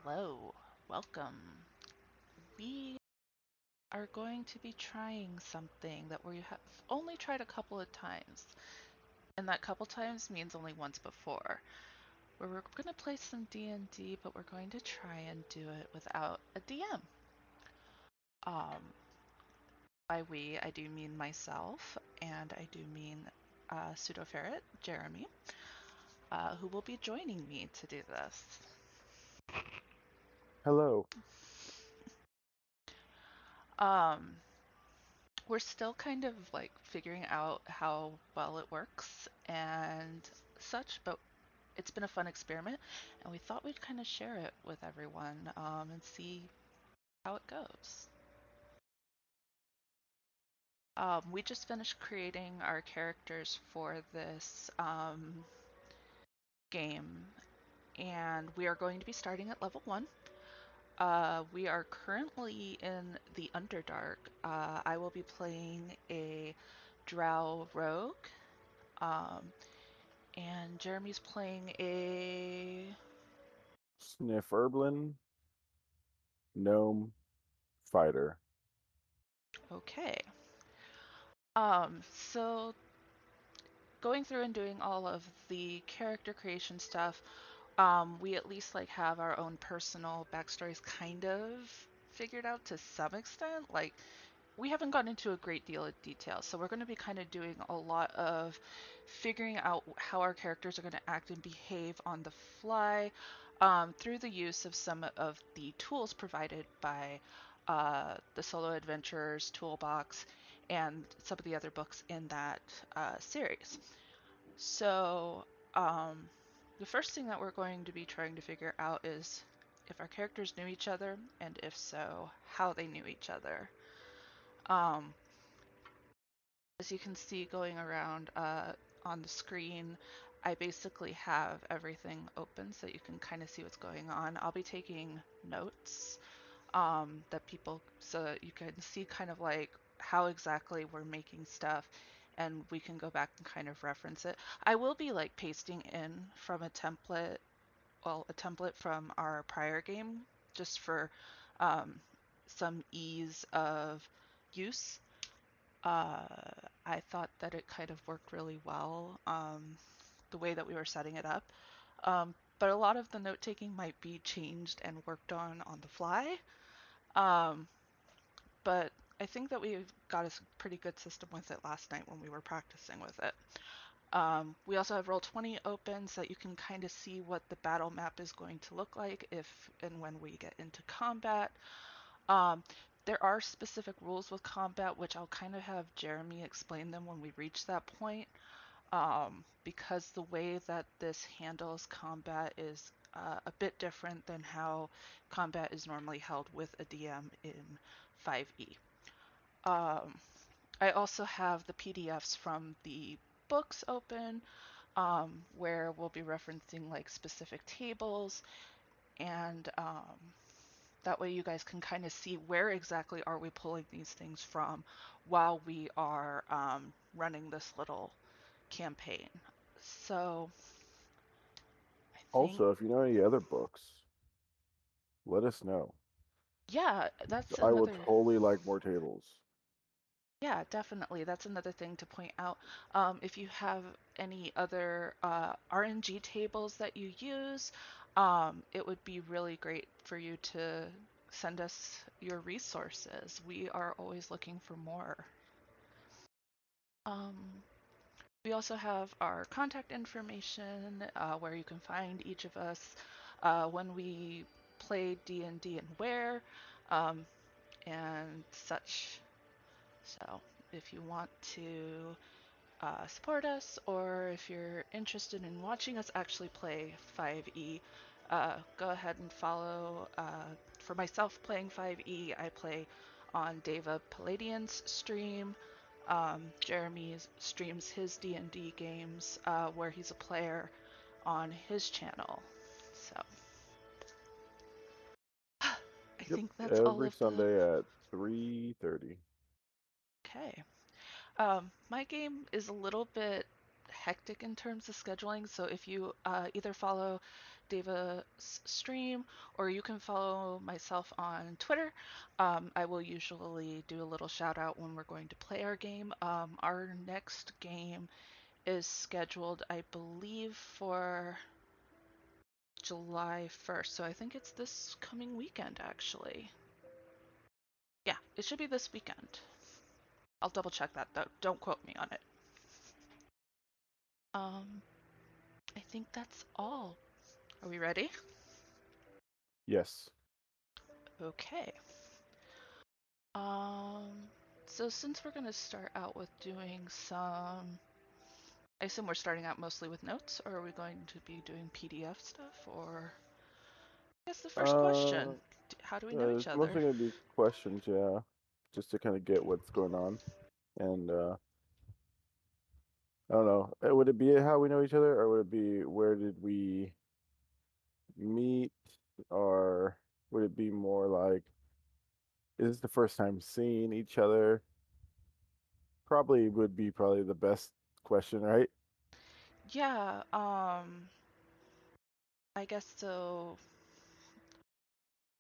Hello, welcome. We are going to be trying something that we have only tried a couple of times, and that couple times means only once before. Where we're going to play some D&D, but we're going to try and do it without a DM. By we, I do mean myself, and I do mean Pseudo Ferret, Jeremy, who will be joining me to do this. Hello. Um, we're still kind of like figuring out how well it works and such, but it's been a fun experiment, and we thought we'd kind of share it with everyone and see how it goes. We just finished creating our characters for this game, and we are going to be starting at level 1. We are currently in the Underdark. I will be playing a Drow rogue. Um, and Jeremy's playing a Sniff Erblin, Gnome, Fighter. okay. So going through and doing all of the character creation stuff, we at least like have our own personal backstories kind of figured out to some extent. Like we haven't gone into a great deal of detail, so we're going to be kind of doing a lot of figuring out how our characters are going to act and behave on the fly through the use of some of the tools provided by the Solo Adventures Toolbox and some of the other books in that series. So, the first thing that we're going to be trying to figure out is if our characters knew each other, and if so, how they knew each other. Um, as you can see going around on the screen, I basically have everything open so you can kind of see what's going on. I'll be taking notes that people, so that you can see kind of like how exactly we're making stuff and we can go back and kind of reference it. I will be like pasting in from a template, well, a template from our prior game just for um, some ease of use. uh, I thought that it kind of worked really well, the way that we were setting it up. But a lot of the note taking might be changed and worked on the fly. Um, but I think that we got a pretty good system with it last night when we were practicing with it. We also have Roll20 open so that you can kind of see what the battle map is going to look like if and when we get into combat. Um, there are specific rules with combat, which I'll kind of have Jeremy explain them when we reach that point, because the way that this handles combat is a bit different than how combat is normally held with a DM in 5e. Um, I also have the PDFs from the books open, where we'll be referencing like specific tables, and that way you guys can kind of see where exactly are we pulling these things from while we are running this little campaign. So I think, Also, if you know any other books, let us know. yeah, that's I would another, totally like more tables. yeah, definitely. That's another thing to point out. If you have any other RNG tables that you use, it would be really great for you to send us your resources. We are always looking for more. Um, We also have our contact information, where you can find each of us when we play D&D and where, um, and such. So if you want to support us, or if you're interested in watching us actually play 5e, go ahead and follow. For myself playing 5e, I play on Deva Palladian's stream. Jeremy streams his D&D games, where he's a player on his channel. So I Yep, think that's all every of the. Sunday at 3:30. Okay. My game is a little bit hectic in terms of scheduling. So if you either follow Deva's stream or you can follow myself on Twitter, I will usually do a little shout out when we're going to play our game. Our next game is scheduled, I believe, for July 1st. So I think it's this coming weekend, actually. Yeah, it should be this weekend. I'll double check that though. Don't quote me on it. Um, I think that's all. Are we ready? Yes. Okay. Um, so since we're gonna start out with doing some, I assume we're starting out mostly with notes, or are we going to be doing PDF stuff? Or I guess the first question: Uh, how do we know each it's other? mostly gonna be questions, yeah, just to kind of get what's going on. And I don't know, would it be how we know each other, or would it be where did we meet, or would it be more like is this the first time seeing each other? Probably would be probably the best question, right? Yeah. I guess so.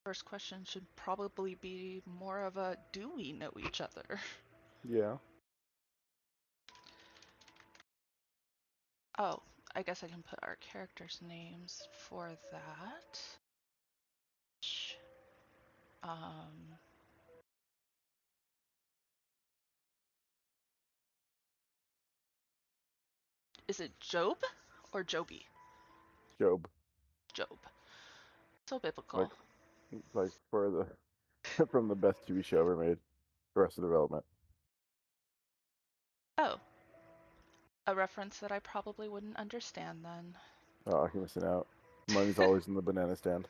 First question should probably be more of a do we know each other? Yeah. Oh, I guess I can put our characters' names for that. Um, is it Job or Joby? Job, Job. So like biblical. for the from the best TV show ever made, Arrested Development. Oh, a reference that I probably wouldn't understand then. Oh, you're missing out. Money's always in the banana stand.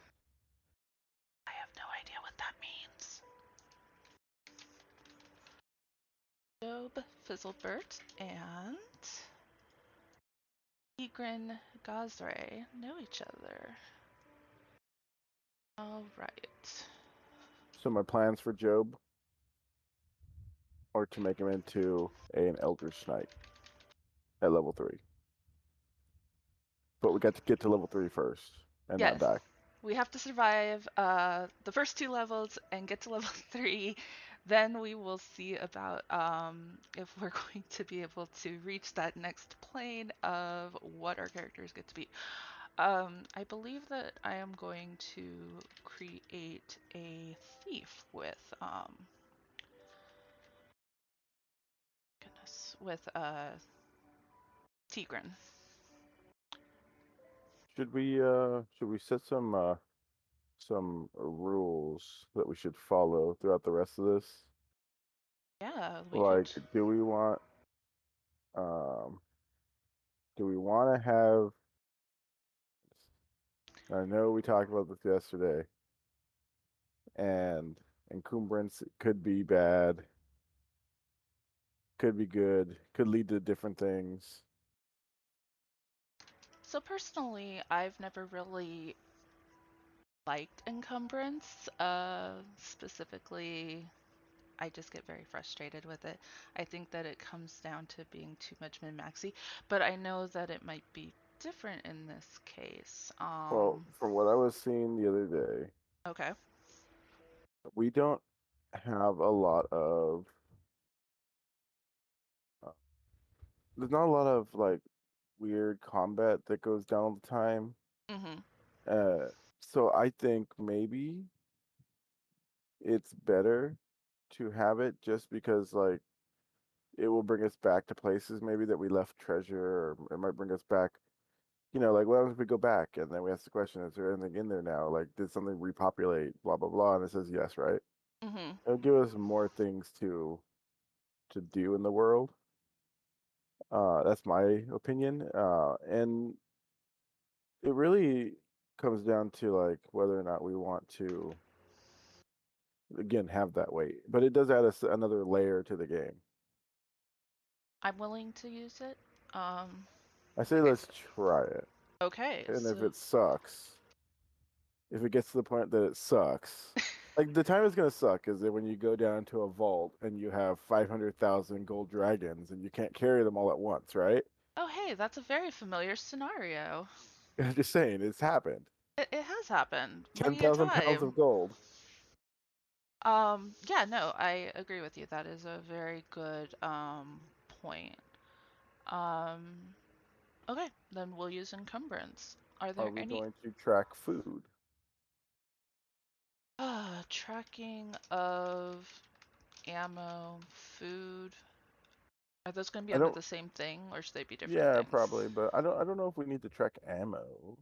I have no idea what that means. Job Fizzlebert and Egrin Gazre know each other. All right. So my plans for Job are to make him into an Eldritch Knight at level 3. But we got to get to level 3 first and not Yes, die. we have to survive the first two levels and get to level 3. Then we will see about if we're going to be able to reach that next plane of what our characters get to be. I believe that I am going to create a thief with goodness, with Tigran. Should we set some rules that we should follow throughout the rest of this? Yeah, we could. Like, um do we want to have, I know we talked about this yesterday, and encumbrance could be bad, could be good, could lead to different things. So personally, I've never really liked encumbrance. Specifically, I just get very frustrated with it. I think that it comes down to being too much min-maxy, but I know that it might be different in this case. Well, from what I was seeing the other day, Okay. we don't have a lot of uh, there's not a lot of like weird combat that goes down all the time. Mm-hmm. Uh, so I think maybe it's better to have it just because like it will bring us back to places maybe that we left treasure, or it might bring us back. Like what happens if we go back and then we ask the question, is there anything in there now? Like, did something repopulate? Blah blah blah, and it says yes, right? Mm-hmm. It'll give us more things to do in the world. That's my opinion. And it really comes down to like whether or not we want to again have that weight. But it does add us another layer to the game. I'm willing to use it. Um, I say like I let's said. try it. Okay, And if so it sucks, if it gets to the point that it sucks, like the time it's gonna suck is that when you go down to a vault and you have 500,000 gold dragons and you can't carry them all at once, right? oh hey, Hey, that's a very familiar scenario. I'm just saying, it's happened. It has happened Ten many a thousand pounds of time. gold. Yeah, no, I agree with you. That is a very good point. Um, okay, then we'll use encumbrance. Are Are there we any going to track food? tracking of ammo, food? Are those going to be I under don't. the same thing, or should they be different Yeah, things? probably, but I don't know if we need to track ammo.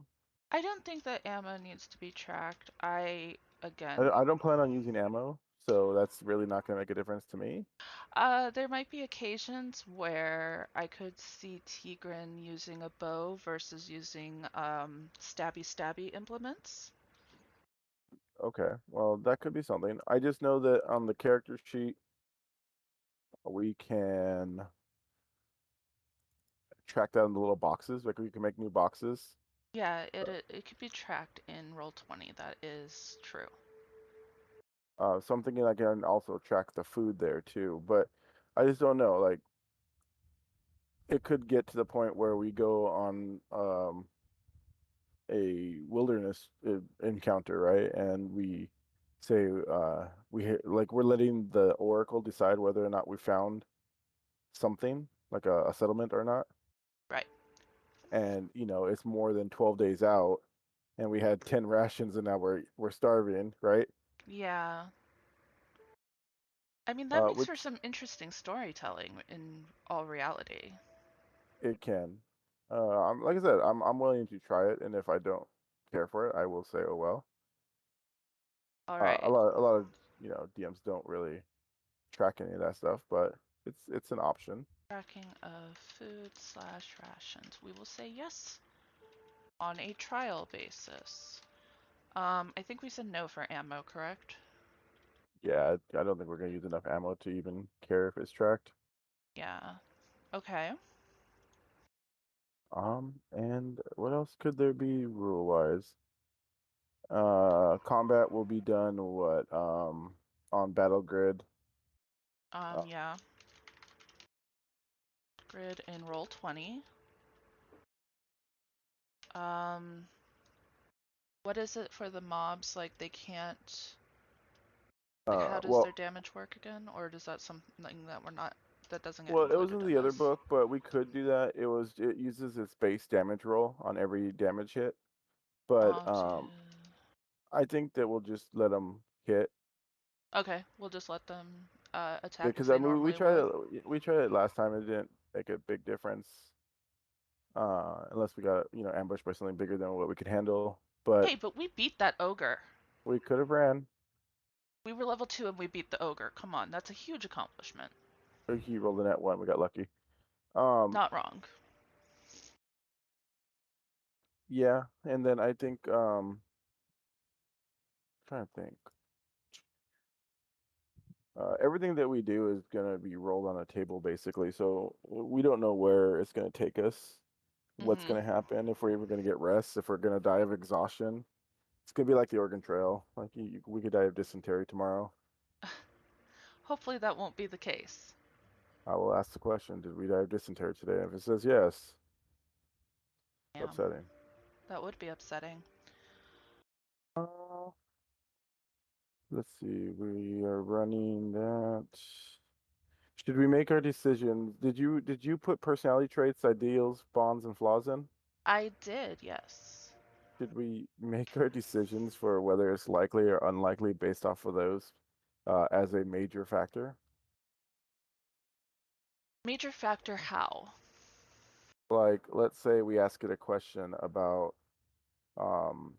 I don't think that ammo needs to be tracked. Again, I don't plan on using ammo, so that's really not going to make a difference to me. there might be occasions where I could see Tigran using a bow versus using stabby stabby implements. Okay, well, that could be something. I just know that on the character sheet, we can track down the little boxes. Like we can make new boxes. Yeah, it could be tracked in Roll20. That is true. So I'm thinking I can also track the food there too, but I just don't know. Like it could get to the point where we go on a wilderness encounter, right? And we say like we're letting the oracle decide whether or not we found something like a settlement or not. Right. And it's more than 12 days out, and we had 10 rations, and now we're starving, right? Yeah. I mean, that makes for Which some interesting storytelling in all reality. it can. Like I said, I'm willing to try it, and if I don't care for it, I will say, oh well. All A right. lot of DMs don't really track any of that stuff, but it's an option. Tracking of food slash rations. We will say yes on a trial basis. I think we said no for ammo, correct? Yeah, I don't think we're gonna use enough ammo to even care if it's tracked. Yeah. Okay. And what else could there be rule wise? Combat will be done on battle grid. Uh, Yeah. Grid and Roll20. Um, what is it for the mobs? Like they can't. Like, how does well, their damage work again? Or does that something that we're not that doesn't get it was included in in the other this? book, but we could do that. It uses its base damage roll on every damage hit, but Mobs, yeah. I think that we'll just let them hit Okay, we'll just let them attack as because I they mean normally would. we tried it last time. It didn't make a big difference unless we got ambushed by something bigger than what we could handle. But Hey, but we beat that ogre. we could have ran. We were level 2 and we beat the ogre. Come on, that's a huge accomplishment. He rolled a net one. We got lucky. Um, Not wrong. yeah, and then I think trying to think. Everything that we do is gonna be rolled on a table basically, so we don't know where it's gonna take us, what's Mm-hmm. gonna happen, if we're even gonna get rest, if we're gonna die of exhaustion. It's gonna be like the Oregon Trail. Like we could die of dysentery tomorrow. Hopefully that won't be the case. I will ask the question, did we die of dysentery today? And if it says yes, it's Damn, upsetting. that would be upsetting. Uh, let's see. We are running that. Should we make our decisions? Did you put personality traits, ideals, bonds, and flaws in? I did, yes. Should we make our decisions for whether it's likely or unlikely based off of those as a major factor? Major factor how? Like, let's say we ask it a question about, um,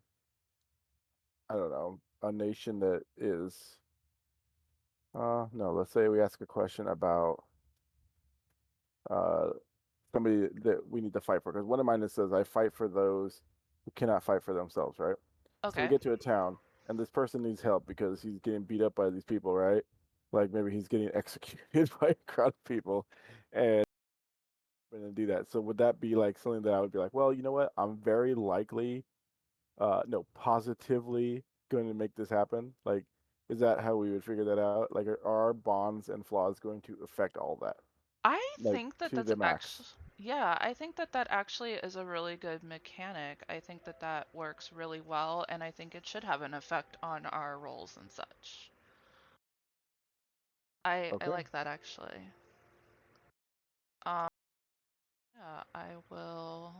I don't know, a nation that is, no, let's say we ask a question about uh, somebody that we need to fight for. Because one of mine says, I fight for those who cannot fight for themselves, right? So we Okay. get to a town, and this person needs help because he's getting beat up by these people, right? Like maybe he's getting executed by a crowd of people, and do that. So would that be like something that I would be like, well, you know what? I'm very likely, no, positively going to make this happen. Like, is that how we would figure that out? Like, are our bonds and flaws going to affect all that? I like think that to that's the actually, max. yeah, I think that that actually is a really good mechanic. I think that that works really well, and I think it should have an effect on our rolls and such. I Okay. like that actually. Um, yeah, I will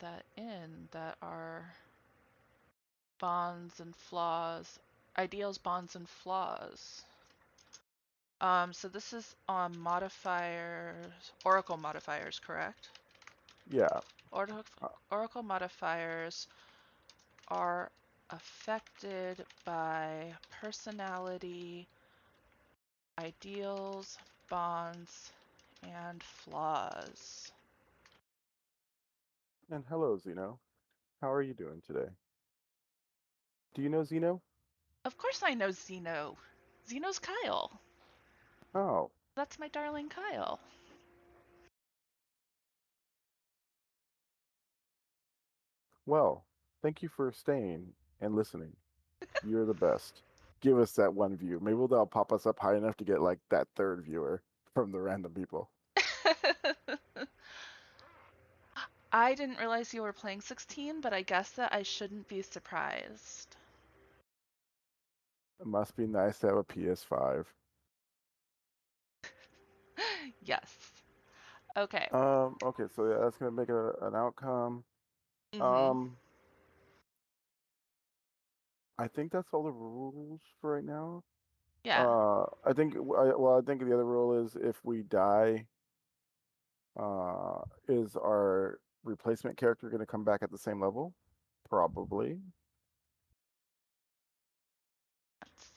that in that are bonds and flaws, ideals, bonds, and flaws. So this is on modifiers, Oracle modifiers, correct? Yeah. Oracle, Uh, Oracle modifiers are affected by personality, ideals, bonds, and flaws. and hello, Zeno. How are you doing today? Do you know Zeno? Of course I know Zeno. Zeno's Kyle. Oh, That's my darling Kyle. well, thank you for staying and listening. You're the best. Give us that one view. Maybe they'll pop us up high enough to get like that third viewer from the random people. I didn't realize you were playing 16, but I guess that I shouldn't be surprised. It must be nice to have a PS5. Yes. Okay. Okay, so yeah, that's gonna make it an outcome. Mhm. Um, I think that's all the rules for right now. Yeah. I think the other rule is if we die, is our replacement character gonna come back at the same level? Probably. That's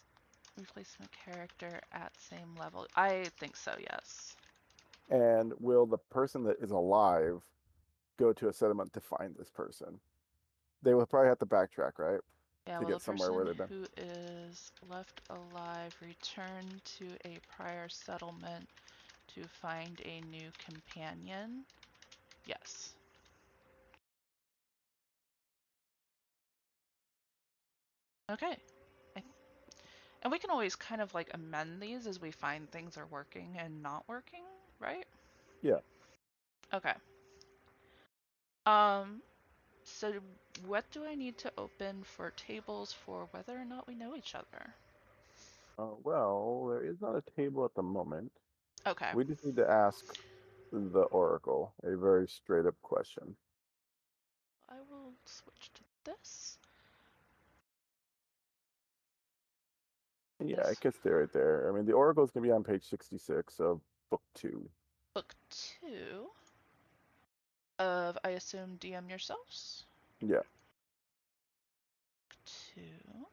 replacement character at same level. I think so, yes. And will the person that is alive go to a settlement to find this person? They will probably have to backtrack, right? Yeah, To well, the get somewhere where person they've been. who is left alive return to a prior settlement to find a new companion. Yes. Okay. I, and we can always kind of like amend these as we find things are working and not working, right? Yeah. Okay. Um, so what do I need to open for tables for whether or not we know each other? Well, there is not a table at the moment. Okay. We just need to ask the Oracle a very straight up question. I will switch to this. Yeah, This it could stay right there. I mean, the Oracle is going to be on page 66 of book two. book two of, I assume, DM yourselves. Yeah. Two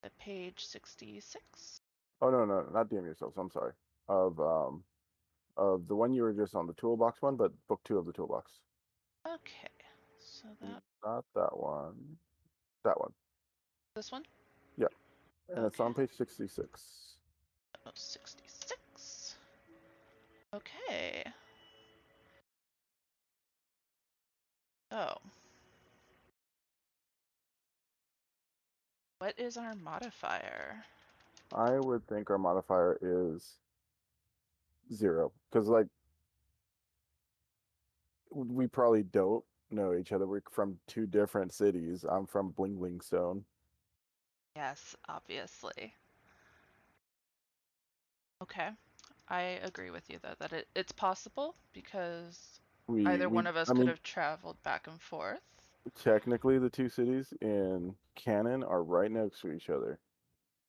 at page 66. Oh, no, no, not DM yourselves. I'm sorry. Of, um, of the one you were just on the toolbox one, but book two of the toolbox. Okay, so that Not that one. That one. this one. Yeah. And it's Okay, on page 66. oh, 66. Okay. Oh, what is our modifier? I would think our modifier is 0. Because, like, we probably don't know each other. We're from two different cities. I'm from Bling Bling Stone. Yes, obviously. Okay. I agree with you though that it's possible because either one of us I could mean, have traveled back and forth. technically, the two cities in canon are right next to each other.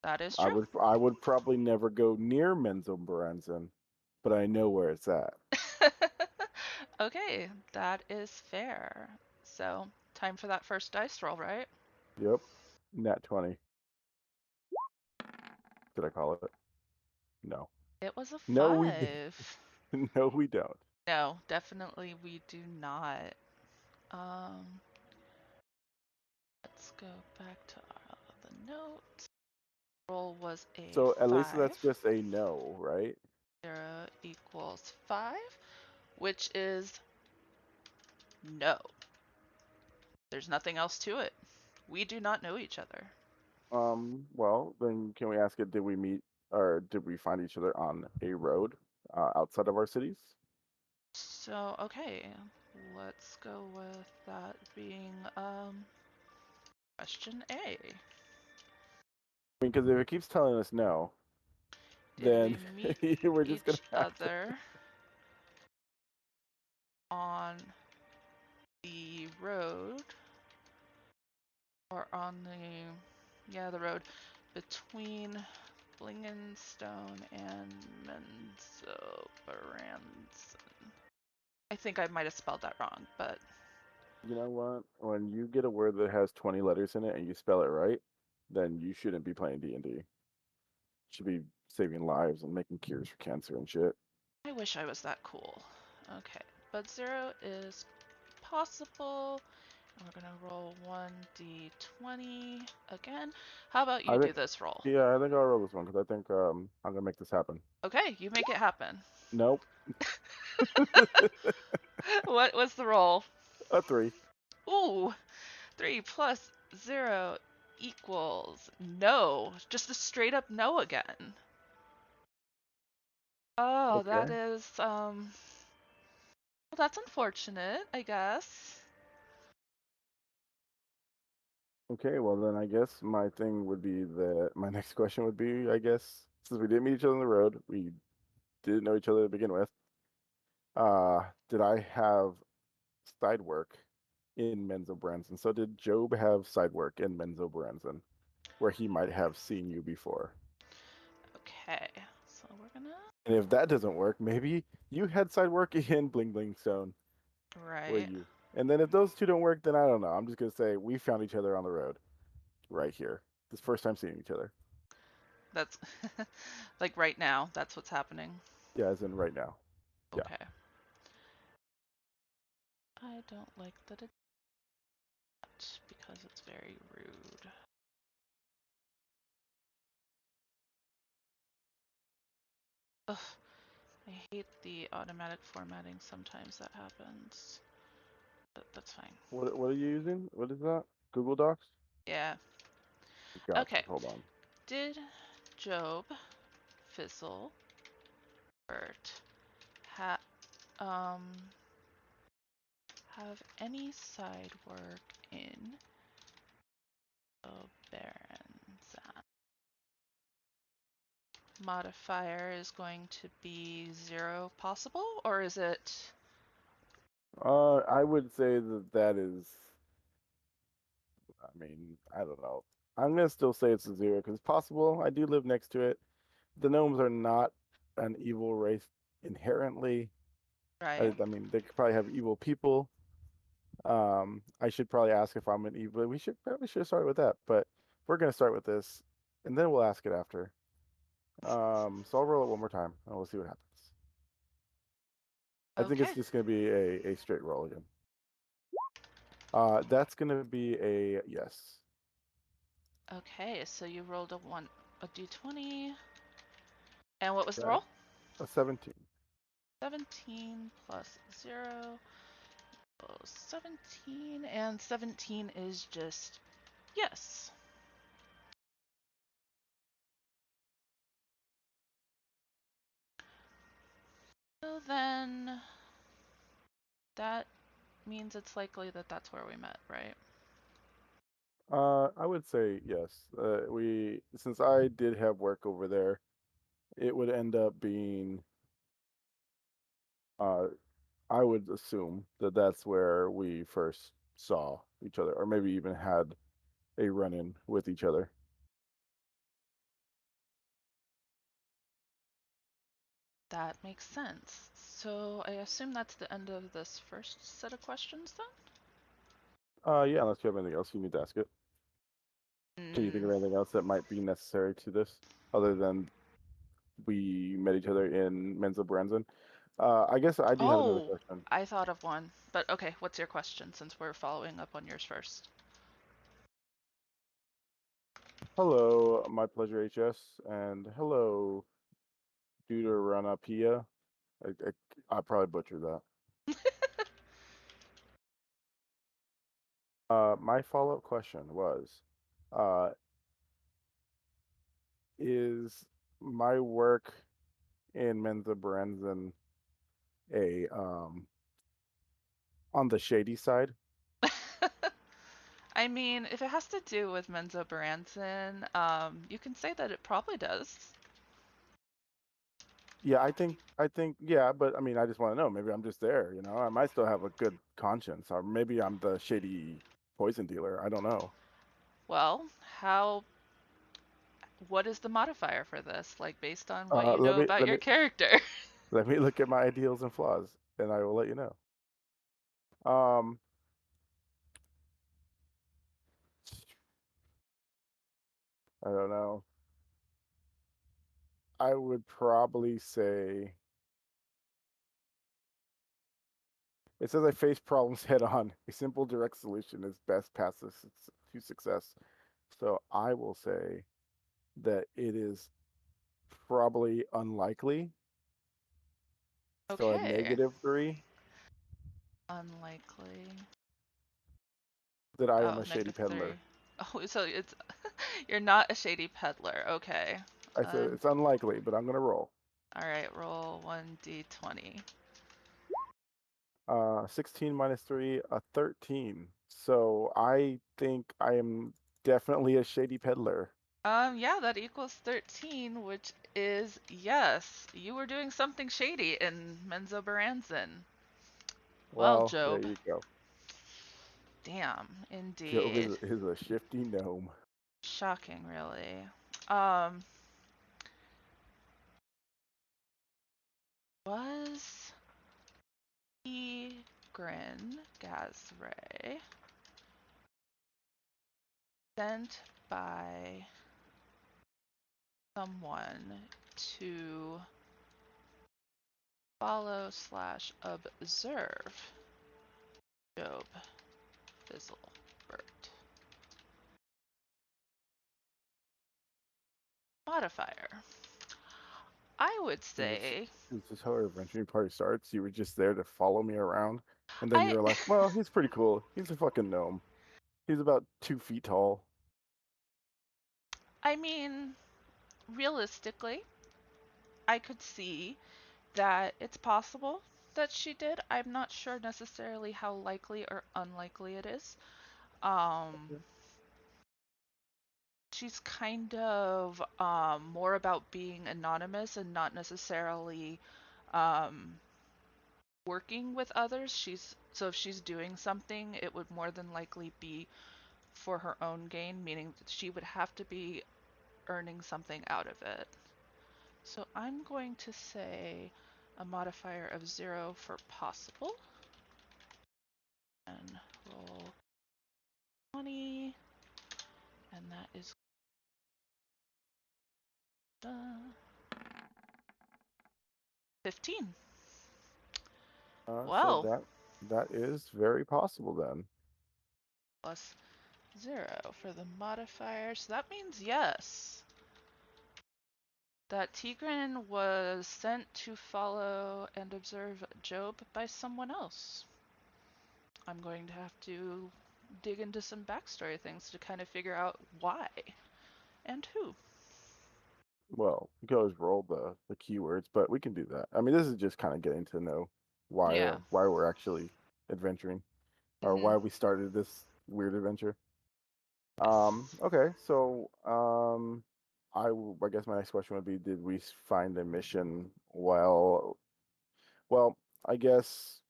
That is I true. would, I would probably never go near Menzoberranzan, but I know where it's at. Okay, that is fair. So, time for that first dice roll, right? Yep, nat 20. Did I call it? No. It was a No, we did. 5. No, we don't. No, definitely we do not. Um, let's go back to the note. Roll was a So at least 5. that's just a no, right? 0 equals 5, which is no. There's nothing else to it. We do not know each other. Well, then can we ask it, did we meet or did we find each other on a road outside of our cities? So, okay, let's go with that being question A. I mean, because if it keeps telling us no, Did we then meet we're just gonna each have to. other on the road or on the road between Blingenstone and Menzoberranzan? I think I might have spelled that wrong, but You know what? When you get a word that has 20 letters in it and you spell it right, then you shouldn't be playing D&D. You should be saving lives and making cures for cancer and shit. I wish I was that cool. Okay, but 0 is possible. And we're gonna roll 1d20 again. How about I you think, do this roll? yeah, I think I'll roll this one because I think I'm gonna make this happen. Okay, you make it happen. Nope. What was the roll? A 3. Ooh, 3 plus 0 equals no. Just a straight up no again. Oh, that Okay. is, well, that's unfortunate, I guess. Okay, well then I guess my thing would be that my next question would be, I guess, since we didn't meet each other on the road, we didn't know each other to begin with. Did I have side work in Menzo Branson? So did Job have side work in Menzo Branson, where he might have seen you before? Okay, so we're gonna. And if that doesn't work, maybe you had side work in Bling Bling Stone, where Right. you. And then if those two don't work, then I don't know. I'm just gonna say we found each other on the road, right here. This first time seeing each other. That's like right now, that's what's happening. Yeah, as in right now. Yeah. Okay. I don't like that it's because it's very rude. Ugh, I hate the automatic formatting sometimes that happens. But that's fine. What are you using? What is that? Google Docs? Yeah. Gotcha. Okay. Hold on. Did Job, Fizzle, Bert ha um have any side work in Oberonzan? Modifier is going to be 0 possible, or is it I would say that that is. I mean, I don't know. I'm gonna still say it's a 0 because it's possible. I do live next to it. The gnomes are not an evil race inherently. right? I mean, they could probably have evil people. I should probably ask if I'm an evil. We should probably should start with that, but we're gonna start with this, and then we'll ask it after. So I'll roll it one more time, and we'll see what happens. I think it's Okay. just gonna be a straight roll again. That's gonna be a yes. Okay, so you rolled a d20. And what was the That roll? a 17. 17 plus 0 equals 17, and 17 is just yes. So then that means it's likely that that's where we met, right? I would say yes. We since I did have work over there, it would end up being. Uh, I would assume that that's where we first saw each other, or maybe even had a run-in with each other. That makes sense. So I assume that's the end of this first set of questions Yeah. Unless you have anything else you need to ask it. Can you think then? of anything else that might be necessary to this, other than we met each other in Menzo Branson? I guess I do have another Oh, question. I thought of one. But okay, what's your question since we're following up on yours first? Hello, my pleasure, HS, and hello, Deuteranopia. I probably butchered that. My follow-up question was, uh, is my work in Mensa Branson a on the shady side. I mean, if it has to do with Menzo Branson, you can say that it probably does. Yeah, I think yeah, but I mean, I just want to know. Maybe I'm just there, you know. I might still have a good conscience, or maybe I'm the shady poison dealer. I don't know. Well, how what is the modifier for this? Like based on what you Let know me about let your me character. let me look at my ideals and flaws, and I will let you know. Um, I don't know. I would probably say it says I face problems head on. A simple, direct solution is best path to success. So I will say that it is probably unlikely. So a Okay. -3 Unlikely. that I am Oh, a shady -3. peddler. Oh, so it's you're not a shady peddler. Okay. I said it's unlikely, but I'm gonna roll. All right, roll 1d20. 16 -3, a 13. So I think I am definitely a shady peddler. Yeah, that equals 13, which is yes, you were doing something shady in Menzo Baranzan. Well, Well, there Job. you go. Damn, Job indeed. is a shifty gnome. Shocking, really. Um, was Egrin Gazray sent by someone to follow slash observe Job Fizzlebert? Modifier. I would Is this say is this how our adventuring party starts? You were just there to follow me around, and then you I were like, "Well, he's pretty cool. He's a fucking gnome. He's about 2 feet tall." I mean, realistically, I could see that it's possible that she did. I'm not sure necessarily how likely or unlikely it is. Um, she's kind of more about being anonymous and not necessarily um, working with others. She's so if she's doing something, it would more than likely be for her own gain, meaning that she would have to be earning something out of it. So I'm going to say a modifier of 0 for possible and roll 20, and that is 15. So Well, that is very possible then. plus 0 for the modifier, so that means yes. That Tigran was sent to follow and observe Job by someone else. I'm going to have to dig into some backstory things to kind of figure out why and who. Well, you can always roll the keywords, but we can do that. I mean, this is just kind of getting to know Yeah. why we're actually adventuring or Mm-hmm. why we started this weird adventure. Yes. Okay, so I guess my next question would be, did we find a mission well, I guess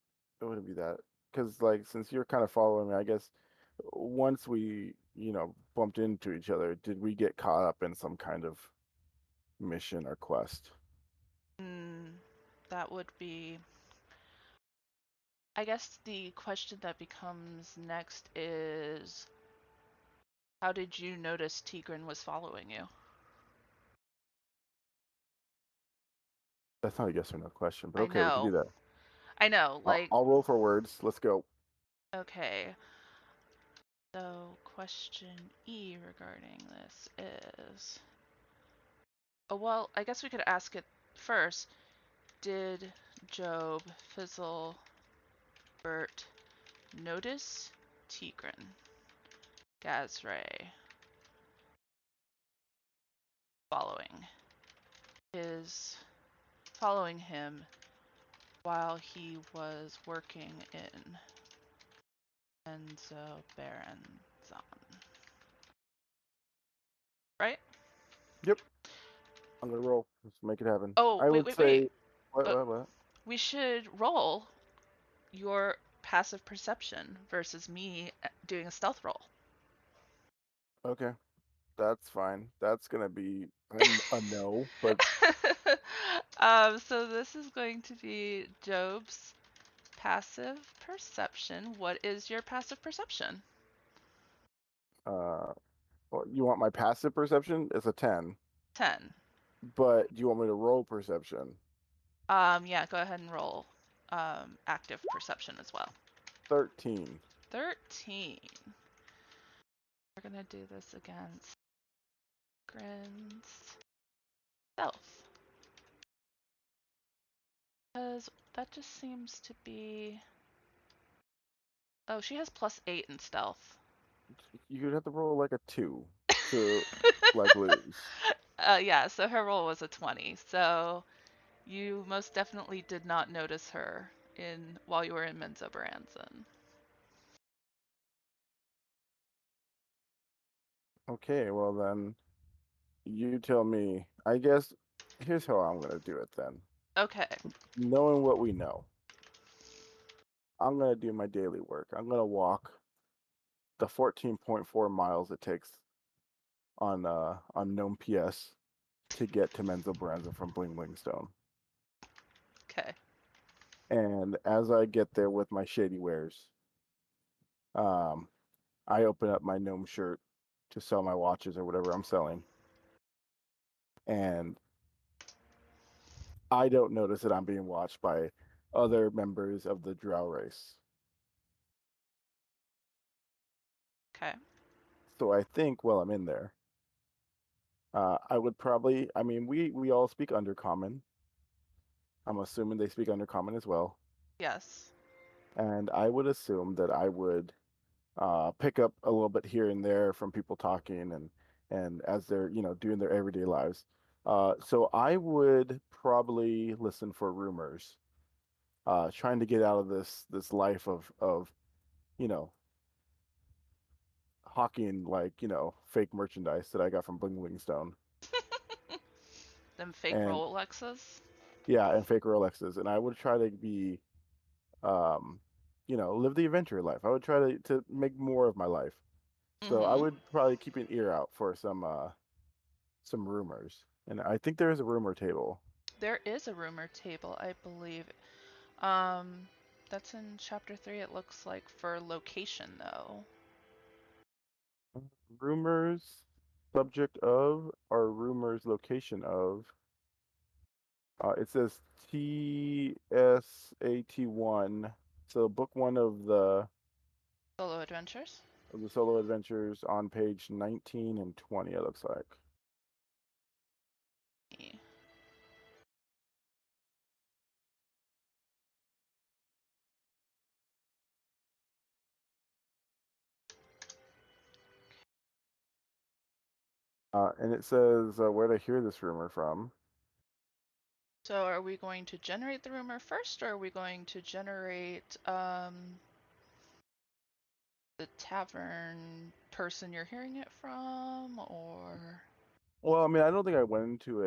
it would be that because like since you're kind of following me, I guess once we bumped into each other, did we get caught up in some kind of mission or quest? Mm, that would be. I guess the question that becomes next is how did you notice Tigran was following you? That's not a yes or no question, but I okay, we can do know. that. I know. Like, I'll roll for words. Let's go. okay. So, question E regarding this is. Oh, well, I guess we could ask it first. Did Job Fizzlebert notice Tigran Gazray following? is following him while he was working in Enzo Baranzan. Right? Yep. I'm gonna roll. Let's make it happen. Oh, I wait, would wait, wait. say, what, Uh, what, what? we should roll your passive perception versus me doing a stealth roll. Okay, that's fine. That's gonna be a no, but So this is going to be Job's passive perception. What is your passive perception? uh, well, you want my passive perception? It's a 10. 10. But do you want me to roll perception? Yeah, go ahead and roll active perception as well. 13. 13. We're gonna do this against Grin's stealth. Because that just seems to be. Oh, she has +8 in stealth. You'd have to roll like a 2 to like lose. Yeah, so her roll was a 20. So you most definitely did not notice her in while you were in Menzo Baranzan. Okay, well then, you tell me. I guess here's how I'm gonna do it then. Okay. Knowing what we know, I'm gonna do my daily work. I'm gonna walk the 14.4 miles it takes on Gnome PS to get to Menzo Baranza from Bling Bling Stone. Okay. And as I get there with my shady wares, um, I open up my gnome shirt to sell my watches or whatever I'm selling. And I don't notice that I'm being watched by other members of the drow race. Okay. So I think while I'm in there, I would probably, I mean, we all speak Undercommon. I'm assuming they speak Undercommon as well. Yes. And I would assume that I would pick up a little bit here and there from people talking and as they're doing their everyday lives. So I would probably listen for rumors, trying to get out of this life of you know hawking like fake merchandise that I got from Bling Bling Stone Them fake and Rolexes. yeah and fake Rolexes, and I would try to be um live the adventure life. I would try to make more of my life. So I Mm-hmm. would probably keep an ear out for some rumors. And I think there is a rumor table. There is a rumor table, I believe. Um, that's in chapter 3, it looks like, for location, though. Rumors, subject of, or rumors, location of. It says TSAT1. So book one Solo Adventures. of the Solo Adventures on page 19 and 20, it looks like. And it says where to hear this rumor from. So are we going to generate the rumor first, or are we going to generate the tavern person you're hearing it from, or... Well, I mean, I don't think I went into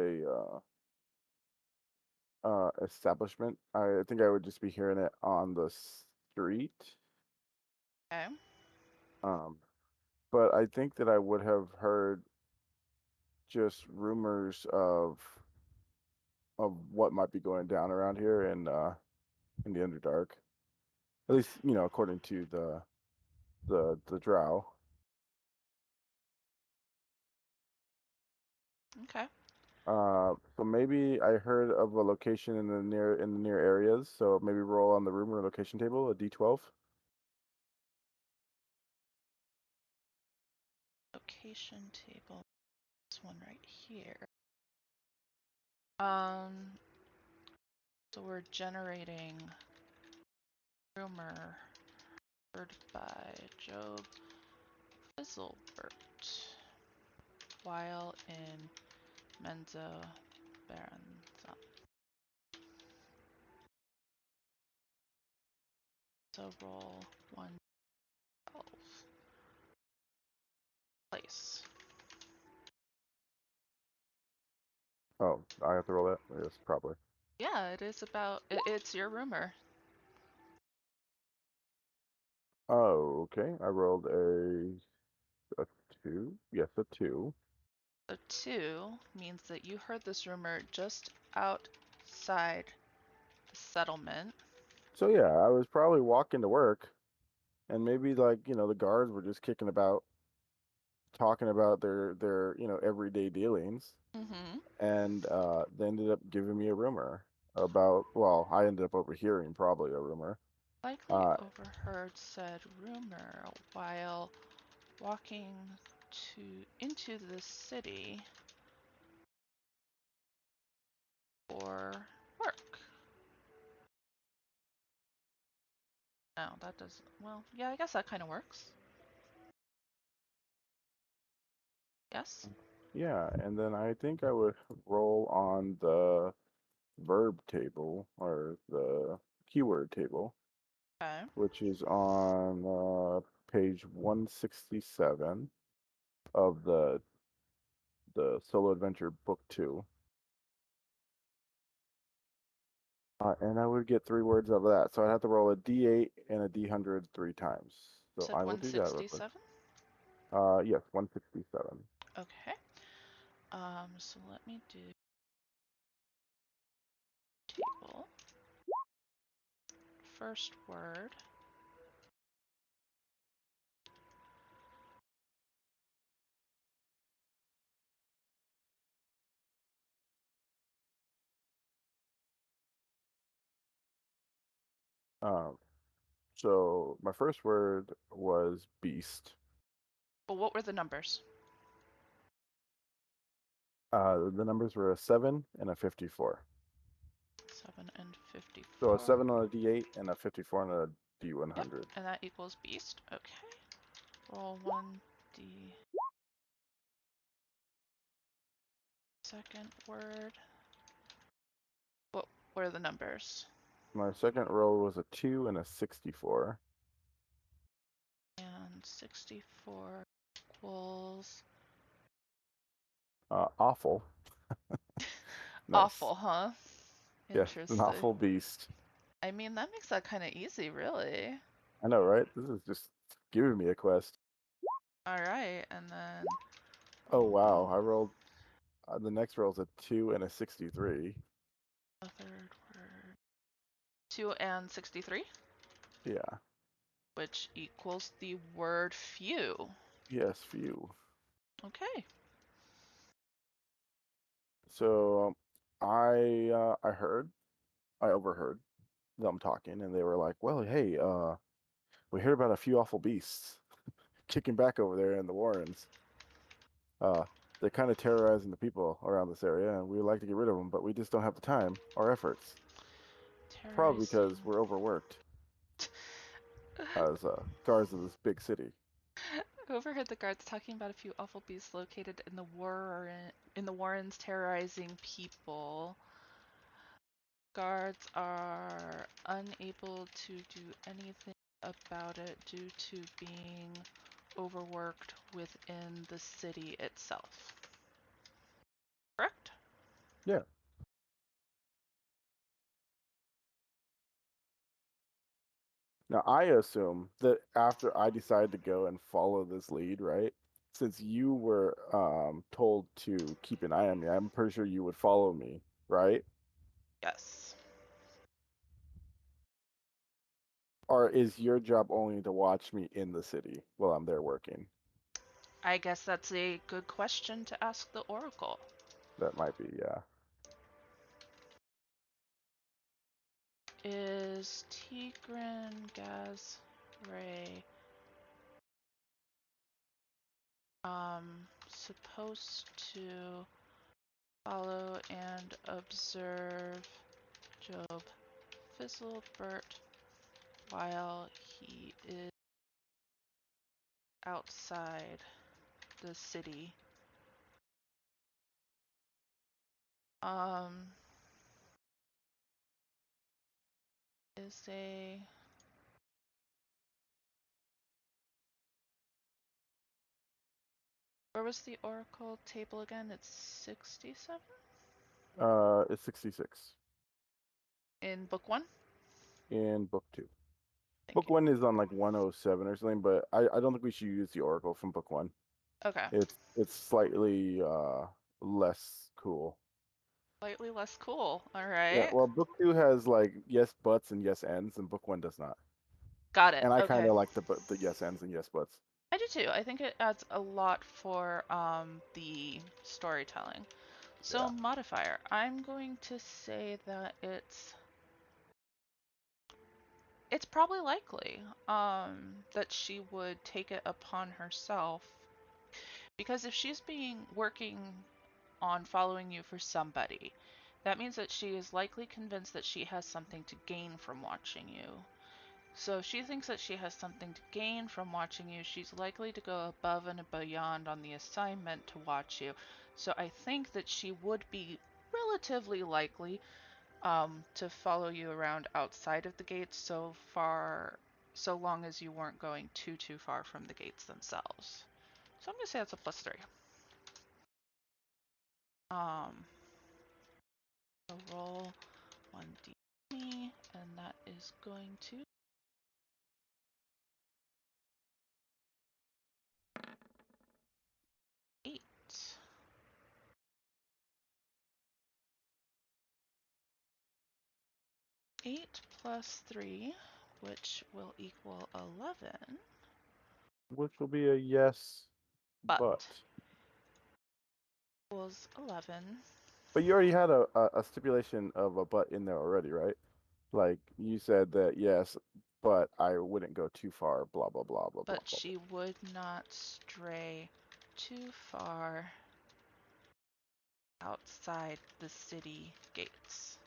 a establishment. I think I would just be hearing it on the street. Okay. Um, but I think that I would have heard just rumors of what might be going down around here in the Underdark. At least, according to the drow. Okay. So maybe I heard of a location in the near areas. So maybe roll on the rumor location table, a D12. Location table. This one right here. Um, so we're generating rumor heard by Job Fizzlebert while in Menzo barons up. So roll 1d12. Place. Oh, I have to roll that? Yes, probably. Yeah, it is about. It's your rumor. Oh, okay. I rolled a 2. Yes, a 2. So 2 means that you heard this rumor just outside the settlement. So yeah, I was probably walking to work, and maybe like the guards were just kicking about, talking about their everyday dealings, Mm-hmm. and they ended up giving me a rumor about. Well, I ended up overhearing probably a rumor. Likely Uh, overheard said rumor while walking into the city for work. No, that doesn't. Well, yeah, I guess that kind of works. Yes. yeah, and then I think I would roll on the verb table or the keyword table, Okay. which is on page 167 of the Solo Adventure Book 2. And I would get 3 words out of that. So I'd have to roll a D8 and a D100 3 times. So Said I will do that real quick. 167. Yes, 167. Okay. So let me do table. First word. Um, so my first word was beast. Well, what were the numbers? The numbers were a 7 and a 54. 7 and So a 54. 7 on a D8 and a 54 on a Yep, D100. and that equals beast. Okay. Roll 1d. Second word. What were the numbers? My second roll was a 2 and a 64. And 64 equals Awful. Nice. awful, huh? Yes, an Interesting. awful beast. I mean, that makes that kind of easy, really. I know, right? This is just giving me a quest. All right, and then Oh, wow. I rolled, the next roll's a 2 and a 63. a third word. 2 and 63, Yeah. which equals the word few. Yes, few. Okay. So I overheard them talking, and they were like, "Well, hey, we heard about a few awful beasts kicking back over there in the Warrens. Uh, they're kind of terrorizing the people around this area, and we would like to get rid of them, but we just don't have the time or efforts. Probably Terrorizing. because we're overworked as guards of this big city." Overheard the guards talking about a few awful beasts located in the Warrens terrorizing people. Guards are unable to do anything about it due to being overworked within the city itself. Correct? Yeah. Now, I assume that after I decided to go and follow this lead, right? Since you were told to keep an eye on me, I'm pretty sure you would follow me, right? Yes. Or is your job only to watch me in the city while I'm there working? I guess that's a good question to ask the Oracle. That might be, yeah. Is Tigran Gaz Ray supposed to follow and observe Job Fizzlebert while he is outside the city Um, is a where was the Oracle table again? It's 67 It's 66 in book one. in book two. Thank Book you. one is on like 107 or something, but I don't think we should use the Oracle from book one. Okay. It's slightly less cool. Slightly less cool. All Yeah, right. well, book two has like yes buts and yes ends, and book one does not. Got it. And I kind Okay. of like the yes ends and yes buts. I do too. I think it adds a lot for the storytelling. So Yeah. modifier. I'm going to say that it's probably likely that she would take it upon herself because if she's being working on following you for somebody, that means that she is likely convinced that she has something to gain from watching you. So if she thinks that she has something to gain from watching you, she's likely to go above and beyond on the assignment to watch you. So I think that she would be relatively likely to follow you around outside of the gates so long as you weren't going too far from the gates themselves. So I'm gonna say that's a +3. Um, so roll 1d20, and that is going to 8. 8 plus 3, which will equal 11, Which will be a yes, but but. equals 11. But you already had a stipulation of a but in there already, right? Like you said that yes, but I wouldn't go too far, blah blah blah blah blah But blah. she would not stray too far outside the city gates.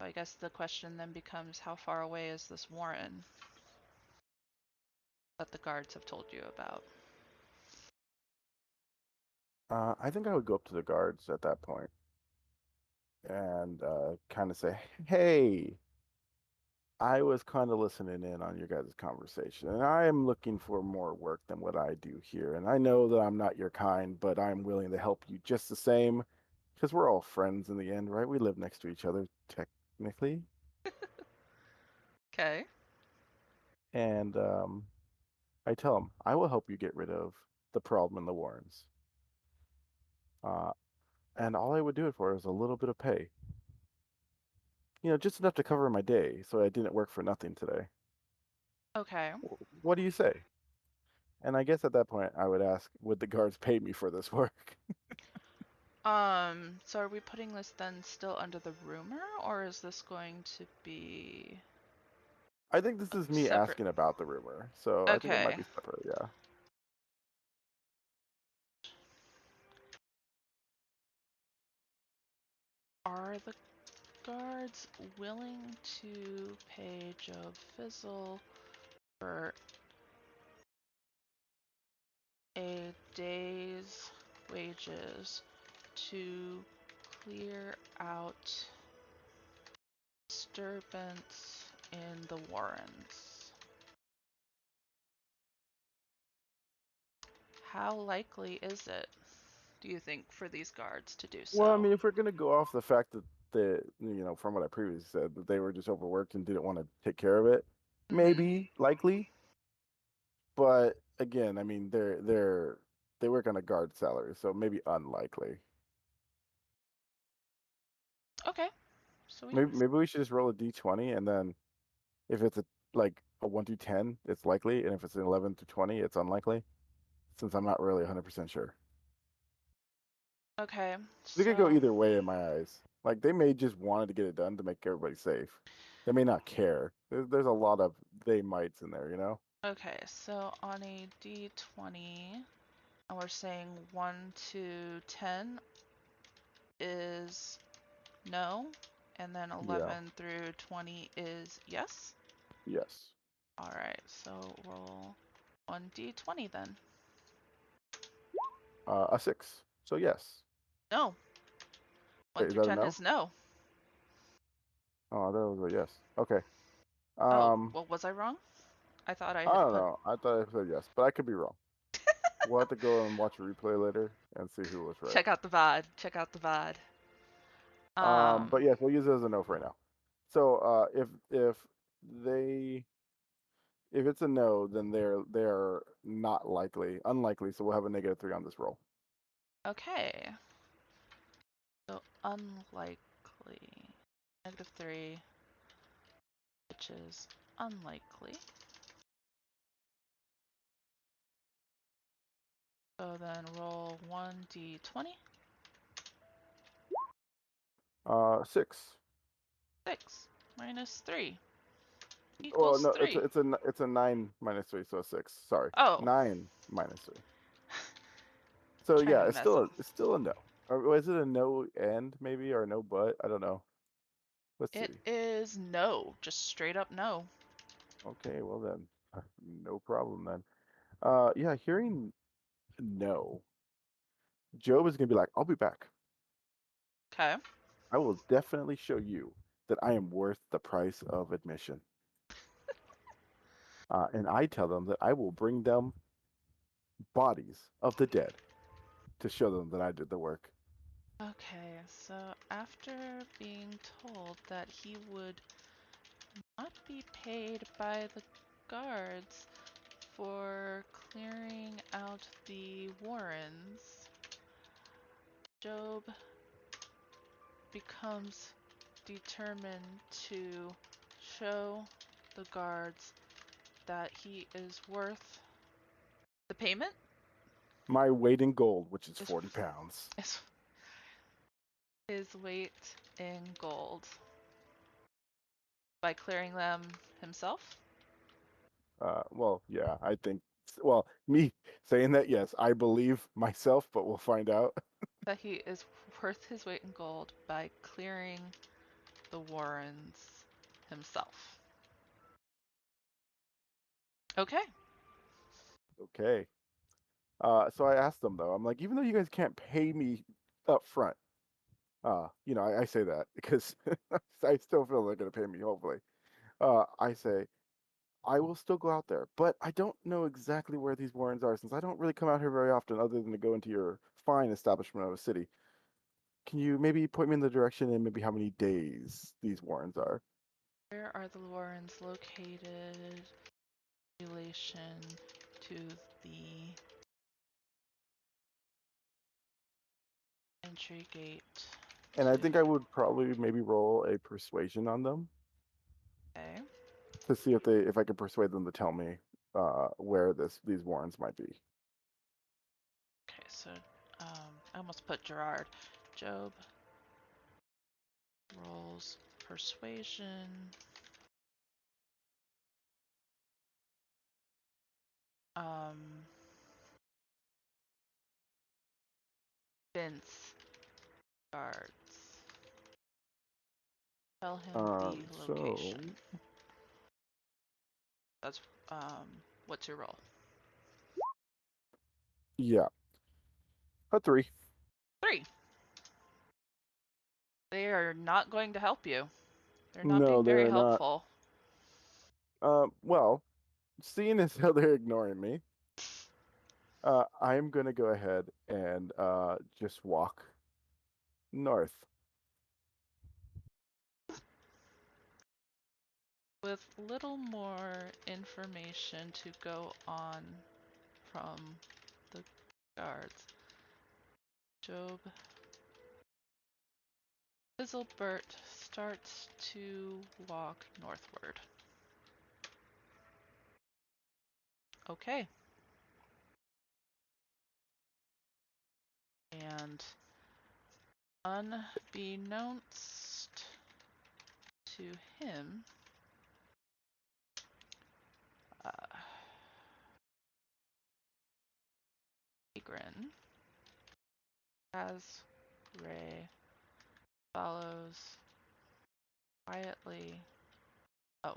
I guess the question then becomes how far away is this warren that the guards have told you about? I think I would go up to the guards at that point and kind of say, "Hey, I was kind of listening in on your guys' conversation, and I am looking for more work than what I do here. And I know that I'm not your kind, but I'm willing to help you just the same, because we're all friends in the end, right? We live next to each other, technically." Okay. And I tell them, I will help you get rid of the problem in the Warrens. Uh, and all I would do it for is a little bit of pay. Just enough to cover my day, so I didn't work for nothing today. Okay. What do you say? And I guess at that point, I would ask, would the guards pay me for this work? So are we putting this then still under the rumor, or is this going to be I think this is me separate? asking about the rumor, so I think it might Okay. be separate, yeah. Are the guards willing to pay Job Fizzle for a day's wages to clear out disturbance in the Warrens? How likely is it, do you think, for these guards to do Well, I so? mean, if we're gonna go off the fact that from what I previously said, that they were just overworked and didn't want to take care of it, Mm-hmm. maybe, likely. But again, I mean, they work on a guard salary, so maybe unlikely. Okay, so we Maybe can. maybe we should just roll a d20, and then if it's a 1 through 10, it's likely, and if it's an 11 to 20, it's unlikely. Since I'm not really 100% sure. Okay, They could go so either way in my eyes. Like they may just wanted to get it done to make everybody safe. They may not care. There's a lot of they mights in there, you know? on a d20, and we're saying 1 to 10 is no, and then Yeah. 11 through 20 is yes. Yes. Alright, so roll 1d20 then. A 6. So yes. No. 1 Wait, is through that a 10 no? is no. Oh, that was a yes. Okay. Oh, well, was I wrong? I thought I I had don't put. know. I thought I said yes, but I could be wrong. We'll have to go and watch a replay later and see who was right. Check out the VOD. Check out the VOD. But yes, we'll use it as a no for right now. So if they if it's a no, then they're not likely, unlikely. So we'll have a -3 on this roll. Okay. So unlikely. -3, which is unlikely. So then roll 1d20. 6. 6 minus 3 Well, equals no, 3. it's a 9 -3, so a 6. Sorry, Oh, 9 -3. So trying yeah, to mess up. it's still a no. Or is it a no and maybe or no but? I don't know. Let's It see. is no. Just straight up no. Okay, well then, no problem then. Yeah, hearing no, Job is gonna be like, I'll be back. Okay. I will definitely show you that I am worth the price of admission. And I tell them that I will bring them bodies of the dead to show them that I did the work. Okay, so after being told that he would not be paid by the guards for clearing out the warrens, Job becomes determined to show the guards that he is worth the payment My weight in gold, which is is 40 pounds. is his weight in gold by clearing them himself. Well, yeah, I think, well, me saying that, yes, I believe myself, but we'll find out. That he is worth his weight in gold by clearing the warrens himself. Okay. Okay. So I asked them though, I'm like, even though you guys can't pay me up front, I say that because I still feel they're gonna pay me, hopefully. I say, I will still go out there, but I don't know exactly where these warrens are since I don't really come out here very often other than to go into your fine establishment of a city. Can you maybe point me in the direction and maybe how many days these warrens are? Where are the warrens located in relation to the entry gate And I to. think I would probably maybe roll a persuasion on them Okay. to see if I could persuade them to tell me where these warrens might be. Okay, so I almost put Gerard. Job rolls persuasion. Um, Vince guards. Tell him the So location. That's what's your roll? yeah, a 3. 3. They are not going to help you. They're not No, being very they're not. helpful. Well, seeing as how they're ignoring me, I'm gonna go ahead and just walk north. With little more information to go on from the guards, Job Fizzlebert starts to walk northward. Okay. And unbeknownst to him, uh, Agrin, as Ray follows quietly. Oh,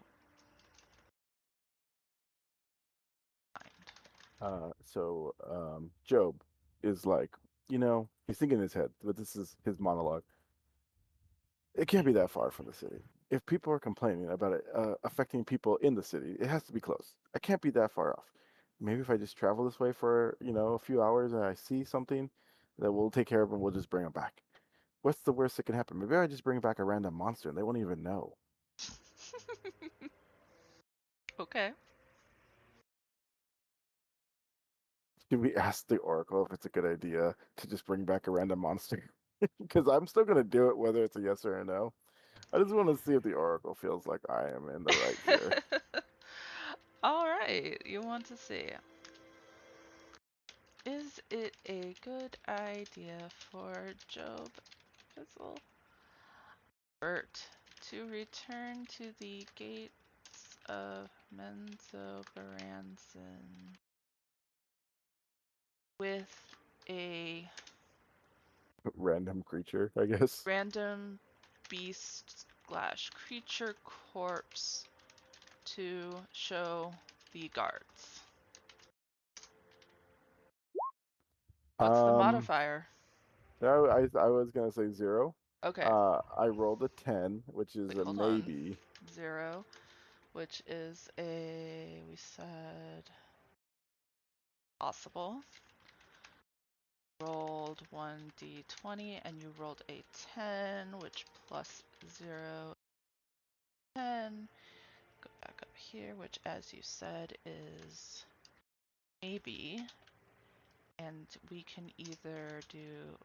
Job is like, he's thinking in his head, but this is his monologue. It can't be that far from the city. If people are complaining about it affecting people in the city, it has to be close. I can't be that far off. Maybe if I just travel this way for, a few hours and I see something, that we'll take care of and we'll just bring them back. What's the worst that can happen? Maybe I just bring back a random monster and they won't even know. Okay. Should we ask the Oracle if it's a good idea to just bring back a random monster? Because I'm still going to do it whether it's a yes or a no. I just want to see if the Oracle feels like I am in the right here. All right, you want to see. Is it a good idea for Job Fizzle Bert to return to the gates of Menzoberranzan with a Random creature, I guess. random beast slash creature corpse to show the guards? What's the Um, modifier? I was gonna say zero. Okay, I rolled a 10, which is wait, a hold on. maybe. 0, which is a, we said, possible. Rolled 1d20 and you rolled a 10, which plus 0, 10. Go back up here, which as you said is maybe. And we can either do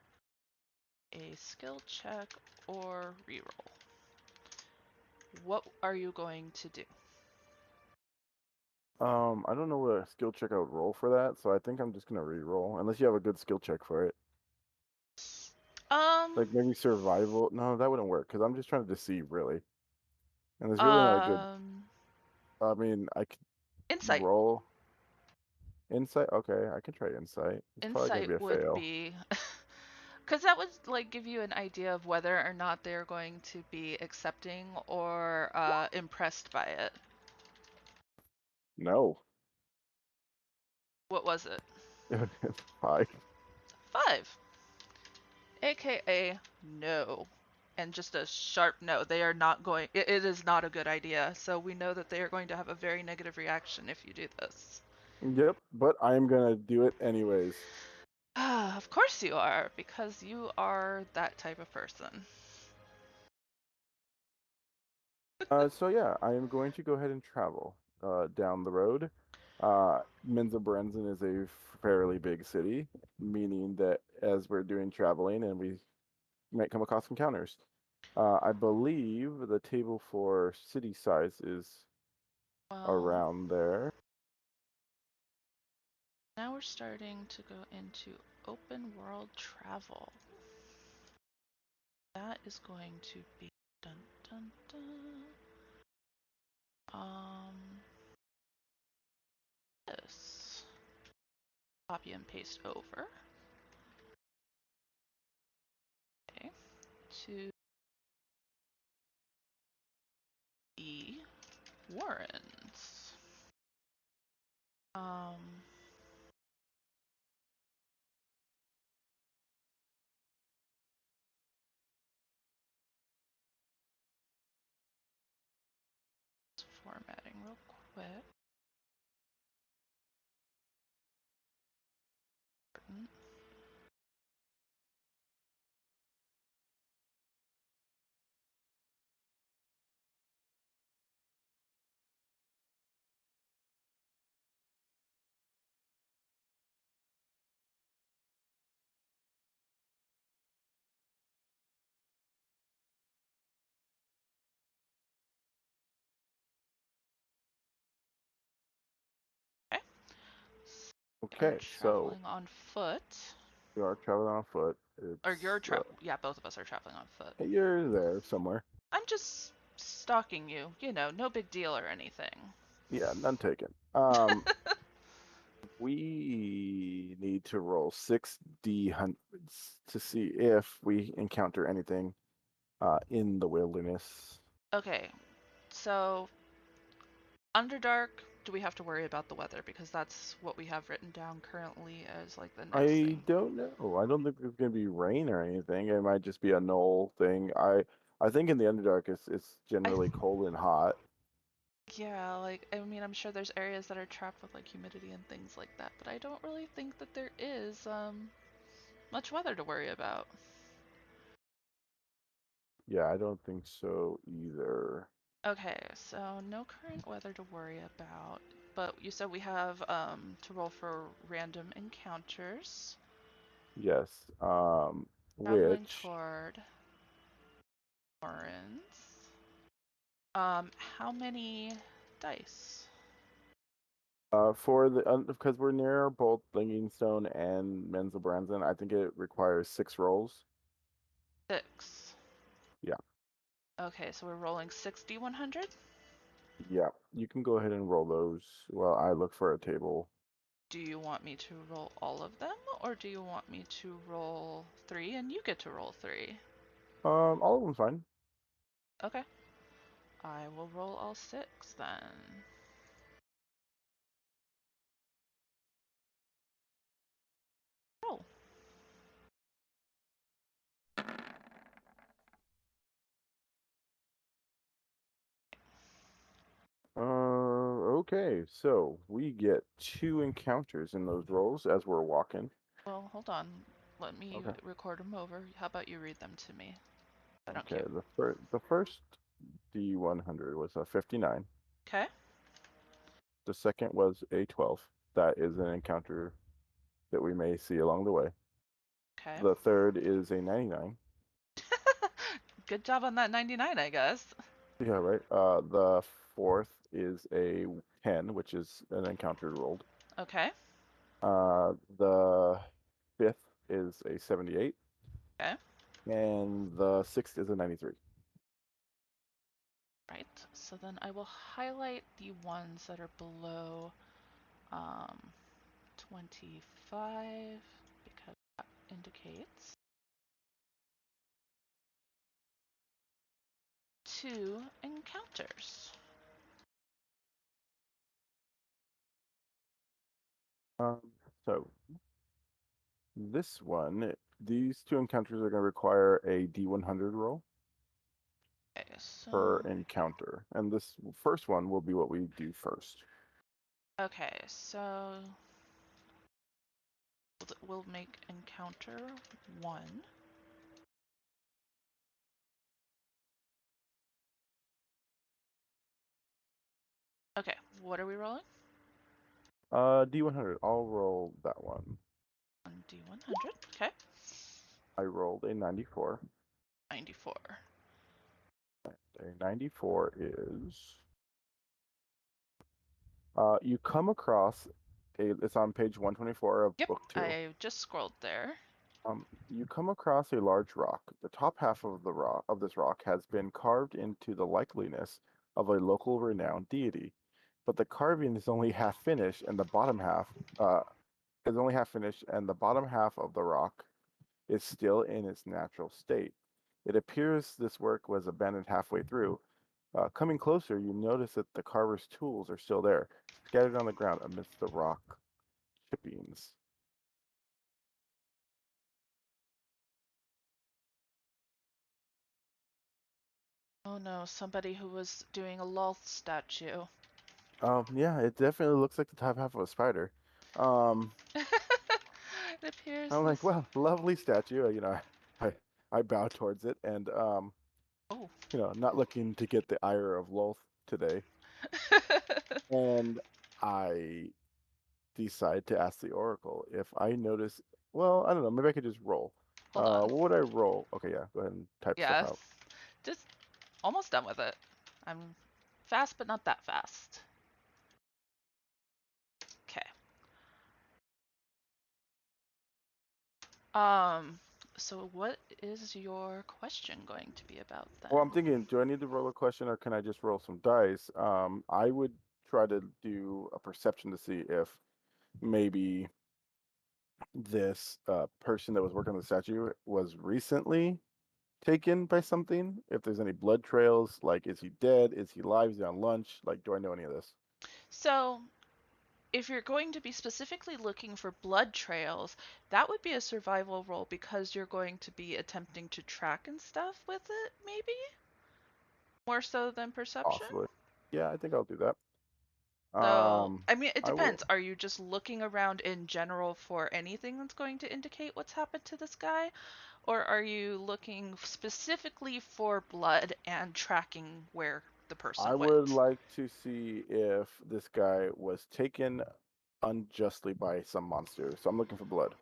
a skill check or reroll. What are you going to do? I don't know what a skill check I would roll for that, so I think I'm just gonna re-roll, unless you have a good skill check for it. Um, Like maybe survival. No, that wouldn't work because I'm just trying to deceive, really. And there's really not a good. um, I mean, I could insight. roll insight. Okay, I can try insight. It's probably gonna Insight be a would fail. be because that would like give you an idea of whether or not they're going to be accepting or impressed by it. No. What was it? 5. 5, aka no. And just a sharp no. They are not going, it is not a good idea. So we know that they are going to have a very negative reaction if you do this. Yep, but I'm gonna do it anyways. Of course you are, because you are that type of person. So yeah, I am going to go ahead and travel down the road. Menza Berenzin is a fairly big city, meaning that as we're doing traveling and we might come across encounters. I believe the table for city size is Well, around there. now we're starting to go into open world travel. That is going to be dun dun dun. This. Copy and paste over. Okay. To the Warrens. Um, Formatting real quick. Okay. Are Okay, so traveling on foot. we are traveling on foot. Or you're It's travel. Yeah, both of us are traveling on foot. you're there somewhere. I'm just stalking you. You know, no big deal or anything. Yeah, none taken. We need to roll 6d100s to see if we encounter anything in the wilderness. Okay, so Underdark. do we have to worry about the weather? Because that's what we have written down currently as like the next I thing. don't know. I don't think there's gonna be rain or anything. It might just be a null thing. I think in the Underdark it's I generally cold and hot. Yeah, like I mean, I'm sure there's areas that are trapped with like humidity and things like that, but I don't really think that there is much weather to worry about. Yeah, I don't think so either. Okay, so no current weather to worry about, but you said we have to roll for random encounters. Yes. Traveling Which toward Orin's. How many dice? for the because we're near both Blinging Stone and Menzelbranson, I think it requires 6 rolls. 6. Yeah. Okay, so we're rolling 60-100. Yeah. You can go ahead and roll those while I look for a table. Do you want me to roll all of them, or do you want me to roll 3 and you get to roll 3? All of them fine. Okay, I will roll all 6 then. Roll. Okay, so we get 2 encounters in those rolls as we're walking. Well, hold on. Let me Okay. record them over. How about you read them to me? I don't Okay, cue. the first D100 was a 59. Okay, The second was a 12. That is an encounter that we may see along the way. okay. The third is a 99. Good job on that 99, I guess. Yeah, right. The fourth is a 10, which is an encounter rolled. Okay, The fifth is a 78, okay. and the sixth is a 93. Right, so then I will highlight the ones that are below um, 25 because that indicates 2 encounters. Um, so this one, these 2 encounters are going to require a D100 roll Okay, so per encounter, and this first one will be what we do first. okay, so we'll make encounter 1. Okay, what are we rolling? D100. I'll roll that one. On D100. Okay, I rolled a 94. 94. A 94 is you come across it's on page 124 of Yep, book 2. I just scrolled there. You come across a large rock. The top half of the rock of this rock has been carved into the likeliness of a local renowned deity, but the carving is only half finished, and the bottom half is only half finished, and the bottom half of the rock is still in its natural state. It appears this work was abandoned halfway through. Coming closer, you notice that the carver's tools are still there, scattered on the ground amidst the rock chippings. Oh no, somebody who was doing a Lolth statue. Yeah, it definitely looks like the top half of a spider. Um, It appears I'm like, this. well, lovely statue. I, I bow towards it, and Oh. not looking to get the ire of Lolth today, and I decide to ask the Oracle if I notice. Well, I don't know. Maybe I could just roll. Hold on. What would I roll? Okay, yeah, go ahead and type stuff Yeah, out. just almost done with it. I'm fast, but not that fast. Okay. Um, so what is your question going to be about then? Well, I'm thinking, do I need to roll a question or can I just roll some dice? I would try to do a perception to see if maybe this person that was working on the statue was recently taken by something. If there's any blood trails, like is he dead? Is he alive? Is he on lunch? Like, do I know any of this? So, if you're going to be specifically looking for blood trails, that would be a survival role because you're going to be attempting to track and stuff with it, maybe? More so than perception? Possibly. Yeah, I think I'll do that. So, I mean, it I will. depends. Are you just looking around in general for anything that's going to indicate what's happened to this guy? Or are you looking specifically for blood and tracking where the I person would went? like to see if this guy was taken unjustly by some monster. So I'm looking for blood.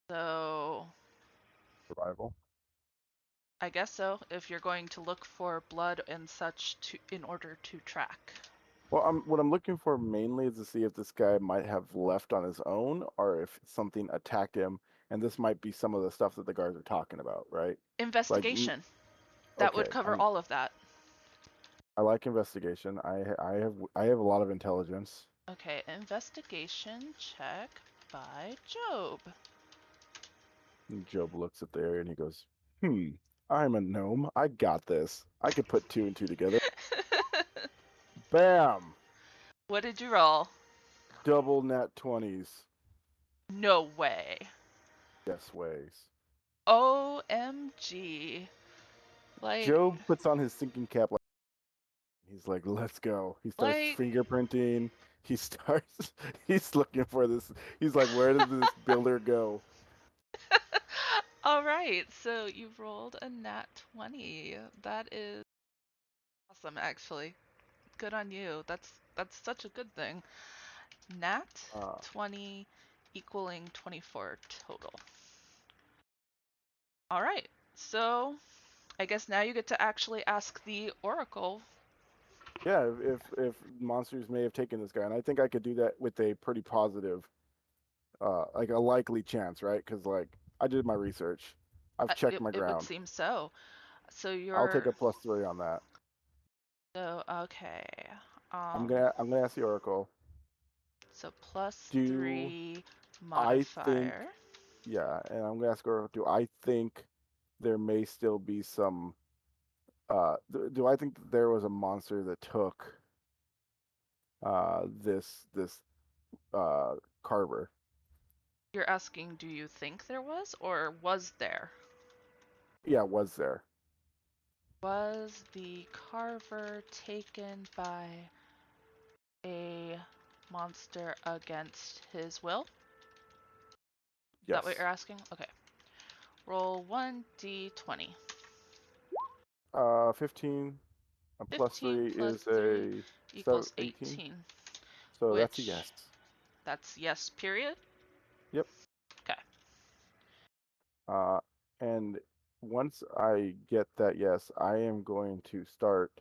So, Survival. I guess so, if you're going to look for blood and such to in order to track. Well, what I'm looking for mainly is to see if this guy might have left on his own or if something attacked him. And this might be some of the stuff that the guards are talking about, right? Like, Investigation. That would okay, cover all of that. I like investigation. I have a lot of intelligence. Okay, investigation check by Job. And Job looks at the area and he goes, "Hmm, I'm a gnome. I got this. I could put two and two together." Bam! What did you roll? Double nat 20s. No way. Yes ways. OMG. Like, Job puts on his thinking cap like he's like, "Let's go." He starts like, fingerprinting. He starts he's looking for this. He's like, "Where did this builder go?" all right, so you've rolled a nat 20. That is awesome, actually. Good on you. That's such a good thing. Nat Uh 20 equaling 24 total. All right. So, I guess now you get to actually ask the oracle. yeah, if monsters may have taken this guy, and I think I could do that with a pretty positive like a likely chance, right? Because like I did my research, I've checked my It would ground. seem so. So I'll take you're a +3 on that. so okay. I'm Um gonna I'm gonna ask the oracle. so plus Do 3 I think? modifier. Yeah, and I'm gonna ask oracle. Do I think there may still be some? Do I think that there was a monster that took this uh carver? You're asking, do you think there was or was there? Yeah, was there? Was the carver taken by a monster against his will? Is that what you're Yes. asking? Okay. Roll 1d20. 15. A 15 +3 plus is 3 a equals 18. 18, So that's a which yes. that's yes, period. Yep. Okay. Uh, and once I get that yes, I am going to start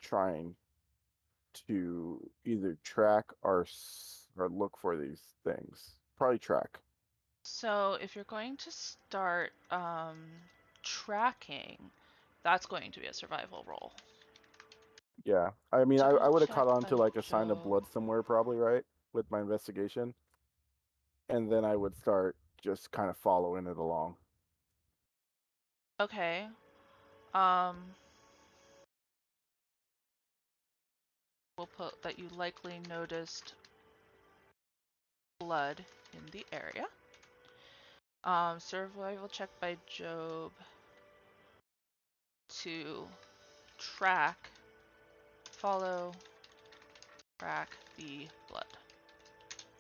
trying to either track or look for these things. Probably track. So if you're going to start tracking, that's going to be a survival roll. Yeah. I mean, I Survival would have check caught on to by like a sign of Job. blood somewhere, probably, right? With my investigation. And then I would start just kind of following it along. Okay. Um, we'll put that you likely noticed blood in the area. Survival check by Job to track, follow, track the blood.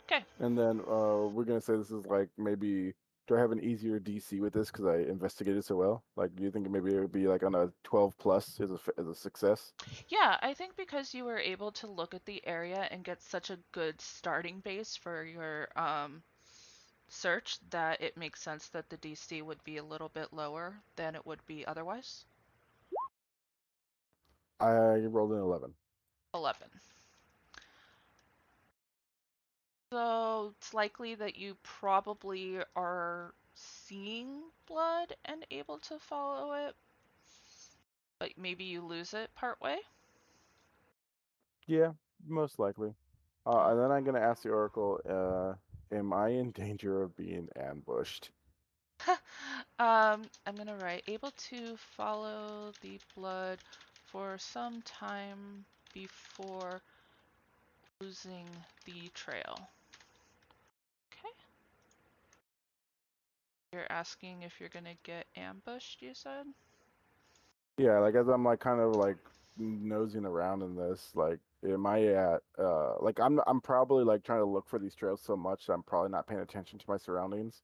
Okay. And then we're gonna say this is like maybe do I have an easier DC with this because I investigated so well? Like, do you think maybe it would be like on a 12 plus as a success? Yeah, I think because you were able to look at the area and get such a good starting base for your search that it makes sense that the DC would be a little bit lower than it would be otherwise. I rolled an 11. 11. So it's likely that you probably are seeing blood and able to follow it, but maybe you lose it partway. Yeah, most likely. And then I'm gonna ask the Oracle, am I in danger of being ambushed? I'm gonna write able to follow the blood for some time before losing the trail. Okay. You're asking if you're gonna get ambushed, you said? Yeah, like as I'm like kind of like nosing around in this, like am I at like I'm probably like trying to look for these trails so much that I'm probably not paying attention to my surroundings.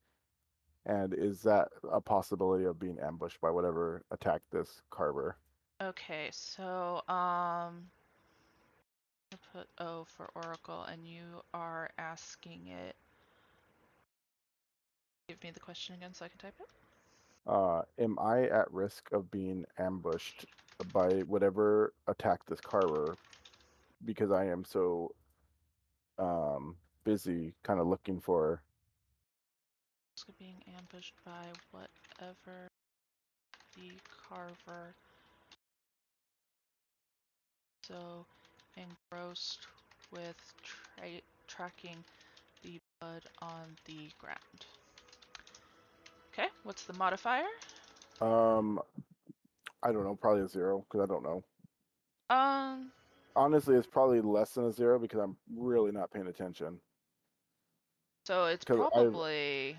And is that a possibility of being ambushed by whatever attacked this carver? Okay, so I'll put O for Oracle, and you are asking it. Give me the question again so I can type it. Am I at risk of being ambushed by whatever attacked this carver because I am so busy kind of looking for Risk of being ambushed by whatever the carver so engrossed with tracking the blood on the ground. Okay, what's the modifier? um I don't know, probably a zero because I don't know. Um, Honestly, it's probably less than a zero because I'm really not paying attention. so it's Because I probably,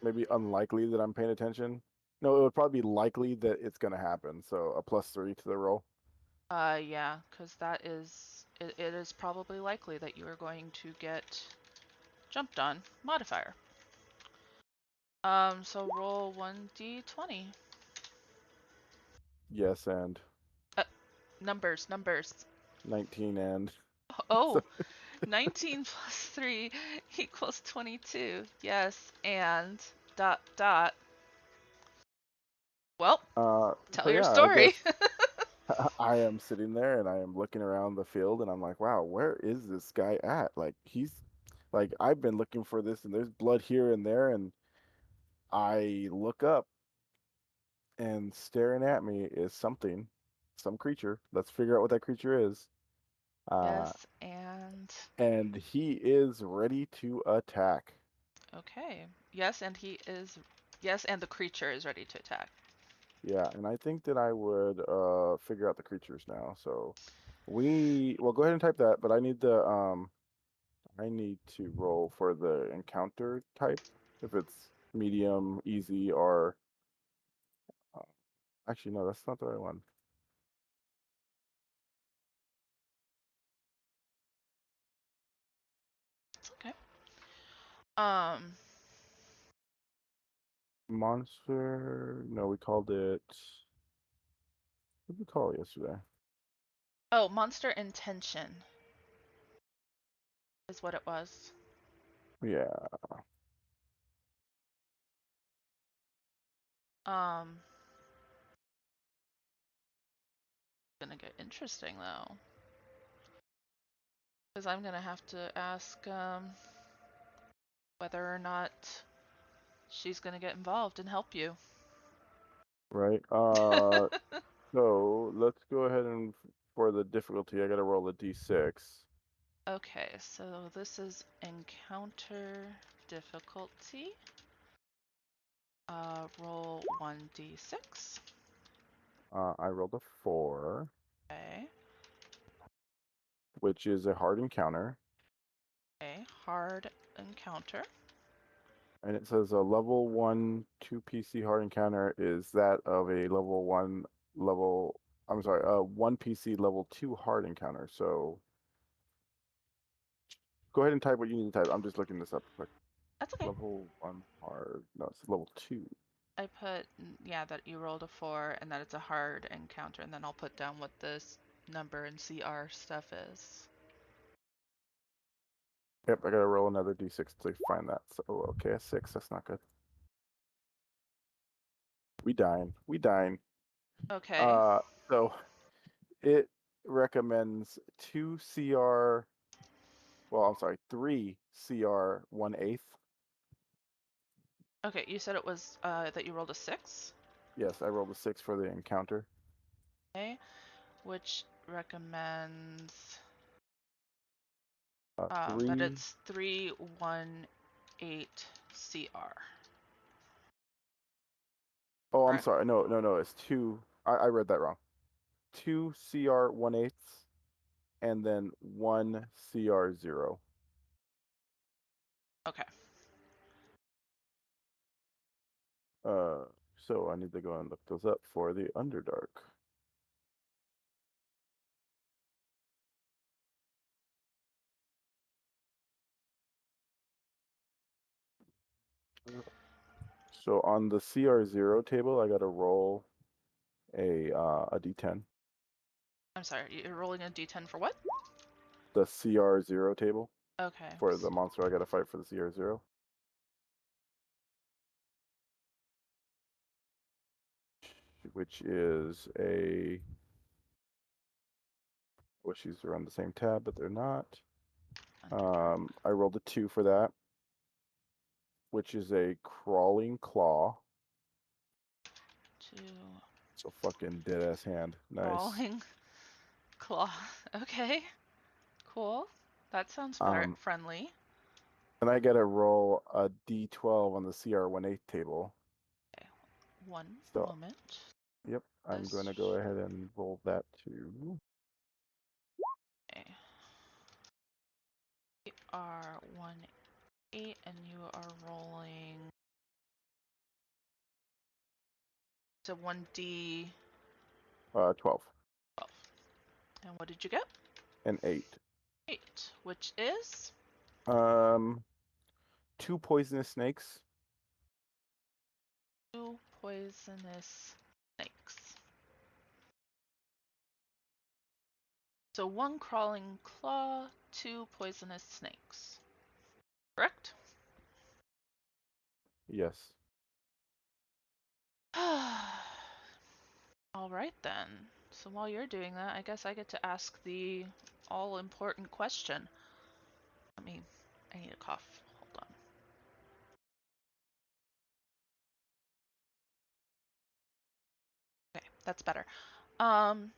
maybe unlikely that I'm paying attention. No, it would probably be likely that it's going to happen. So a +3 to the roll. yeah, because that is, it is probably likely that you are going to get jumped on. Modifier. So roll 1d20. Yes, and Uh, numbers. 19 and so, Oh, 19 plus 3 equals 22. Yes, and dot dot. Well, tell so your yeah, I story. guess I am sitting there and I am looking around the field and I'm like, wow, where is this guy at? Like he's like I've been looking for this and there's blood here and there and I look up and staring at me is something, some creature. Let's figure out what that creature is. Uh, Yes, and and he is ready to attack. okay. Yes, and he is. Yes, and the creature is ready to attack. Yeah, and I think that I would figure out the creatures now. So well go ahead and type that, but I need to roll for the encounter type if it's medium, easy, or uh, actually no, that's not the right one. Okay. Um. Monster, no, we called it what did we call it yesterday? Oh, monster intention is what it was. Yeah, Um. Gonna get interesting though, because I'm gonna have to ask whether or not she's gonna get involved and help you. right. So let's go ahead and for the difficulty, I gotta roll a d6. Okay, so this is encounter difficulty. Roll 1d6. I rolled a 4, Okay. which is a hard encounter, Okay. Hard encounter. and it says a level 1 2 PC hard encounter is that of a level 1 level. I'm sorry, 1 PC level 2 hard encounter. So go ahead and type what you need to type. I'm just looking this up quick. That's okay. Level 1 hard. No, it's level 2. I put, yeah, that you rolled a 4 and that it's a hard encounter, and then I'll put down what this number and CR stuff is. Yep, I gotta roll another d6 to find that. So okay, a 6. That's not good. We dying. We dying. Okay. Uh, so it recommends 2 CR. Well, I'm sorry, 3 CR 1/8. Okay, you said it was that you rolled a 6? Yes, I rolled a 6 for the encounter. Okay, which recommends that 3. it's 318 CR. Oh, I'm Correct? sorry. No. It's 2. I read that wrong. 2 CR 1/8 and then 1 CR0. Okay. Uh, so I need to go and look those up for the Underdark. So on the CR0 table, I got to roll a D10. I'm sorry, you're rolling a d10 for what? The CR0 table Okay. for the monster I got to fight for the CR0, which is a. Wish these are on the same tab, but they're not. Underdark. I rolled a 2 for that, which is a crawling claw. Two. So fucking dead ass hand. Nice. Crawling claw. Okay. Cool. That sounds Um, friendly. and I gotta roll a D12 on the CR18 table. Okay. One So, moment. yep, I'm This. gonna go ahead and roll that too. Okay. We are 1-8, and you are rolling. So 1d12. 12 And what did you get? and 8. 8, which is Um, 2 poisonous snakes. 2 poisonous snakes. So 1 crawling claw, 2 poisonous snakes. Correct? Yes. All right then. So while you're doing that, I guess I get to ask the all important question. Let me. I need a cough. Hold on. Okay, that's better. Um.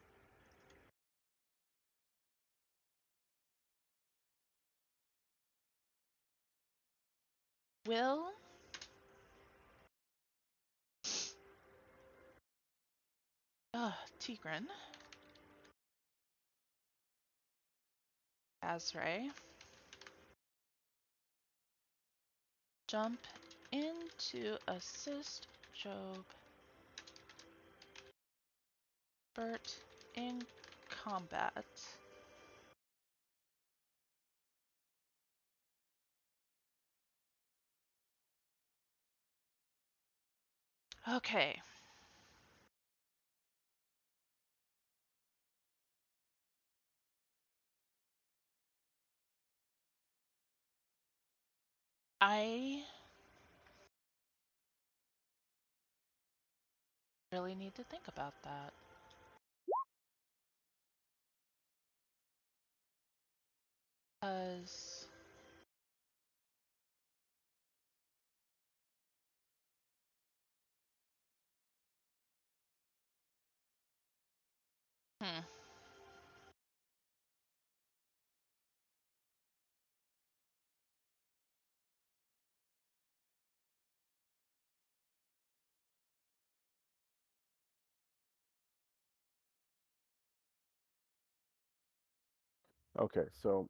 Will Tigran, Azray, jump in to assist Job Bert in combat? Okay. I really need to think about that. Because. Hmm. Okay, so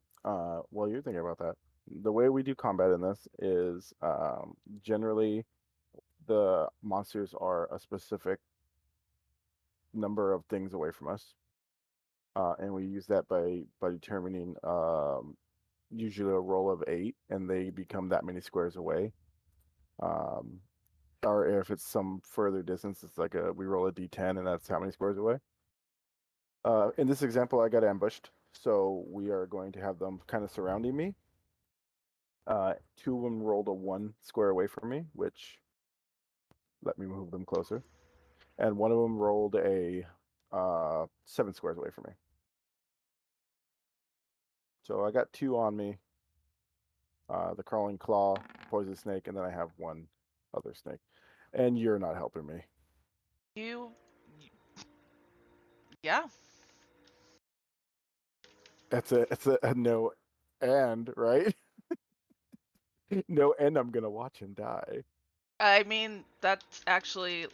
while you're thinking about that, the way we do combat in this is generally the monsters are a specific number of things away from us. And we use that by determining usually a roll of 8, and they become that many squares away. Um, or if it's some further distance, it's like we roll a d10, and that's how many squares away. In this example, I got ambushed, so we are going to have them kind of surrounding me. 2 of them rolled a 1 square away from me, which let me move them closer. And one of them rolled a 7 squares away from me. So I got 2 on me. The crawling claw, poison snake, and then I have 1 other snake. And you're not helping me. You. Yeah. It's a no and, right? No, and I'm gonna watch him die. I mean, that's actually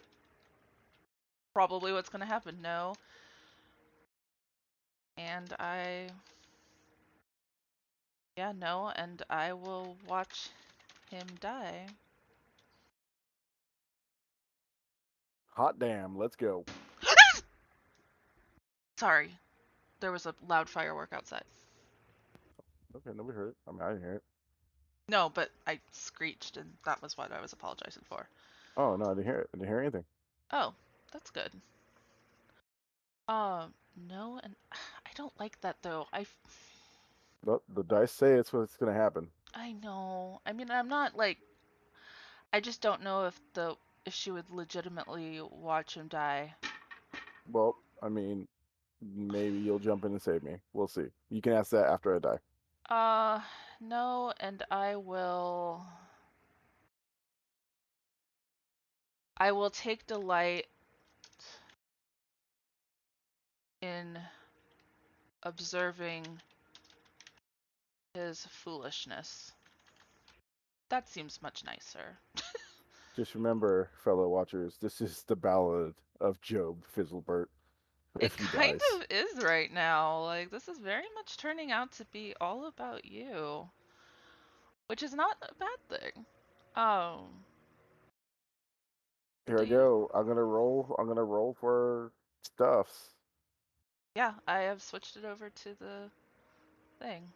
probably what's going to happen. No. And yeah, no, and I will watch him die. Hot damn, let's go. Sorry, there was a loud firework outside. Okay, nobody heard it. I mean, I didn't hear it. No, but I screeched, and that was what I was apologizing for. Oh, no, I didn't hear it. I didn't hear anything. Oh, that's good. No, and I don't like that though. But the dice say it's what's going to happen. I know. I mean, I'm not like I just don't know if she would legitimately watch him die. Well, I mean, maybe you'll jump in and save me. We'll see. You can ask that after I die. Uh, no, and I will take delight in observing his foolishness. That seems much nicer. Just remember, fellow watchers, this is the ballad of Job Fizzlebert It if he kind dies. of is right now. Like, this is very much turning out to be all about you, which is not a bad thing. Um, Here do I you? go. I'm gonna roll for stuffs. Yeah, I have switched it over to the thing.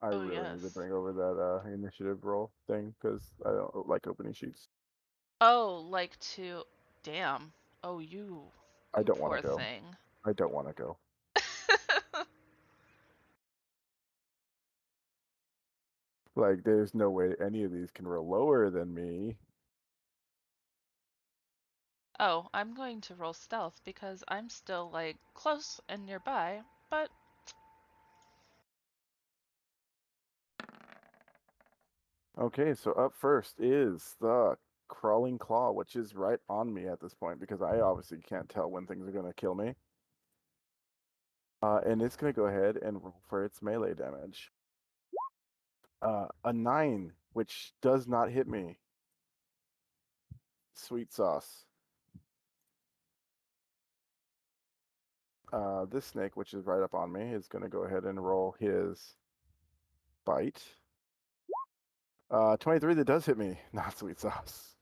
I Oh, really need to yes. bring over that initiative roll thing because I don't like opening sheets. Oh, like to. Damn. Oh, I you don't want to poor go. thing. I don't want to go. Like, there's no way any of these can roll lower than me. Oh, I'm going to roll stealth because I'm still, like, close and nearby, but Okay, so up first is the crawling claw, which is right on me at this point because I obviously can't tell when things are going to kill me. And it's going to go ahead and roll for its melee damage. A 9, which does not hit me. Sweet sauce. This snake, which is right up on me, is going to go ahead and roll his bite. 23, that does hit me. Not sweet sauce.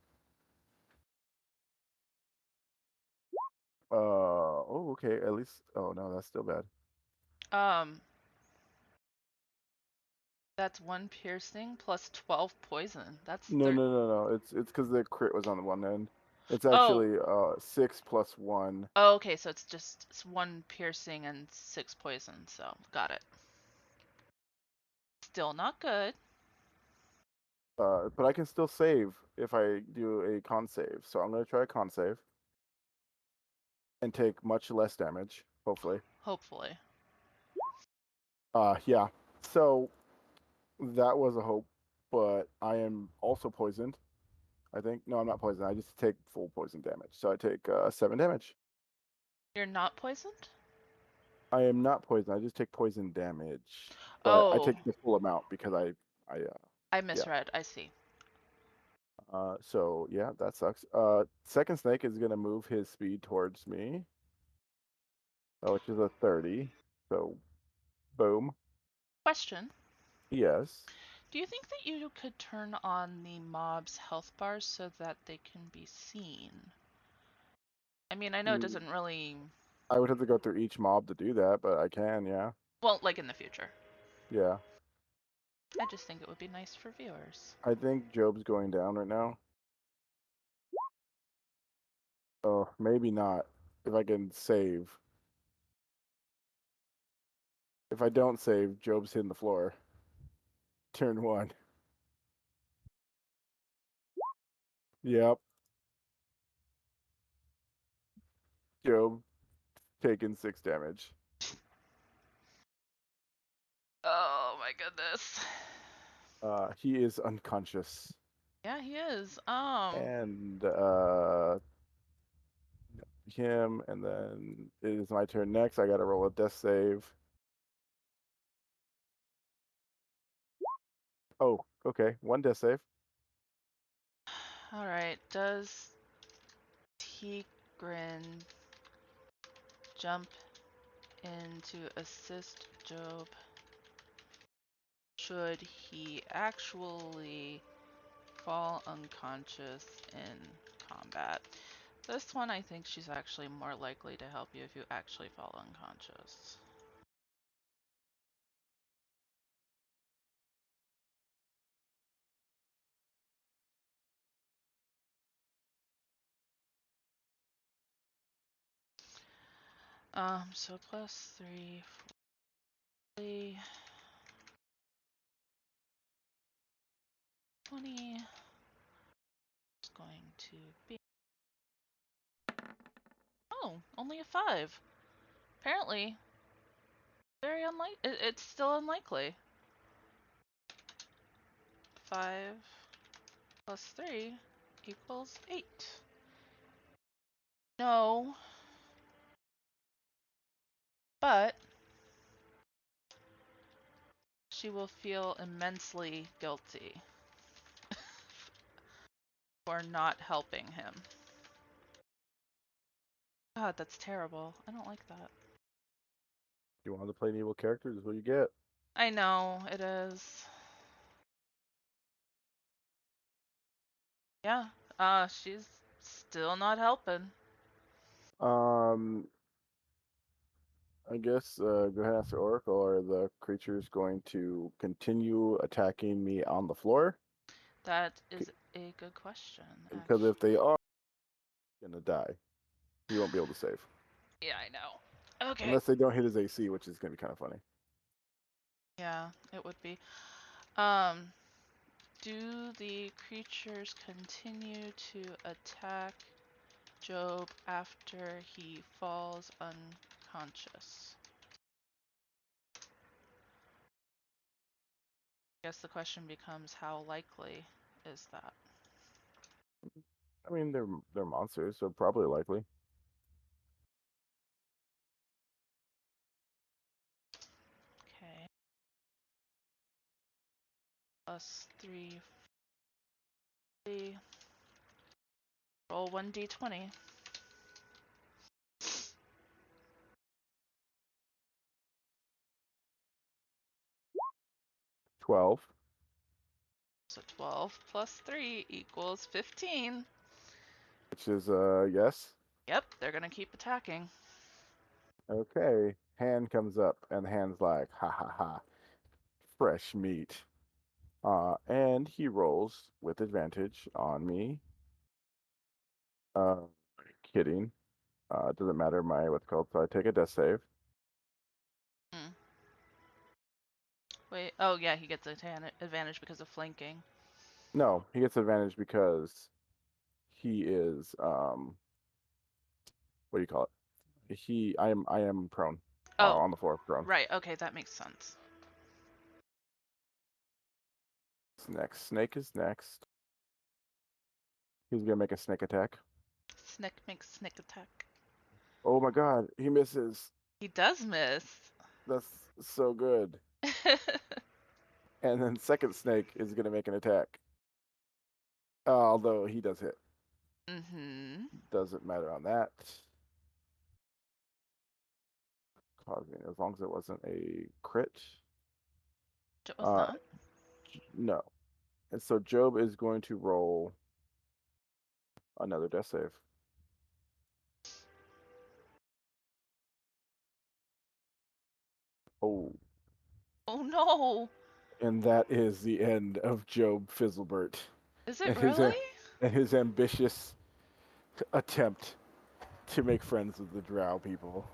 Oh, okay. At least, oh no, that's still bad. um, that's one piercing plus 12 poison. That's No, thir- no, no, no. It's because the crit was on the one end. It's Oh, actually 6 plus 1. oh, okay, so it's one piercing and 6 poison. So got it. Still not good. But I can still save if I do a con save. So I'm gonna try a con save and take much less damage, hopefully. Hopefully. Yeah. So that was a hope, but I am also poisoned. I think. No, I'm not poisoned. I just take full poison damage. So I take 7 damage. You're not poisoned? I am not poisoned. I just take poison damage, but I Oh, take the full amount because I I yeah. misread. I see. So yeah, that sucks. Second snake is gonna move his speed towards me, which is a 30. So boom. Question. Yes. Do you think that you could turn on the mob's health bars so that they can be seen? I mean, I know it Mm, doesn't really. I would have to go through each mob to do that, but I can, yeah. Well, like in the future. Yeah. I just think it would be nice for viewers. I think Job's going down right now. Oh, maybe not. If I can save. If I don't save, Job's hitting the floor. Turn 1. Yep. Job taking 6 damage. Oh my goodness. He is unconscious. Yeah, he is. And him, and then it is my turn next. I got to roll a death save. Oh, okay. One death save. All right. Does Tigrin jump in to assist Job should he actually fall unconscious in combat? This one, I think she's actually more likely to help you if you actually fall unconscious. So plus 3, 40, 20 is going to be... Oh, only a 5. Apparently, very unlikely. It's still unlikely. 5 plus 3 equals 8. No, but she will feel immensely guilty for not helping him. God, that's terrible. I don't like that. You want to play an evil character? This is what you get. I know, it is. Yeah, she's still not helping. Um, I guess go ahead and ask the Oracle. Are the creatures going to continue attacking me on the floor? That is a good question, Because actually. if they are, I'm gonna die. He won't be able to save. Yeah, I know. Okay. Unless they don't hit his AC, which is gonna be kind of funny. Yeah, it would be. Um, do the creatures continue to attack Job after he falls unconscious? I guess the question becomes how likely is that? I mean, they're monsters, so probably likely. Okay. Plus 3, 40. Roll 1d20. 12. So 12 plus 3 equals 15. Which is yes. Yep, they're gonna keep attacking. Okay. Hand comes up, and the hand's like, ha ha ha, fresh meat. And he rolls with advantage on me. Uh, kidding. Doesn't matter my what's called. So I take a death save. Hmm. Wait, oh yeah, he gets advantage because of flanking. No, he gets advantage because he is what do you call it? I am prone. Oh, On the floor, prone. right, okay, that makes sense. Next, snake is next. He's gonna make a snake attack. Snick makes snick attack. Oh my god, he misses. He does miss. That's so good. And then second snake is gonna make an attack. Although he does hit. Mm-hmm. Doesn't matter on that. Causing as long as it wasn't a crit. It was Uh not. no. And so Job is going to roll another death save. Oh. Oh no! And that is the end of Job Fizzlebert Is it and really? his ambitious attempt to make friends with the Drow people.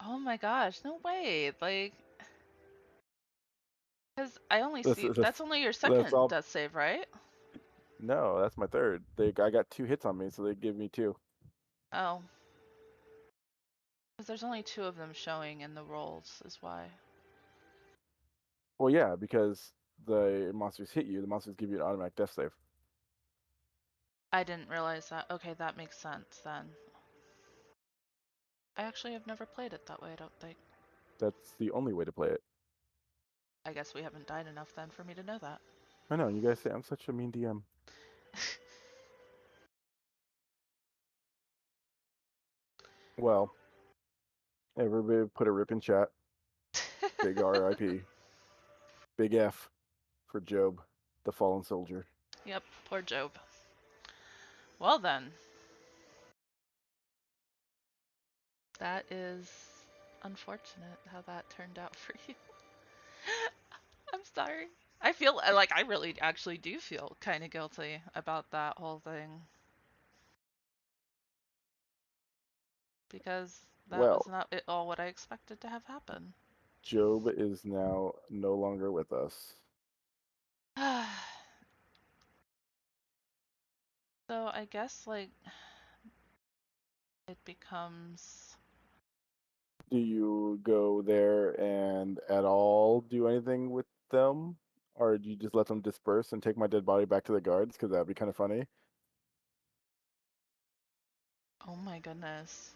Oh my gosh, no way. Like, because I only That's see, that's that's only your that's second all. death save, right? No, that's my third. I got 2 hits on me, so they give me 2. Oh. Because there's only 2 of them showing in the rolls, is why. Well, yeah, because the monsters hit you, the monsters give you an automatic death save. I didn't realize that. Okay, that makes sense then. I actually have never played it that way, I don't think. That's the only way to play it. I guess we haven't died enough then for me to know that. I know, you guys say I'm such a mean DM. Well, everybody put a rip in chat. Big R.I.P. Big F for Job, the fallen soldier. Yep, poor Job. Well then, that is unfortunate how that turned out for you. I'm sorry. I feel like I really actually do feel kind of guilty about that whole thing because that was Well, not at all what I expected to have happen. Job is now no longer with us. So I guess like it becomes Do you go there and at all do anything with them? Or do you just let them disperse and take my dead body back to the guards? Because that'd be kind of funny. oh my goodness.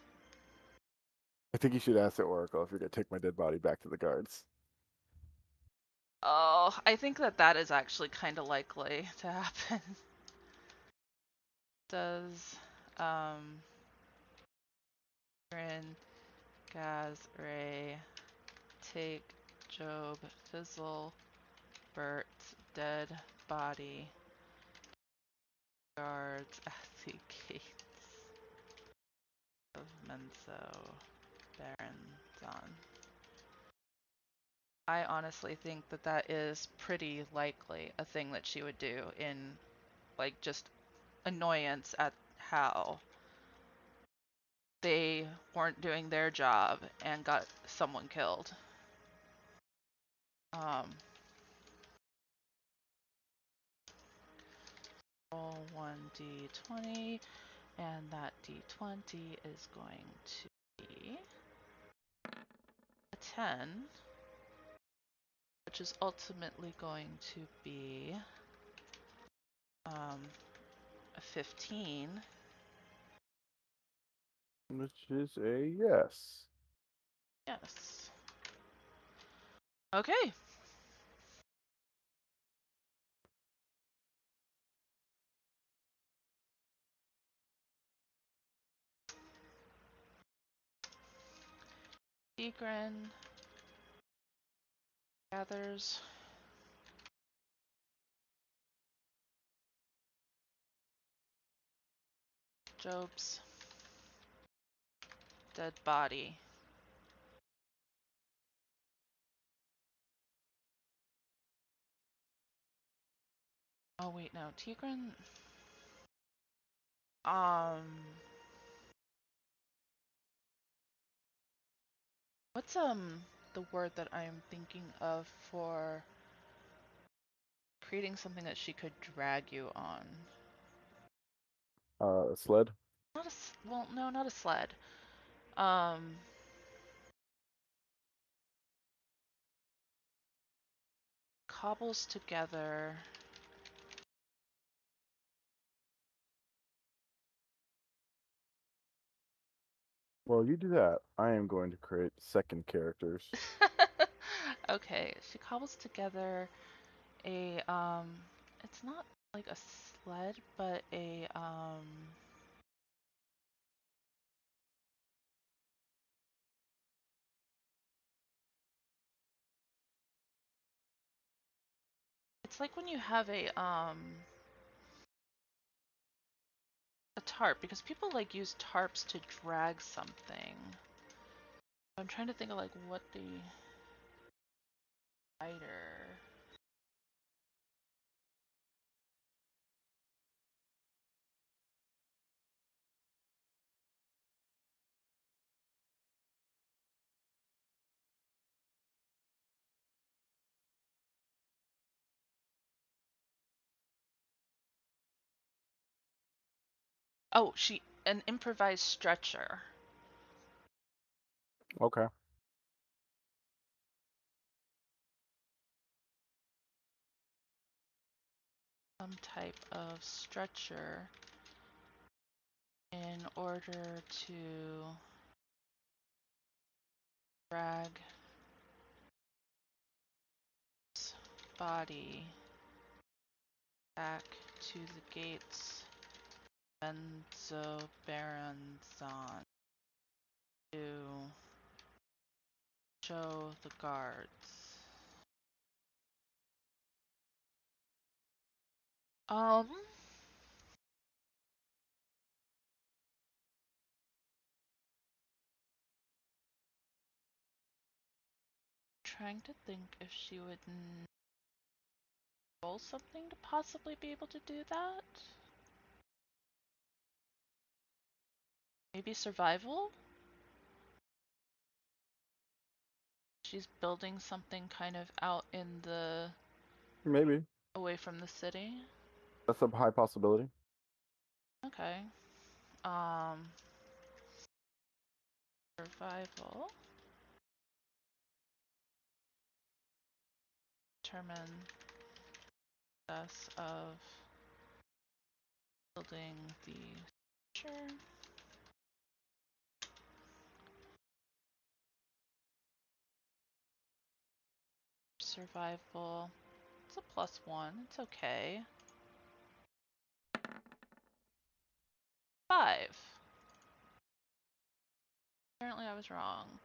I think you should ask the Oracle if you're going to take my dead body back to the guards. Oh, I think that that is actually kind of likely to happen. Does Rin Gaz Ray take Job Fizzle Bert's dead body guards at the gates of Menso Baranzan? I honestly think that that is pretty likely a thing that she would do in like just annoyance at how they weren't doing their job and got someone killed. Um, roll 1d20, and that d20 is going to be a 10, which is ultimately going to be a 15. Which is a yes. Yes. Okay. Tigran gathers Job's dead body. Oh wait, no, Tigran. Um, what's the word that I'm thinking of for creating something that she could drag you on? Sled? Not a well, no, not a sled. Um, cobbles together. Well, you do that. I am going to create second characters. Okay, she cobbles together a it's not like a sled, but a it's like when you have a tarp because people like use tarps to drag something. I'm trying to think of like what the spider. Oh, she an improvised stretcher. Okay. Some type of stretcher in order to drag body back to the gates Benzobaranzan. to show the guards. Um, trying to think if she would roll something to possibly be able to do that. Maybe survival? She's building something kind of out in the Maybe. away from the city. That's a high possibility. Okay. Um, survival. Determine success of building the structure. Survival. It's a +1. It's okay. 5. Apparently I was wrong.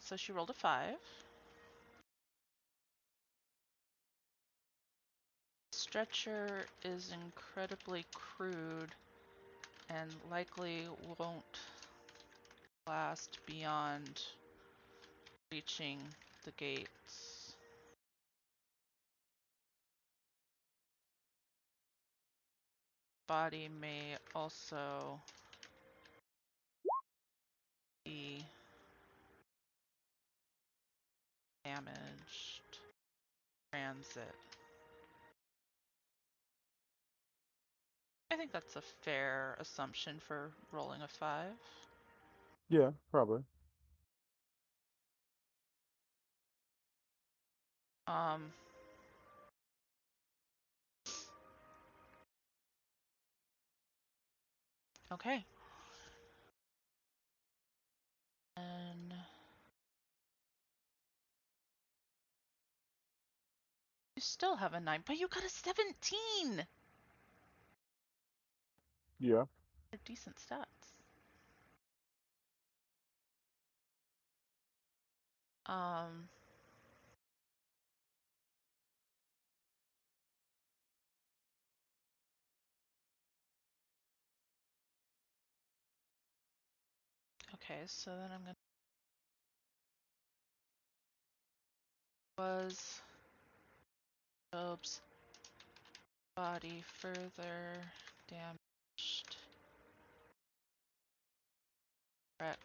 So she rolled a 5. Stretcher is incredibly crude and likely won't last beyond reaching the gates. Body may also be damaged. Transit. I think that's a fair assumption for rolling a 5. Yeah, probably. Um, okay. And you still have a 9, but you got a 17! Yeah. They're decent stats. Um, okay, so then I'm gonna was Job's body further damaged. Trek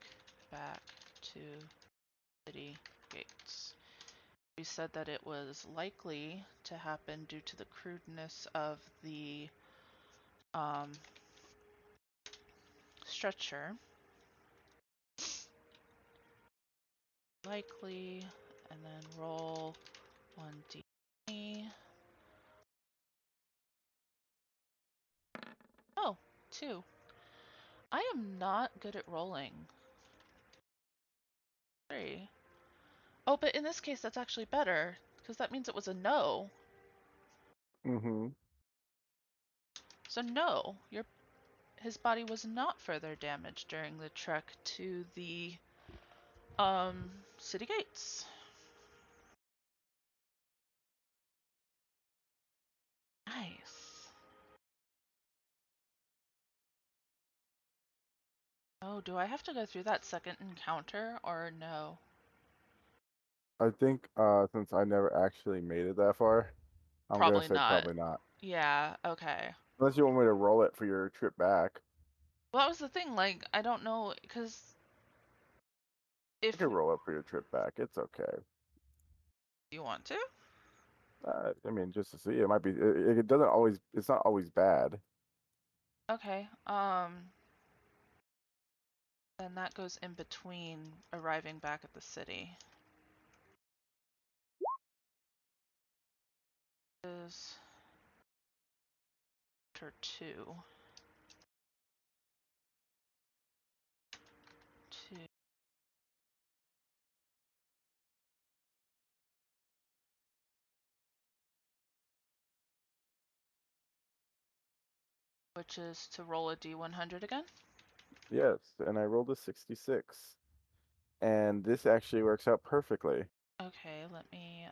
back to city gates. We said that it was likely to happen due to the crudeness of the stretcher. Likely, and then roll 1d. Oh, 2. I am not good at rolling. 3. Oh, but in this case, that's actually better, because that means it was a no. Mm-hmm. So no, his body was not further damaged during the trek to the city gates. Nice. Oh, do I have to go through that second encounter or no? I think since I never actually made it that far, I'm gonna Probably say not. probably not. Yeah, okay. Unless you want me to roll it for your trip back. Well, that was the thing, like, I don't know, because I if can roll it for your trip back. It's okay. you want to, I mean, just to see, it might be. It doesn't always. It's not always bad. okay, then that goes in between arriving back at the city. Is chapter 2. 2. which is to roll a D100 again. Yes, and I rolled a 66. And this actually works out perfectly. Okay, let me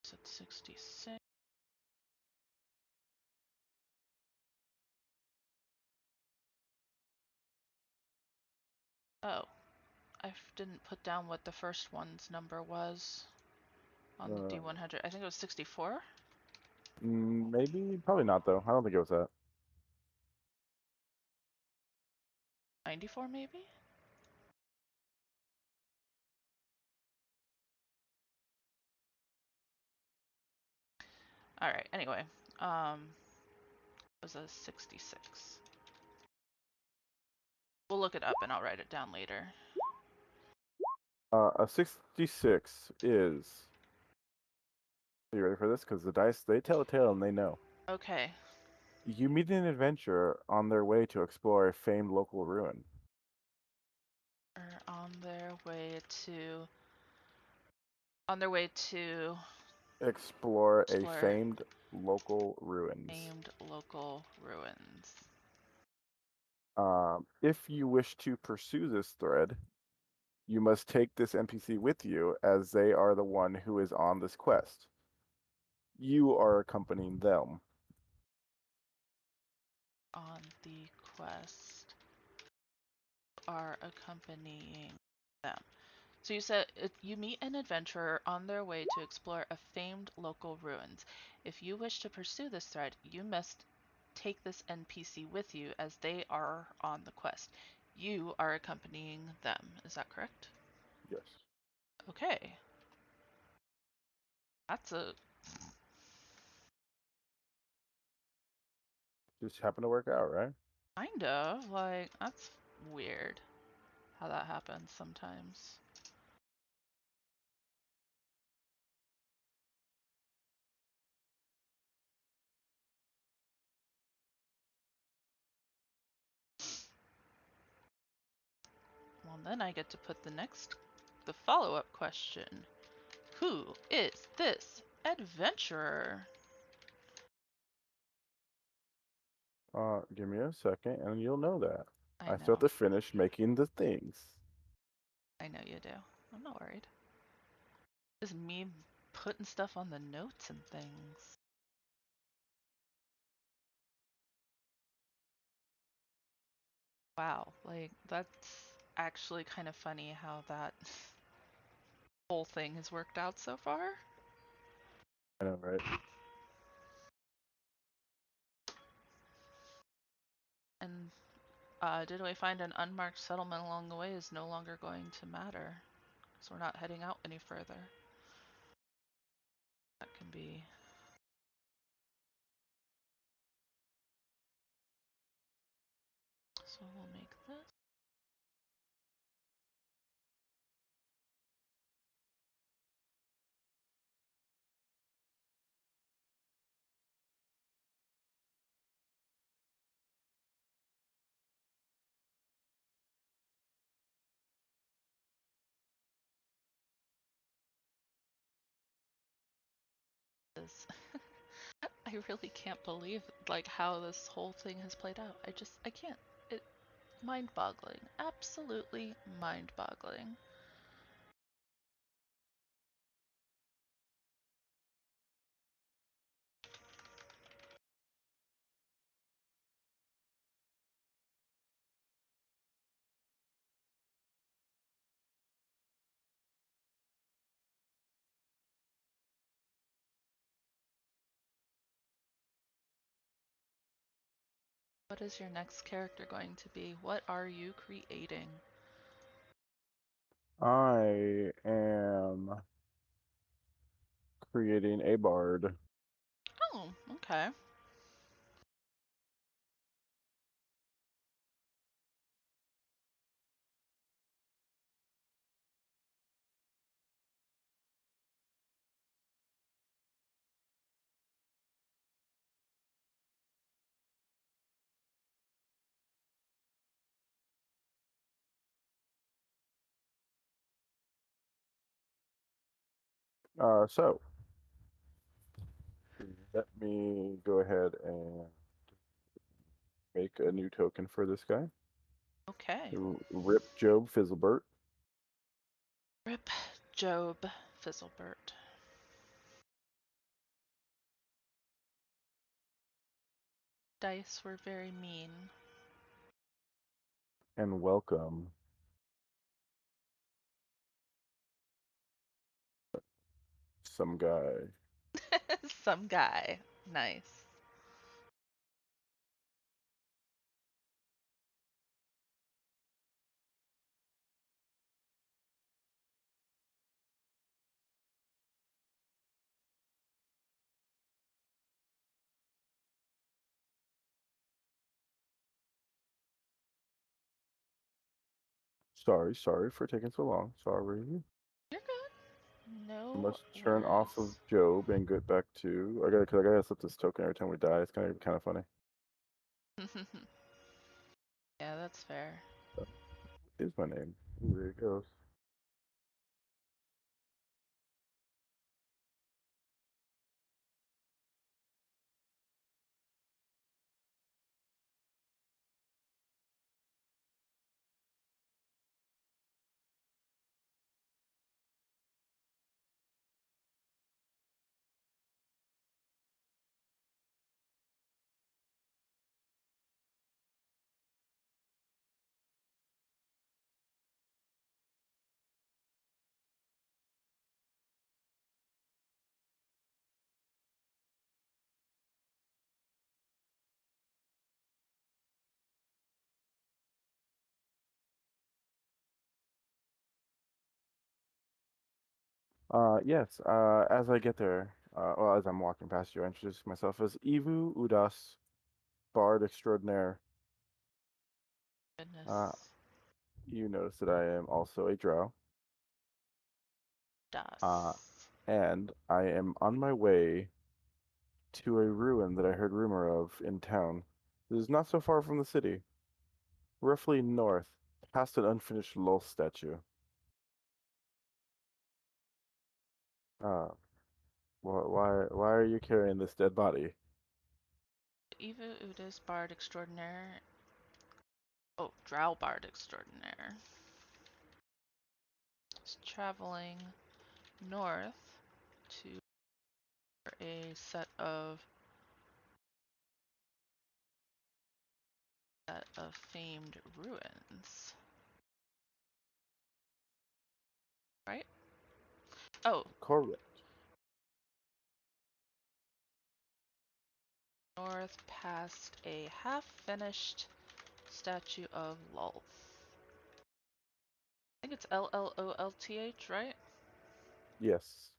set 66. Oh, I didn't put down what the first one's number was on the Uh, D100. I think it was 64. Maybe, probably not though. I don't think it was that. 94 maybe? All right, anyway. It was a 66. We'll look it up and I'll write it down later. A 66 is. Are you ready for this? Because the dice, they tell a tale and they know. Okay. You meet an adventurer on their way to explore a famed local ruin. Are on their way to Explore a explore famed local ruins. named local ruins. If you wish to pursue this thread, you must take this NPC with you as they are the one who is on this quest. You are accompanying them. On the quest are accompanying them. So you said you meet an adventurer on their way to explore a famed local ruins. If you wish to pursue this thread, you must take this NPC with you as they are on the quest. You are accompanying them. Is that correct? Yes. Okay. That's a Just happened to work out, right? kind of like that's weird how that happens sometimes. Well, then I get to put the follow-up question. Who is this adventurer? Give me a second and you'll know that. I I still have know. to finish making the things. I know you do. I'm not worried. Just me putting stuff on the notes and things. Wow, like that's actually kind of funny how that whole thing has worked out so far. I know, right? And did we find an unmarked settlement along the way is no longer going to matter. So we're not heading out any further. That can be. So we'll make this. I really can't believe like how this whole thing has played out. I can't. It mind-boggling. Absolutely mind-boggling. What is your next character going to be? What are you creating? I am creating a bard. Oh, okay. So Let me go ahead and make a new token for this guy. Okay. Rip Job Fizzlebert. Rip Job Fizzlebert. Dice were very mean. And welcome some guy. Some guy. Nice. Sorry for taking so long. Sorry. You're good. I No must turn off of worries. Job and get back to. Cause I gotta set this token every time we die. It's kind of funny. Yeah, that's fair. Is my name? Ooh, there it goes. Yes. As I get there, well, as I'm walking past you, I introduce myself as Ivu Udas, Bard Extraordinaire. Uh, Goodness. you notice that I am also a drow. Uh, Das. and I am on my way to a ruin that I heard rumor of in town. It is not so far from the city, roughly north, past an unfinished Lul statue. Uh, why are you carrying this dead body? Eva Udis Bard Extraordinaire. Oh, Drow Bard Extraordinaire. Is traveling north to a set of famed ruins. Right? Oh, Correct. north past a half-finished statue of Lulth. I think it's Lololth, right? Yes.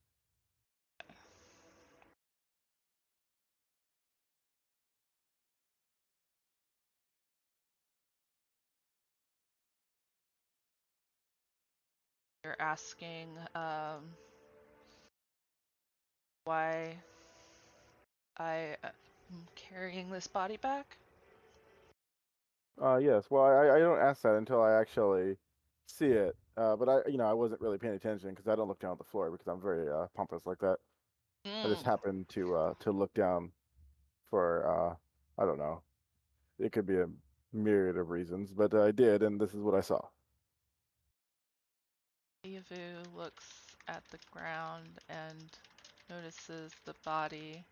You're asking why I'm carrying this body back? Yes. Well, I don't ask that until I actually see it. But I wasn't really paying attention because I don't look down at the floor because I'm very pompous like that. I just Mm. happened to look down for I don't know. It could be a myriad of reasons, but I did, and this is what I saw. Evu looks at the ground and notices the body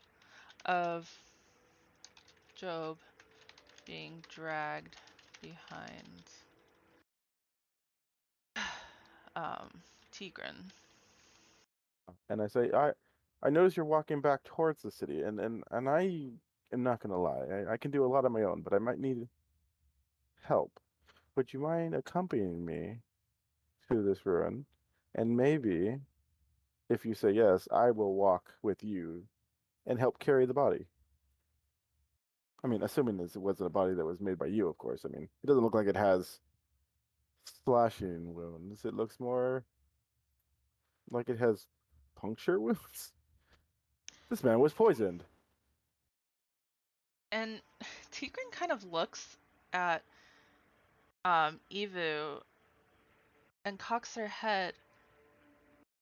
of Job being dragged behind Tigran. And I say, I notice you're walking back towards the city, and I am not gonna lie. I can do a lot on my own, but I might need help. Would you mind accompanying me to this ruin? And maybe, if you say yes, I will walk with you and help carry the body. I mean, assuming this wasn't a body that was made by you, of course. I mean, it doesn't look like it has slashing wounds. It looks more like it has puncture wounds. This man was poisoned. And Tigran kind of looks at Evu and cocks her head.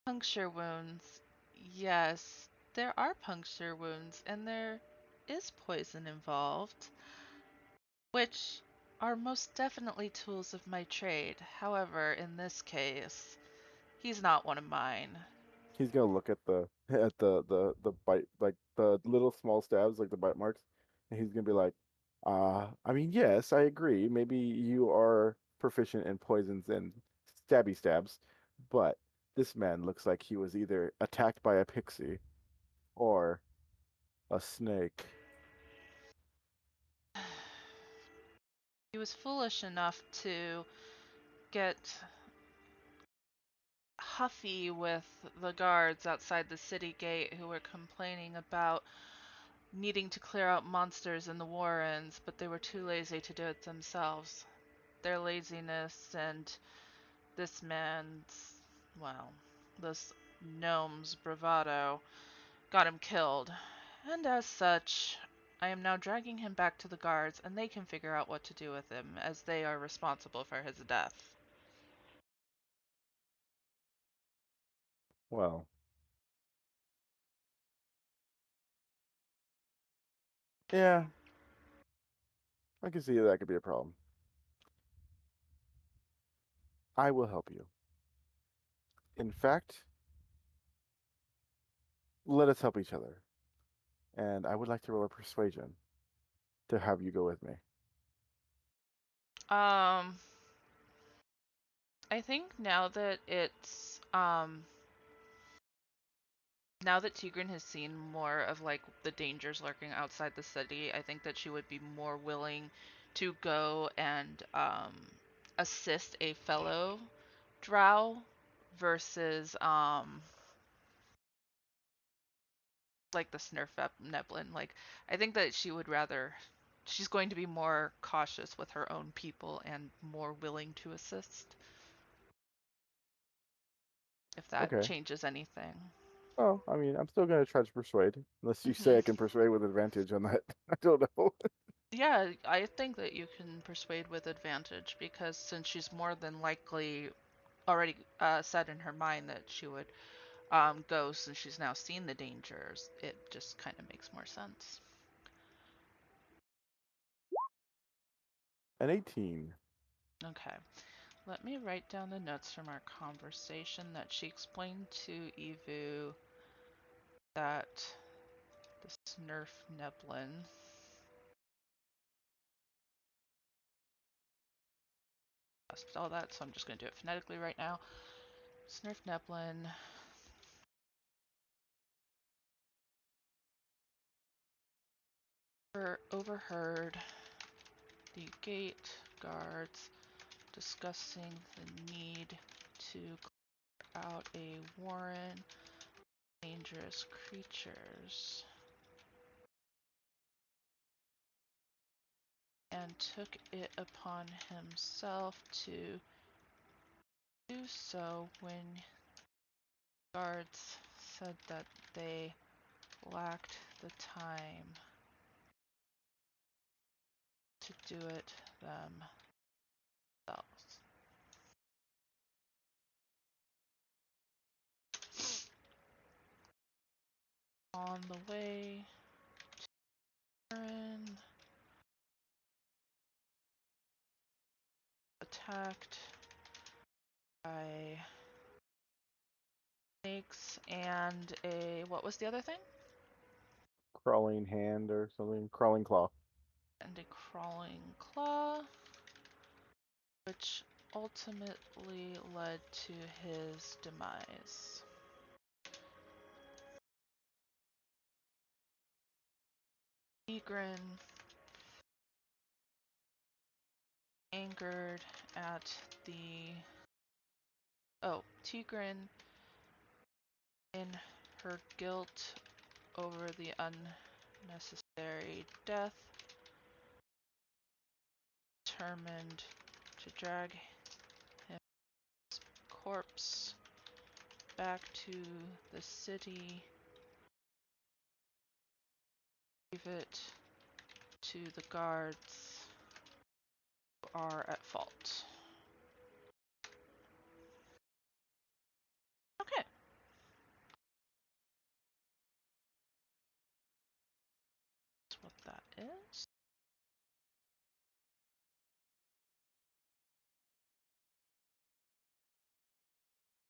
Puncture wounds, yes. There are puncture wounds, and there is poison involved, which are most definitely tools of my trade. However, in this case, he's not one of mine. He's gonna look at the the bite, like the little small stabs, like the bite marks, and he's gonna be like, I mean, yes, I agree. Maybe you are proficient in poisons and stabby stabs, but this man looks like he was either attacked by a pixie or a snake. He was foolish enough to get huffy with the guards outside the city gate who were complaining about needing to clear out monsters in the warrens, but they were too lazy to do it themselves. Their laziness and this man's, well, this gnome's bravado got him killed. And as such, I am now dragging him back to the guards, and they can figure out what to do with him, as they are responsible for his death. Well, yeah, I can see that could be a problem. I will help you. In fact, let us help each other. And I would like to roll a persuasion to have you go with me. Um, I think now that Tigran has seen more of like the dangers lurking outside the city, I think that she would be more willing to go and assist a fellow drow versus like the Neblin. Like I think that she's going to be more cautious with her own people and more willing to assist if that Okay. changes anything. Oh, I mean, I'm still gonna try to persuade, unless you say Hmm. I can persuade with advantage on that. I don't know. Yeah, I think that you can persuade with advantage because since she's more than likely already said in her mind that she would go since she's now seen the dangers, it just kind of makes more sense. An 18. Okay, let me write down the notes from our conversation that she explained to Evu that the Snurf Neblin. I spell that, so I'm just going to do it phonetically right now. Snurf Neblin overheard the gate guards discussing the need to clear out a warren of dangerous creatures and took it upon himself to do so when guards said that they lacked the time to do it themselves. On the way, Aaron attacked by snakes and a what was the other thing? Crawling hand or something. Crawling claw. And a crawling claw, which ultimately led to his demise. Egrin, angered at the Tigran in her guilt over the unnecessary death, determined to drag his corpse back to the city, leave it to the guards who are at fault. Okay. what that is.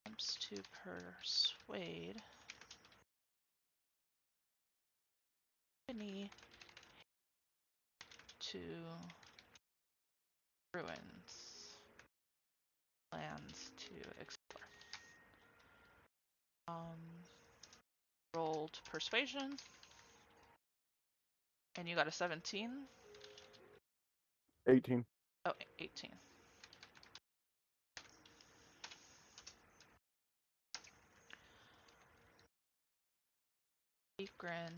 Attempts to persuade company to ruins. Plans to explore. Rolled persuasion. And you got a 17? 18. Oh, 18. Akron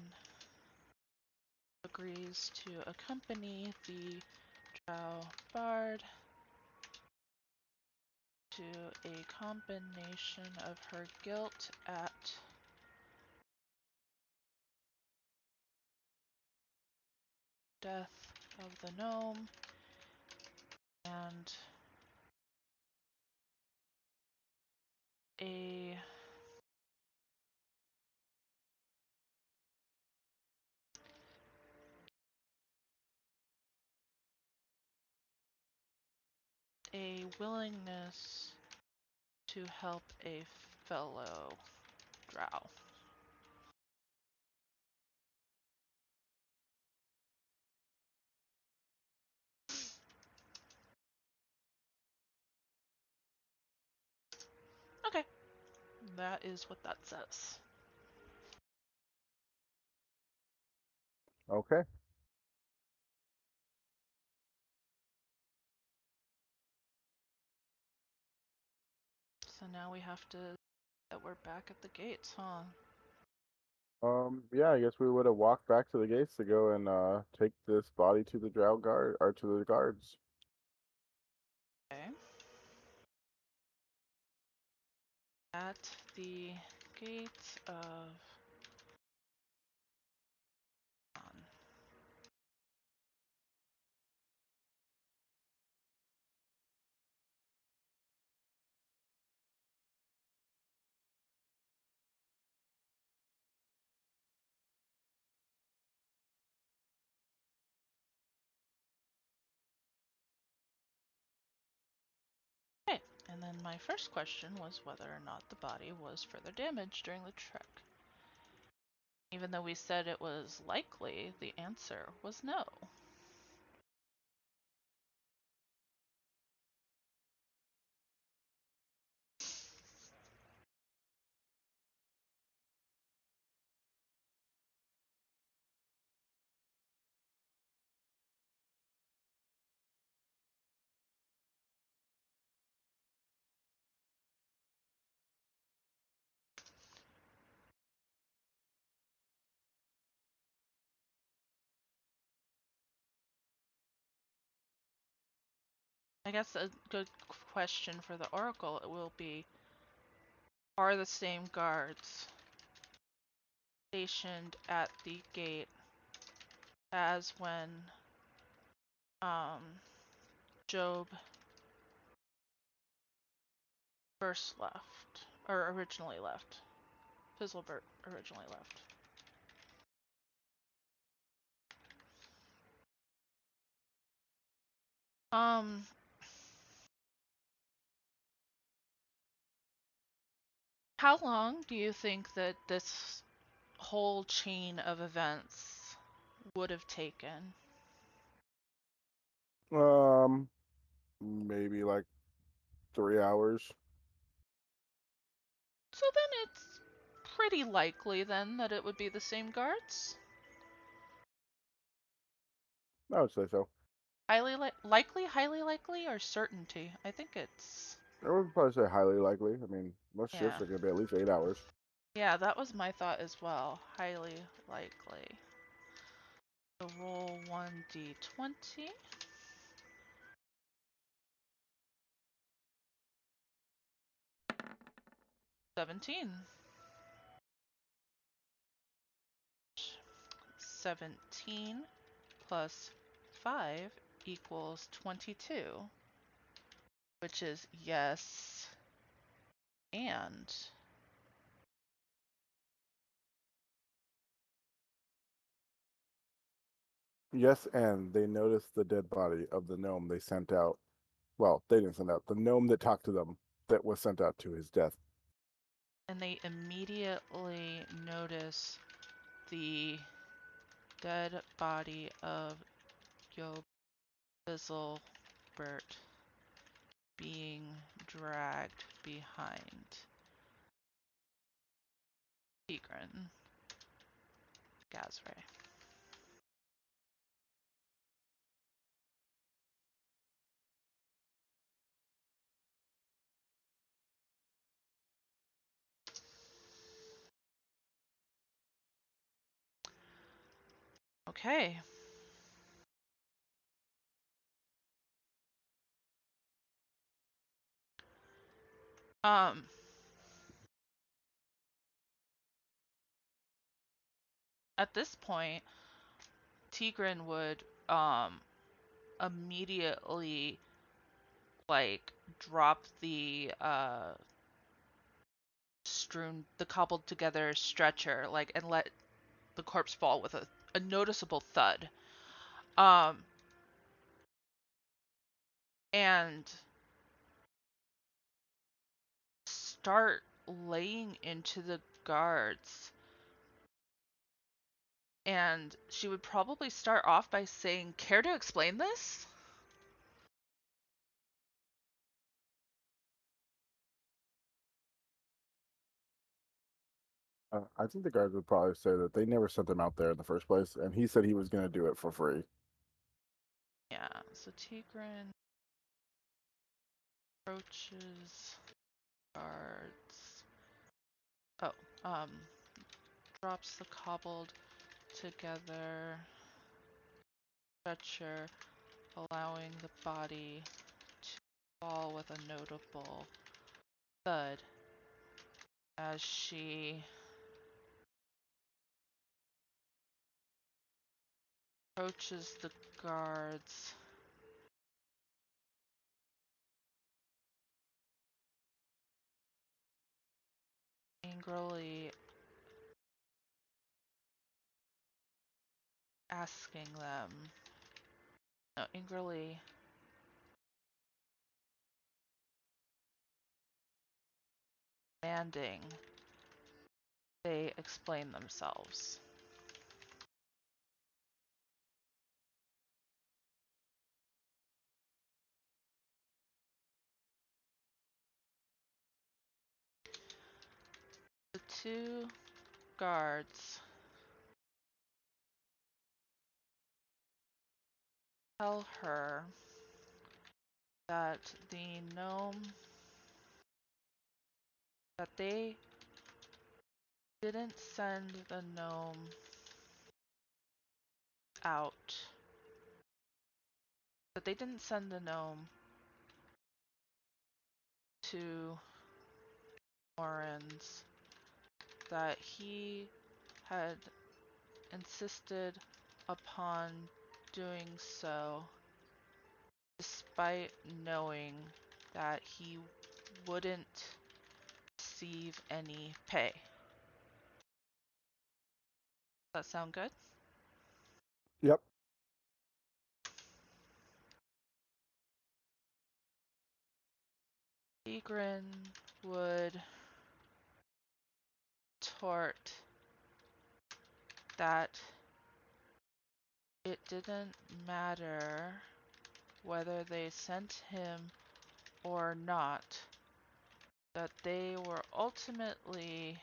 agrees to accompany the Drow Bard to a combination of her guilt at death of the gnome and a willingness to help a fellow drow. Okay, that is what that says. Okay. So now we have to, that we're back at the gates, huh? Yeah, I guess we would have walked back to the gates to go and take this body to the drow guard or to the guards. Okay. At the gates of Okay, and then my first question was whether or not the body was further damaged during the trek. Even though we said it was likely, the answer was no. I guess a good question for the Oracle will be, are the same guards stationed at the gate as when Job first left, or originally left? Fizzlebert originally left. How long do you think that this whole chain of events would have taken? Um, Maybe like 3 hours. So then it's pretty likely then that it would be the same guards? I would say so. Likely, highly likely, or certainty? I think it's... I would probably say highly likely. I mean, most shifts Yeah. are going to be at least 8 hours. Yeah, that was my thought as well. Highly likely. So roll 1d20. 17. 17 plus 5 equals 22, which is yes and. Yes, and they noticed the dead body of the gnome they sent out. Well, they didn't send out. The gnome that talked to them that was sent out to his death. And they immediately notice the dead body of Gilbizzlebert being dragged behind Tigran Gazray. Okay. Um, at this point, Tigran would immediately like drop the cobbled together stretcher, like, and let the corpse fall with a noticeable thud. Um, and start laying into the guards. And she would probably start off by saying, "Care to explain this?" I think the guards would probably say that they never sent them out there in the first place, and he said he was going to do it for free. Yeah, so Tigran approaches guards. Oh, um, drops the cobbled together stretcher, allowing the body to fall with a notable thud as she approaches the guards. Angrily asking them, no, angrily demanding they explain themselves. The two guards tell her that the gnome, that they didn't send the gnome out, that they didn't send the gnome to Warren's, that he had insisted upon doing so despite knowing that he wouldn't receive any pay. Does that sound good? Yep. Egrin would retort that it didn't matter whether they sent him or not, that they were ultimately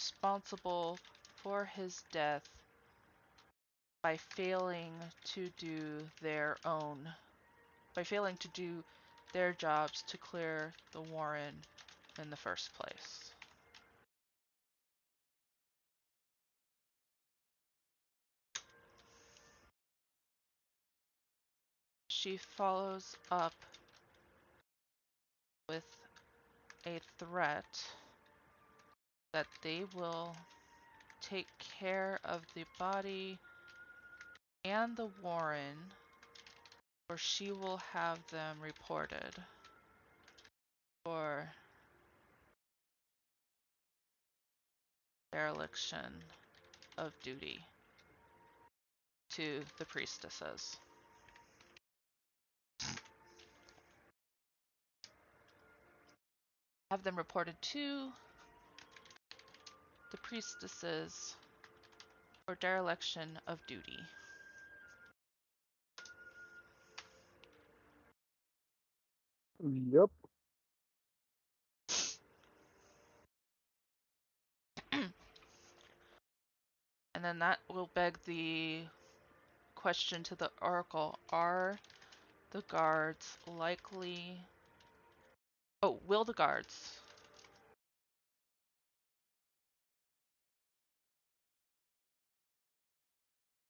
responsible for his death by failing to do their jobs to clear the warren in the first place. She follows up with a threat that they will take care of the body and the warren, or she will have them reported for dereliction of duty. to the priestesses. Have them reported to the priestesses for dereliction of duty. Yep. And then that will beg the question to the oracle: are the guards likely... Oh, will the guards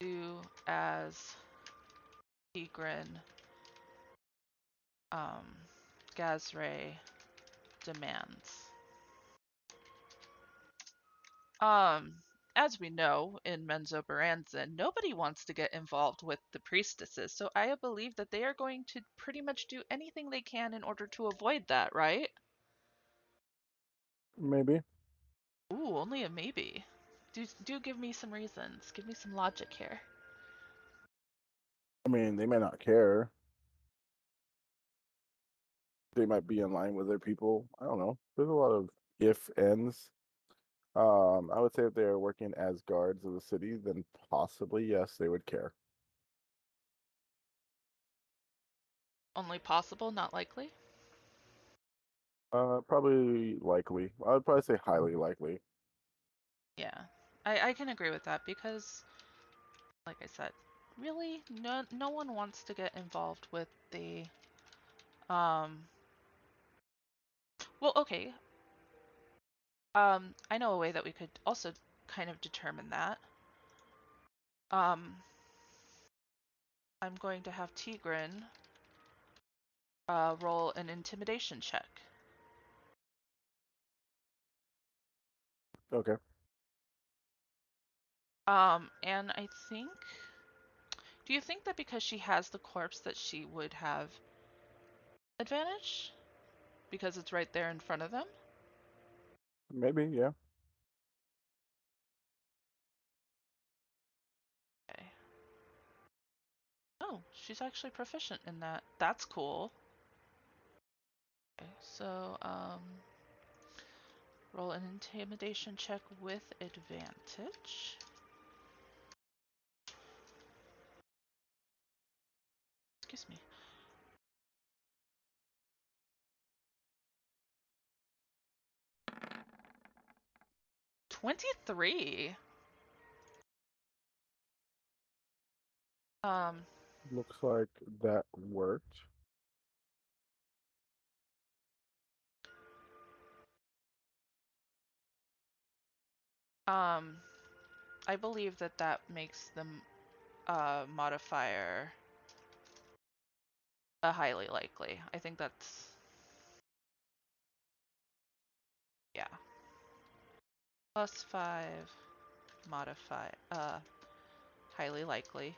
do as Tigran Gazray demands? As we know in Menzoberranzan, nobody wants to get involved with the priestesses, so I believe that they are going to pretty much do anything they can in order to avoid that, right? Maybe. Ooh, only a maybe. Do give me some reasons. Give me some logic here. I mean, they may not care. They might be in line with their people. I don't know. There's a lot of if ends. I would say if they're working as guards of the city, then possibly yes, they would care. Only possible, not likely? Probably likely. I would probably say highly likely. Yeah. I can agree with that because, like I said, really, no one wants to get involved with the, um, well, okay. I know a way that we could also kind of determine that. Um, I'm going to have Tigran roll an intimidation check. Okay. And I think, do you think that because she has the corpse that she would have advantage? Because it's right there in front of them? Maybe, yeah. Okay. Oh, she's actually proficient in that. That's cool. Okay, so, roll an intimidation check with advantage. Excuse me. 23. Um, Looks like that worked. um, I believe that that makes the modifier a highly likely. I think that's, yeah. +5 modify, highly likely.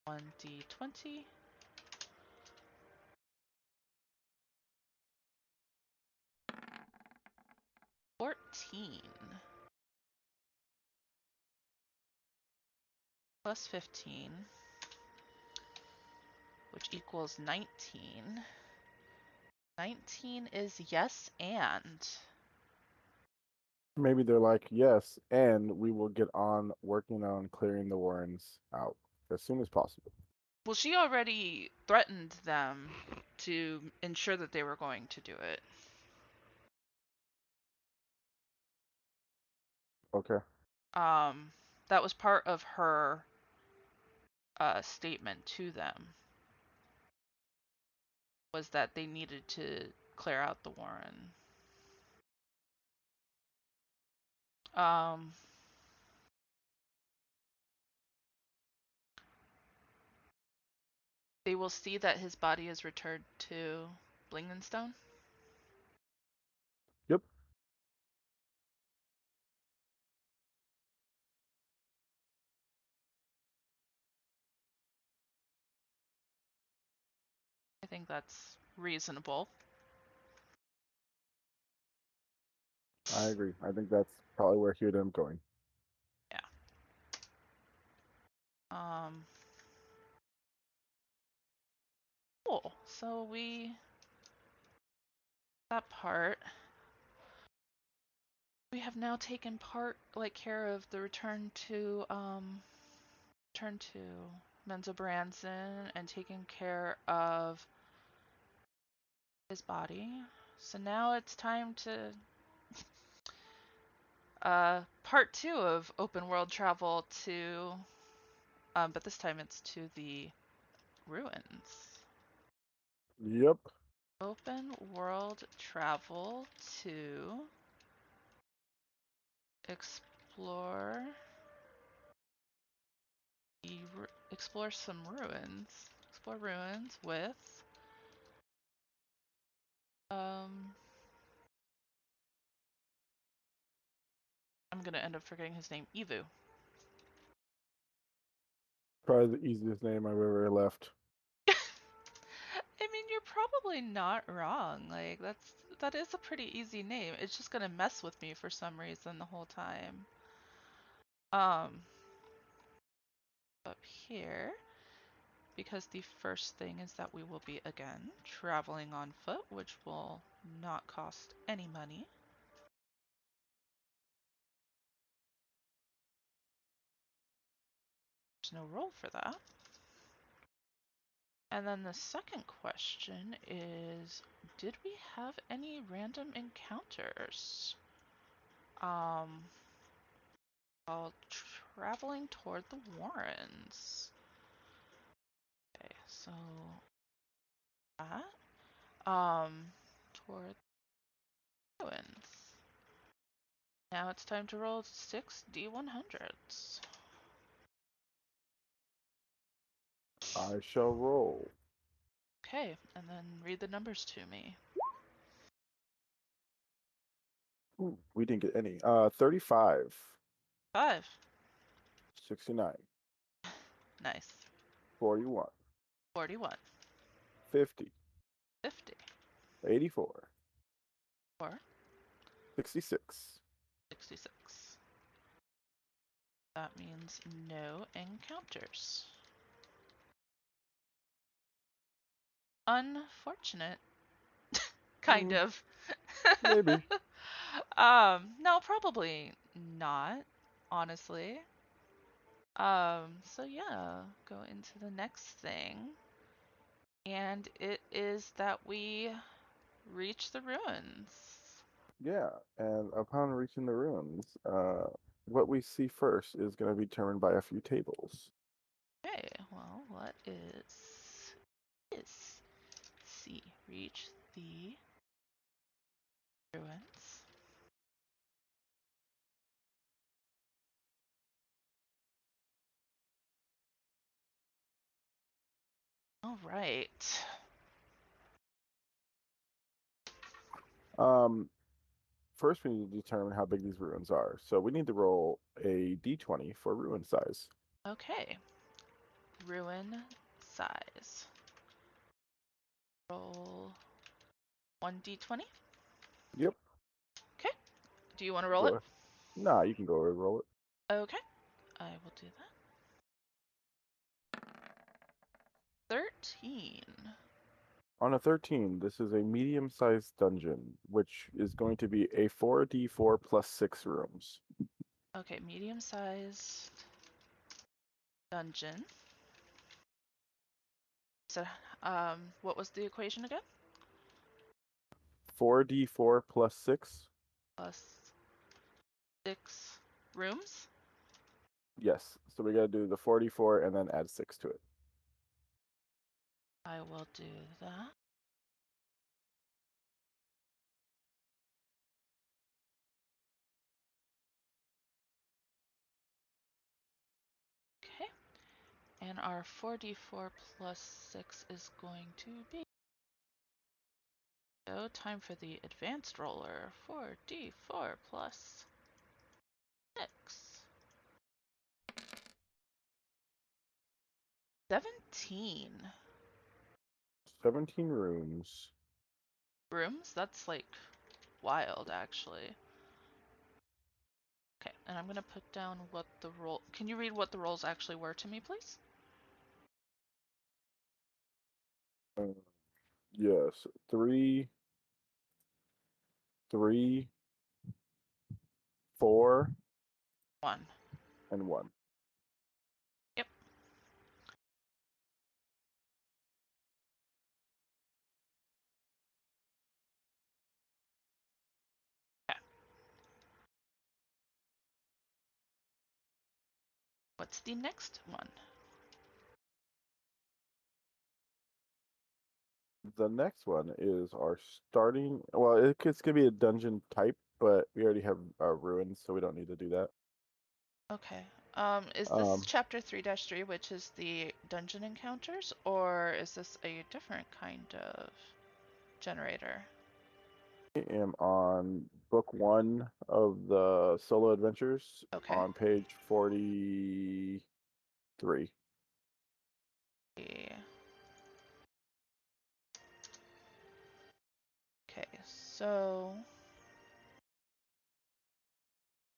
1d20. 14 plus 15, which equals 19. 19 is yes and. Maybe they're like, yes, and we will get on working on clearing the Warrens out as soon as possible. Well, she already threatened them to ensure that they were going to do it. Okay. Um, that was part of her statement to them, was that they needed to clear out the Warren. Um, they will see that his body is returned to Blingenstone. Yep. I think that's reasonable. I agree. I think that's probably where he would end up going. Yeah. Um, cool. So that part. We have now taken care of the return to Menzo Branson and taken care of his body. So now it's time to part two of open world travel to but this time it's to the ruins. Yep. Open world travel to explore explore some ruins. Explore ruins with um I'm gonna end up forgetting his name. Evu. Probably the easiest name I've ever left. I mean, you're probably not wrong. Like that is a pretty easy name. It's just gonna mess with me for some reason the whole time. Um, up here, because the first thing is that we will be again traveling on foot, which will not cost any money. There's no roll for that. And then the second question is, did we have any random encounters? Um, while traveling toward the Warrens. Okay, so that, toward the ruins. Now it's time to roll 6d100s. I shall roll. Okay, and then read the numbers to me. Ooh, we didn't get any. 35, 5. 69, Nice. 41, 41. 50, 50. 84, 4. 66. 66. That means no encounters. Unfortunate. Kind Mm, of. maybe. No, probably not, honestly. So yeah, go into the next thing. And it is that we reach the ruins. Yeah, and upon reaching the ruins, what we see first is going to be determined by a few tables. Okay, well, what is this? See, reach the ruins. All right. Um, First, we need to determine how big these ruins are. So we need to roll a d20 for ruin size. Okay. Ruin size. Roll 1d20. Yep. Okay. Do you want to roll Go it? ahead. Nah, you can go ahead and roll it. Okay. I will do that. 13. On a 13, this is a medium-sized dungeon, which is going to be a 4d4 plus 6 rooms. Okay, medium sized dungeon. So, what was the equation again? 4d4 plus 6? Plus 6 rooms. Yes. So we got to do the 44 and then add 6 to it. I will do that. Okay. And our 4d4 plus 6 is going to be. So, time for the advanced roller. 4d4 plus 6. 17 17 rooms. rooms? That's like wild, actually. And I'm going to put down what the role. Can you read what the roles actually were to me, please? Yes, three, 4, One. and 1. Yep. Okay. What's the next one? The next one is our starting. Well, it's gonna be a dungeon type, but we already have ruins, so we don't need to do that. Okay. Is this Um, chapter 3-3, which is the dungeon encounters, or is this a different kind of generator? I am on book 1 of the Solo Adventures Okay. on page 43. Yeah. Okay, so.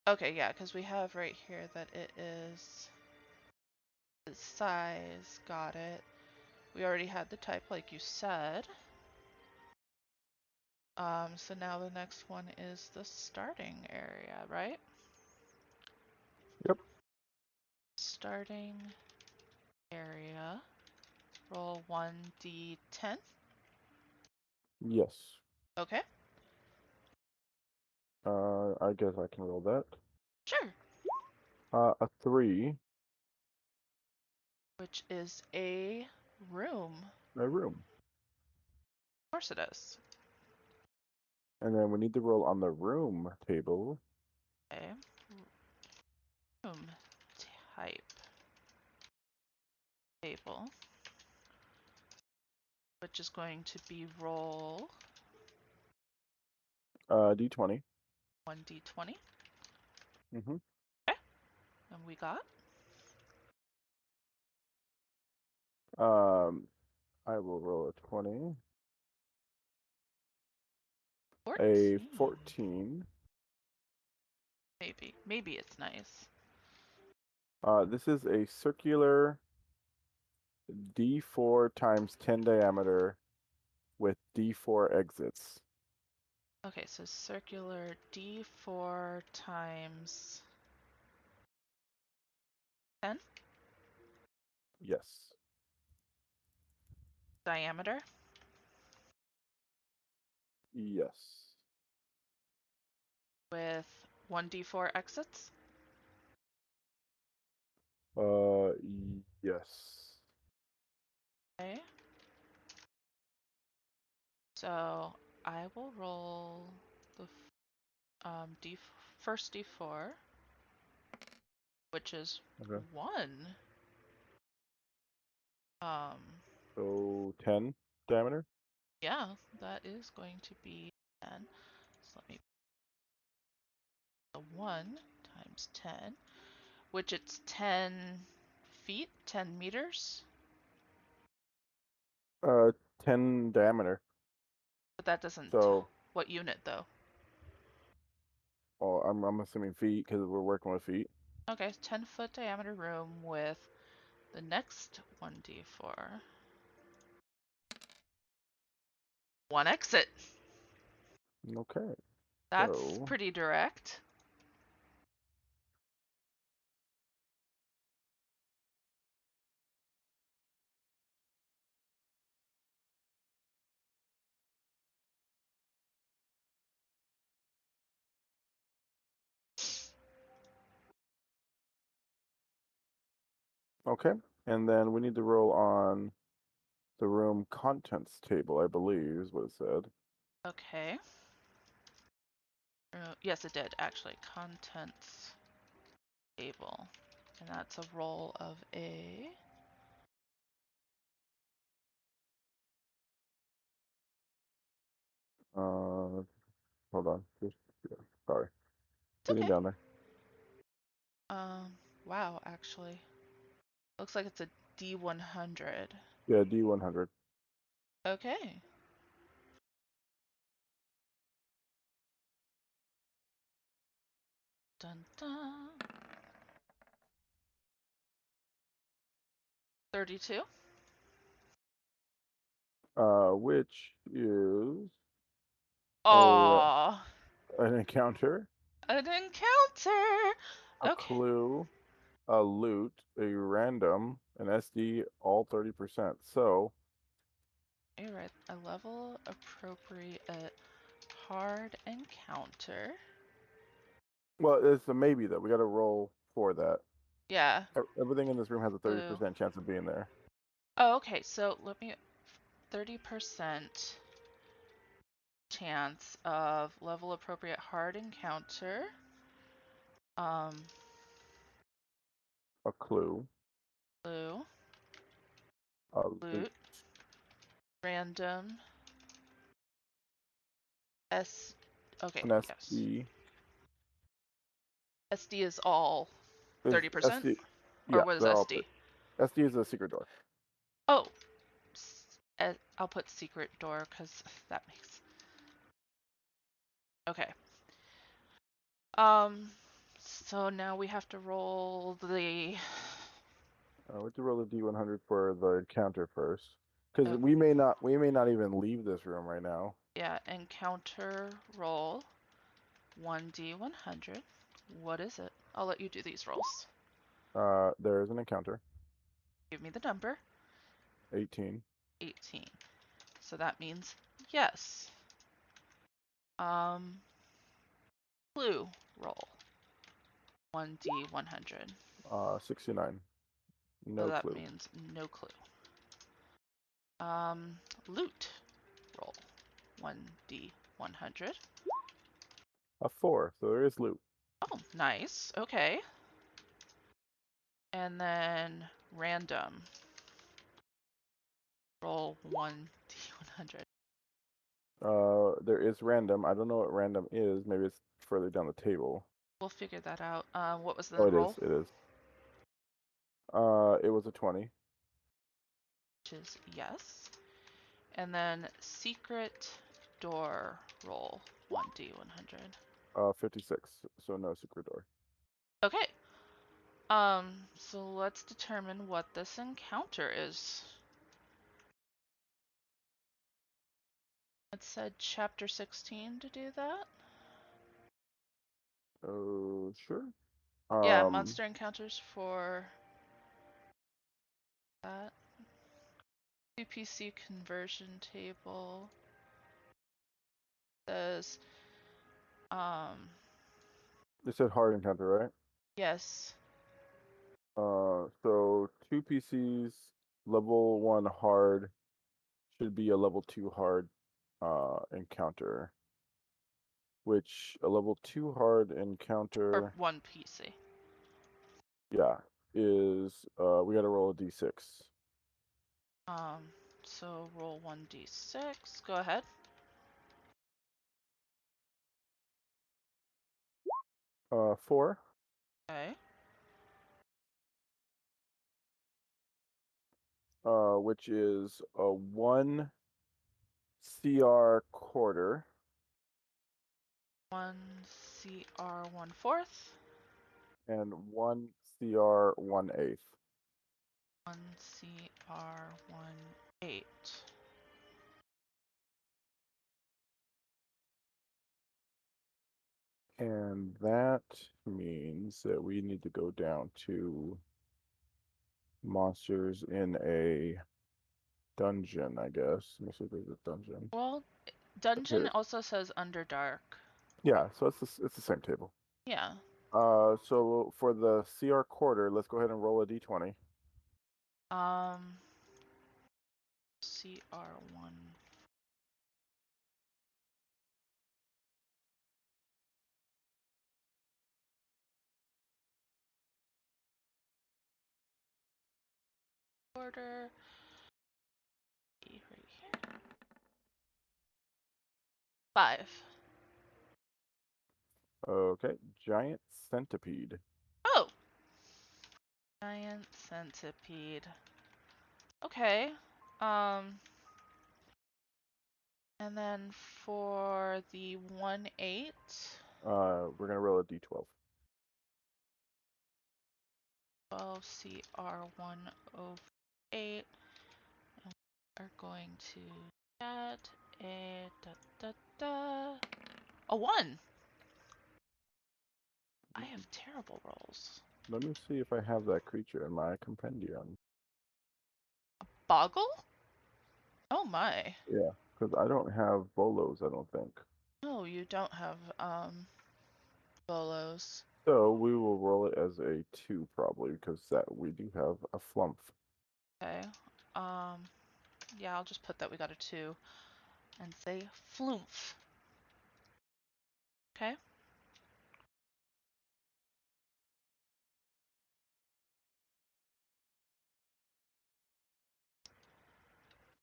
Okay, yeah, because we have right here that it is the size. Got it. We already had the type, like you said. So now the next one is the starting area, right? Yep. Starting area. Roll 1d10. Yes. Okay, I guess I can roll that. sure. A 3, Which is a room. a room. Of course it is. And then we need to roll on the room table. Okay. Room type table. Which is going to be roll D20. 1d20. Mm-hmm. Okay, and we got Um, I will roll a 20. A 14. 14. Maybe it's nice. This is a circular D4 times 10 diameter with D4 exits. Okay, so circular d4 times 10 Yes. diameter Yes. with 1d4 exits. Uh, yes. Okay, so I will roll the d first d4, which is Okay. 1. Um, So 10 diameter. yeah, that is going to be 10. So let me the 1 times 10, which it's 10 feet, 10 meters. 10 diameter. But that doesn't. So, What unit though? oh, I'm assuming feet because we're working with feet. Okay, 10-foot diameter room with the next 1d4. One exit. Okay. That's So, pretty direct. okay. And then we need to roll on the room contents table, I believe is what it said. Okay. Yes, it did actually. Contents table. And that's a roll of a. Hold on. Yeah, sorry. It's Getting okay. down there. Um, wow, actually. Looks like it's a D100. Yeah, D100. Okay. Dun dun. 32. Which is a Aw, an encounter, an encounter. a Okay. clue, a loot, a random, an SD, all 30%. So, You're right. A level appropriate hard encounter. well, it's a maybe though. We got to roll for that. Yeah. Everything in this room has a Blue. 30% chance of being there. Oh, okay. So let me 30% chance of level appropriate hard encounter. Um, A clue, Blue. a loot, Loot. Random. S. Okay. an Yes. SD. SD is all Is 30%? SD? Or Yeah, what is they're all SD? SD is a secret door. Oh, I'll put secret door because that makes. Okay. Um, so now we have to roll the. We have to roll the D100 for the encounter first, because Uh, we may not even leave this room right now. yeah, encounter roll 1D100. What is it? I'll let you do these rolls. There is an encounter. Give me the number. 18. 18. So that means yes. Um, Clue roll 1D100. 69. So No that clue. means no clue. Loot roll 1D100. A 4. So there is loot. Oh, nice. Okay. And then random roll 1D100. There is random. I don't know what random is. Maybe it's further down the table. We'll figure that out. What was Oh, the it is. roll? It is. It was a 20. Which is yes. And then secret door roll 1D100. 56. So no secret door. Okay. So let's determine what this encounter is. It said chapter 16 to do that. Oh, sure. Yeah, monster encounters for that. CPC conversion table says, It said hard encounter, right? yes, So 2 PCs, level 1 hard should be a level 2 hard encounter, which a level 2 hard or encounter, one PC. yeah, is we got to roll a d6. Um, so roll 1d6. Go ahead. 4, Okay. which is a 1 CR quarter 1 CR 1/4. and 1 CR 1/8. 1 CR 1/8. And that means that we need to go down to monsters in a dungeon, I guess. Let me see if there's a dungeon. Well, dungeon Here. also says Underdark. Yeah, so it's the same table. Yeah. So for the CR quarter, let's go ahead and roll a d20. Um, CR 1. Quarter. Right here. 5. Okay, giant centipede. Oh! Giant centipede. Okay. Um, and then for the 1/8, We're gonna roll a d12. 12 CR 1/0. 8. And we are going to get a da da da. A 1! I have terrible rolls. Let me see if I have that creature in my compendium. Boggle? Oh my. Yeah, because I don't have bolos, I don't think. No, you don't have bolos. So we will roll it as a 2 probably, because that we do have a flump. Okay. Yeah, I'll just put that we got a 2 and say flumph. Okay.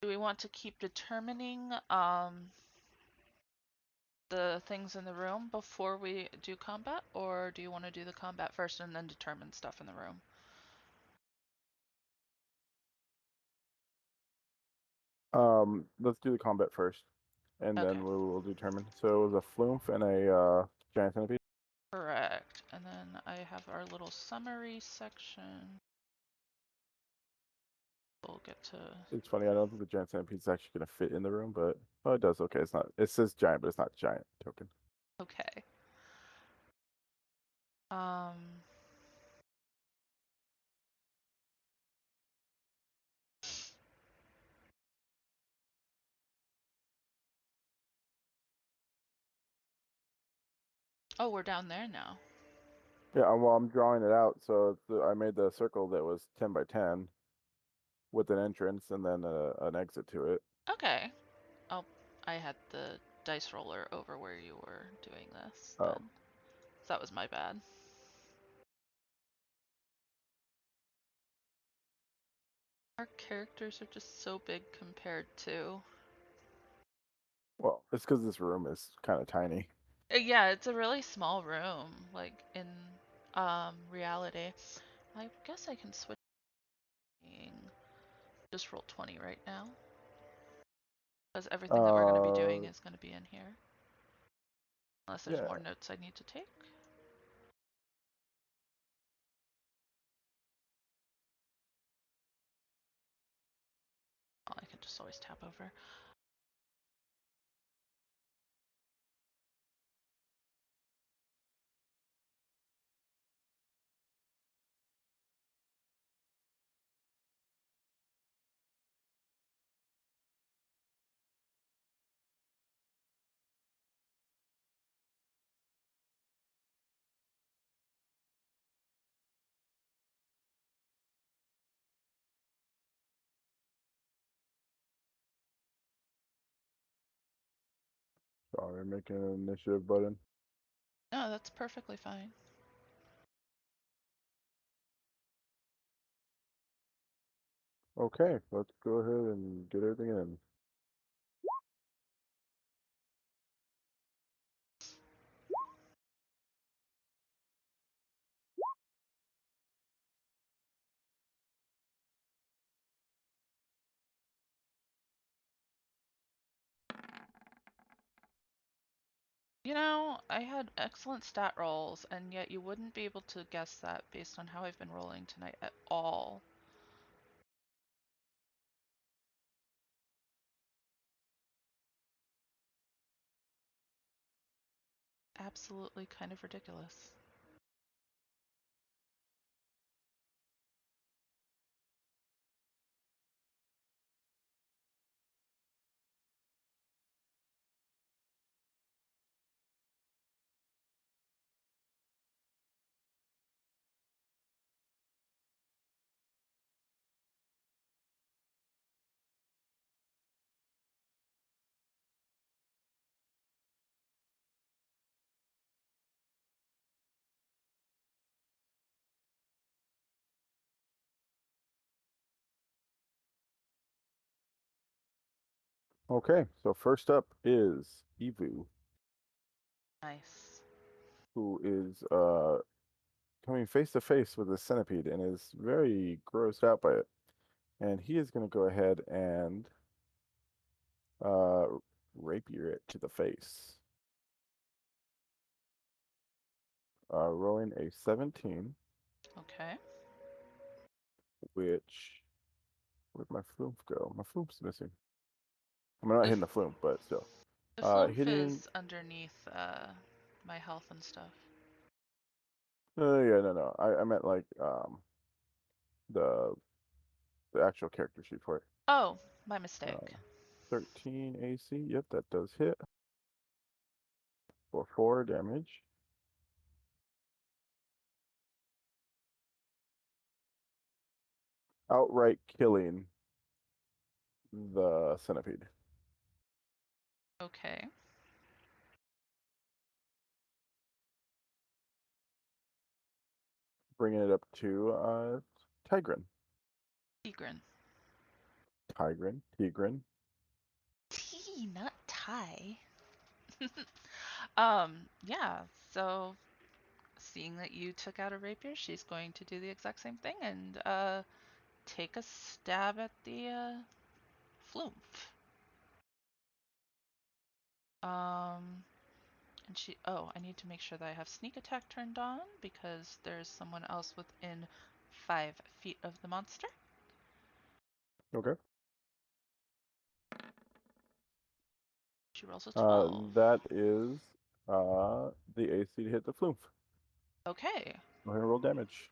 Do we want to keep determining the things in the room before we do combat, or do you want to do the combat first and then determine stuff in the room? Let's do the combat first, and Okay, then we will determine. So it was a flumph and a giant centipede. correct. And then I have our little summary section. We'll get to. It's funny, I don't think the giant centipede is actually gonna fit in the room, but oh, it does. Okay, it's not. It says giant, but it's not giant token. Okay. Um. Oh, we're down there now. Yeah, well, I'm drawing it out, so I made the circle that was 10 by 10 with an entrance and then an exit to it. Okay. Oh, I had the dice roller over where you were doing this Oh, then. That was my bad. Our characters are just so big compared to. well, it's because this room is kind of tiny. Yeah, it's a really small room, like in reality. I guess I can switch. Just roll 20 right now, because everything that we're going to be doing Uh, is going to be in here. Unless there's yeah. more notes I need to take. Well, I can just always tab over. Sorry, making an initiative button. No, that's perfectly fine. Okay, let's go ahead and get everything in. You know, I had excellent stat rolls, and yet you wouldn't be able to guess that based on how I've been rolling tonight at all. Absolutely kind of ridiculous. Okay, so first up is Evu, Nice. who is coming face to face with a centipede and is very grossed out by it. And he is going to go ahead and uh, rapier it to the face. Rolling a 17, Okay. which Where'd my flume go? My flume's missing. I'm not The, hitting the flume, but still. the flume Hitting. is underneath my health and stuff. Yeah, no. I meant like the the actual character sheet for it. Oh, my mistake. Uh, 13 AC. Yep, that does hit for 4 damage. Outright killing the centipede. Okay. Bringing it up to Tigrin. Tigran. Tigrin. T, not tie. Yeah, so seeing that you took out a rapier, she's going to do the exact same thing and take a stab at the flume. Um, and oh, I need to make sure that I have sneak attack turned on because there's someone else within 5 feet of the monster. Okay. She rolls a 12. That is the AC to hit the flume. Okay. Go ahead and roll damage.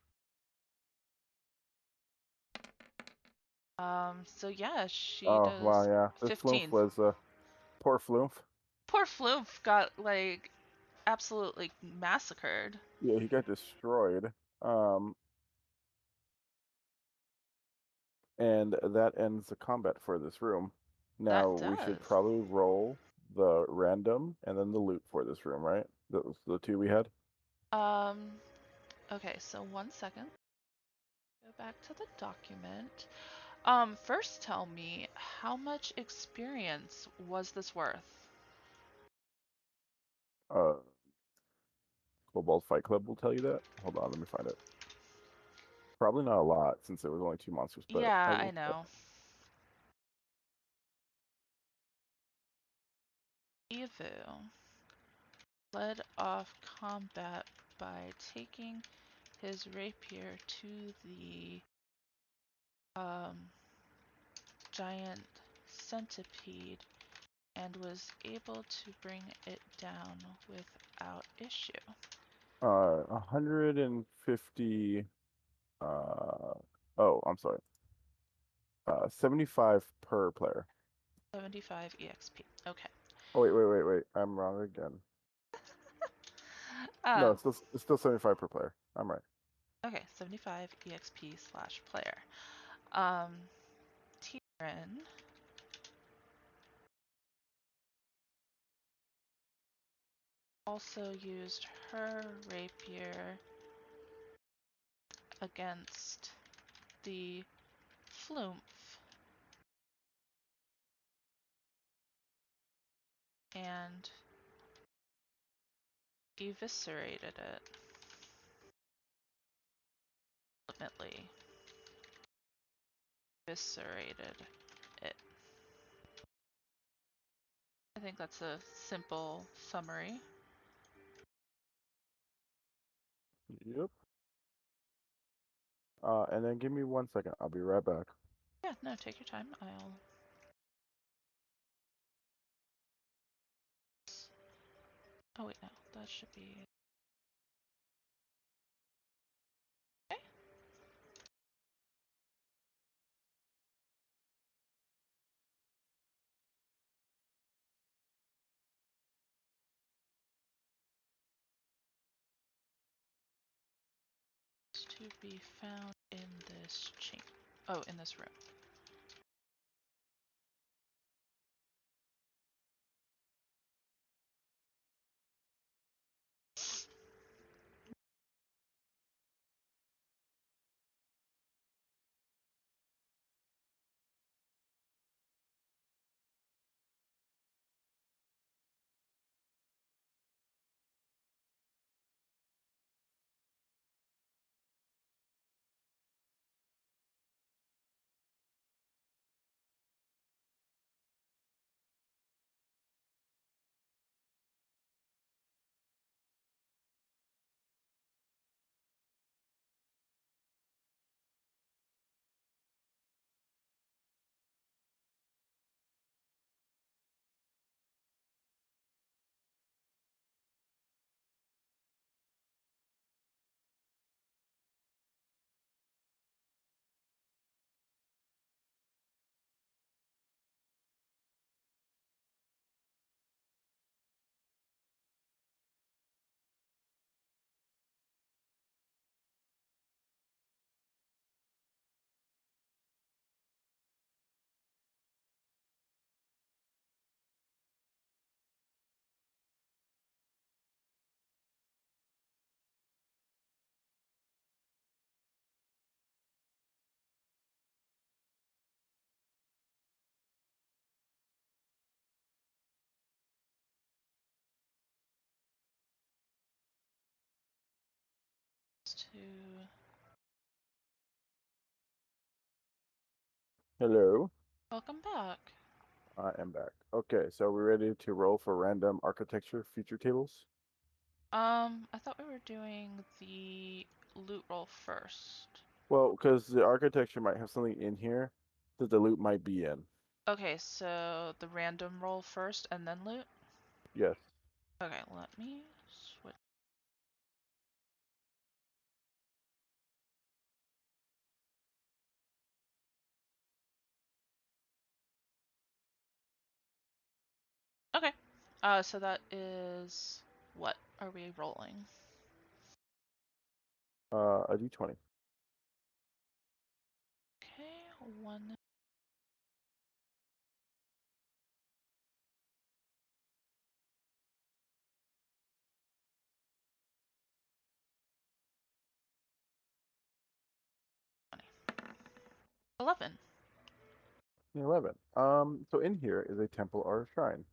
So yeah, she Oh, wow, does yeah. This flume 15. was poor flume. Poor Flume got like absolutely massacred. Yeah, he got destroyed. Um, and that ends the combat for this room. Now That we should does. probably roll the random and then the loot for this room, right? That was the two we had. Um, okay, so 1 second. Go back to the document. First tell me, how much experience was this worth? Uh, Cobalt Fight Club will tell you that. Hold on, let me find it. Probably not a lot since there was only 2 monsters, but I Yeah, I will check. know. Evu led off combat by taking his rapier to the um, giant centipede and was able to bring it down without issue. 150. Oh, I'm sorry. 75 per player. 75 EXP. Okay. Oh, wait. I'm wrong again. No, Um, it's still 75 per player. I'm right. okay, 75 EXP slash player. Um, Tyrion also used her rapier against the flume and eviscerated it. Ultimately, eviscerated it. I think that's a simple summary. Yep. And then give me 1 second. I'll be right back. Yeah, no, take your time. I'll. Oh, wait, no, that should be. Okay. To be found in this chamber. Oh, in this room. to. Hello, Welcome back. I am back. Okay, so we're ready to roll for random architecture feature tables? I thought we were doing the loot roll first. Well, because the architecture might have something in here that the loot might be in. Okay, so the random roll first and then loot? Yes. Okay, let me switch. Okay, so that is. What are we rolling? A d20. Okay, one. Twenty. 11. 11. So in here is a temple or a shrine.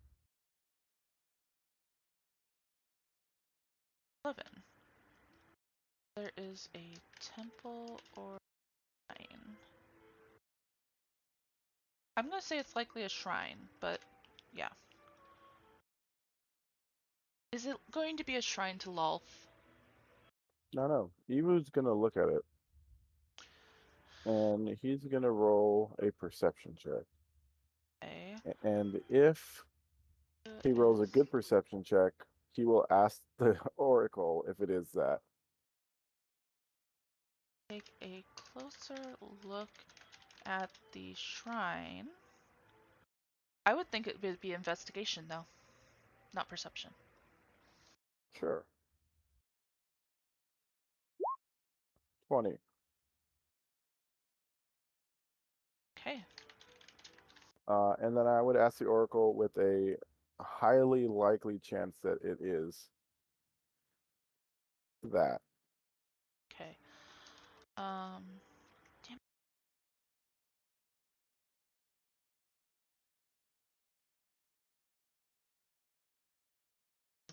11. There is a temple or shrine. I'm gonna say it's likely a shrine, but yeah. Is it going to be a shrine to Lolth? No. Evu's gonna look at it, and he's gonna roll a perception check. Okay. And if he rolls a Is good perception check, he will ask the oracle if it is that. take a closer look at the shrine. I would think it would be investigation though, not perception. Sure. 20. Okay. And then I would ask the oracle with a highly likely chance that it is that. Okay. Um. Damn.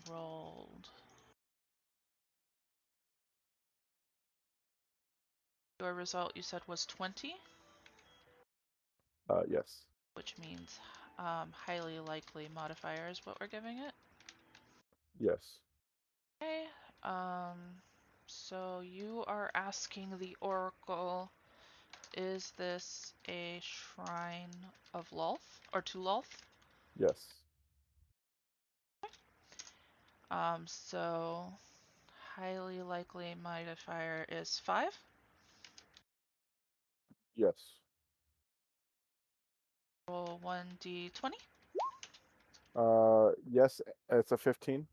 Rolled. Your result you said was 20, Yes. which means highly likely modifier is what we're giving it. Yes. Okay. Um. So you are asking the oracle, is this a shrine of Lolth or to Lolth? Yes. So highly likely modifier is 5. Yes. Roll 1d20. Yes, it's a 15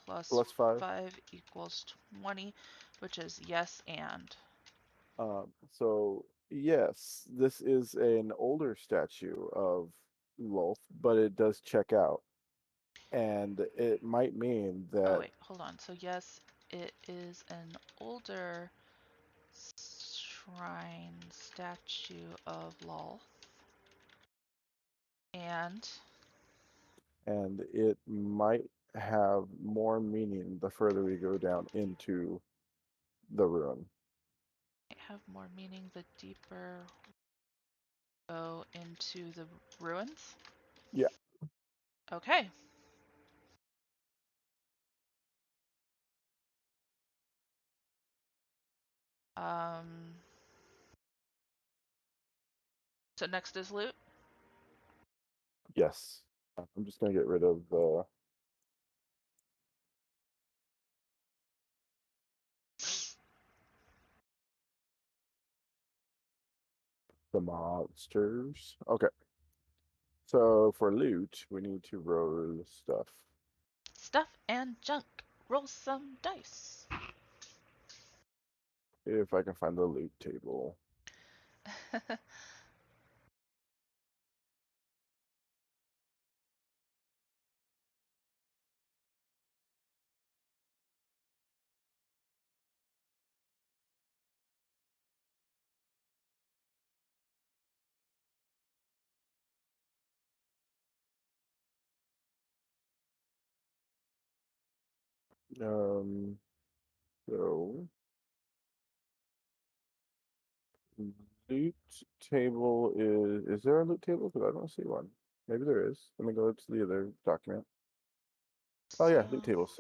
Plus plus 5. 5 equals 20, which is yes and. So yes, this is an older statue of Lolth, but it does check out. And it might mean Oh, that, wait, hold on. So, yes, it is an older shrine statue of Lol. And and it might have more meaning the further we go down into the ruin. might have more meaning the deeper we go into the ruins. Yeah. Okay. Um, so next is loot. Yes. I'm just gonna get rid of the monsters. Okay. So for loot, we need to roll stuff. Stuff and junk. Roll some dice. If I can find the loot table. Um, so Loot table is there a loot table? Because I don't see one. Maybe there is. Let me go to the other document. Oh So, yeah, loot tables.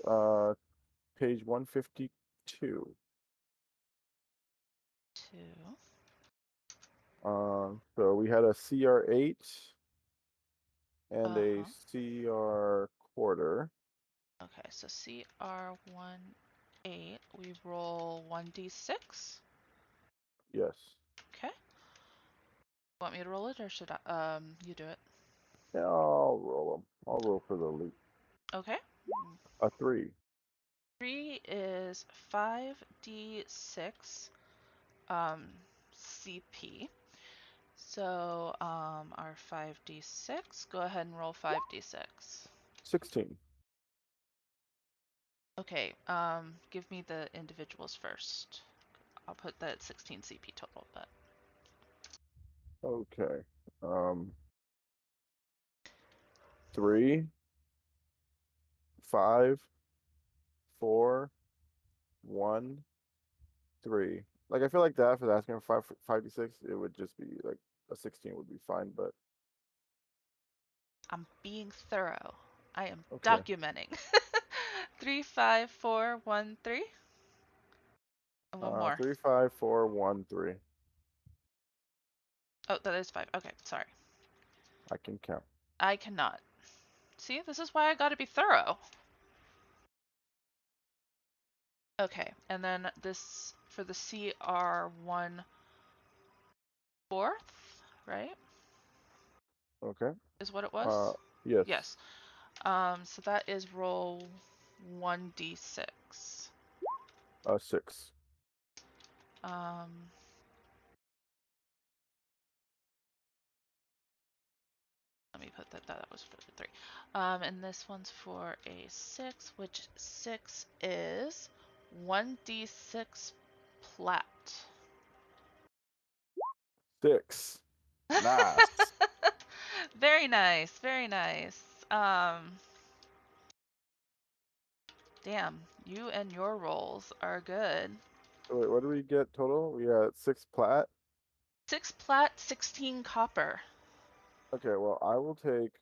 Page 152. two. So we had a CR8 and a Uh-huh. CR quarter. Okay, so CR18, we roll 1d6. Yes. Okay. Want me to roll it or should you do it? Yeah, I'll roll them. I'll roll for the loot. Okay. A 3. 3 is 5d6 um CP. So our 5d6, go ahead and roll 5d6. 16. Okay, give me the individuals first. I'll put that at 16 CP total, but Okay. Um, 3, 5, 4, 1, 3. Like I feel like that for asking for 5 to 6, it would just be like a 16 would be fine, but I'm being thorough. I am okay. documenting. 3, 5, 4, 1, 3. And one more. 3, 5, 4, 1, 3. Oh, that is 5. Okay, sorry. I can count. I cannot. See, this is why I gotta be thorough. Okay, and then this for the CR1 fourth, right? Okay. Is what it Uh, was? yes. Yes. So that is roll 1d6. 6. Um, Let me put that was for 3. And this one's for a 6, which 6 is 1d6 plat. 6. Nice. Very nice, very nice. Damn, you and your rolls are good. So wait, what do we get total? We got 6 plat. 6 plat, 16 copper. Okay, well, I will take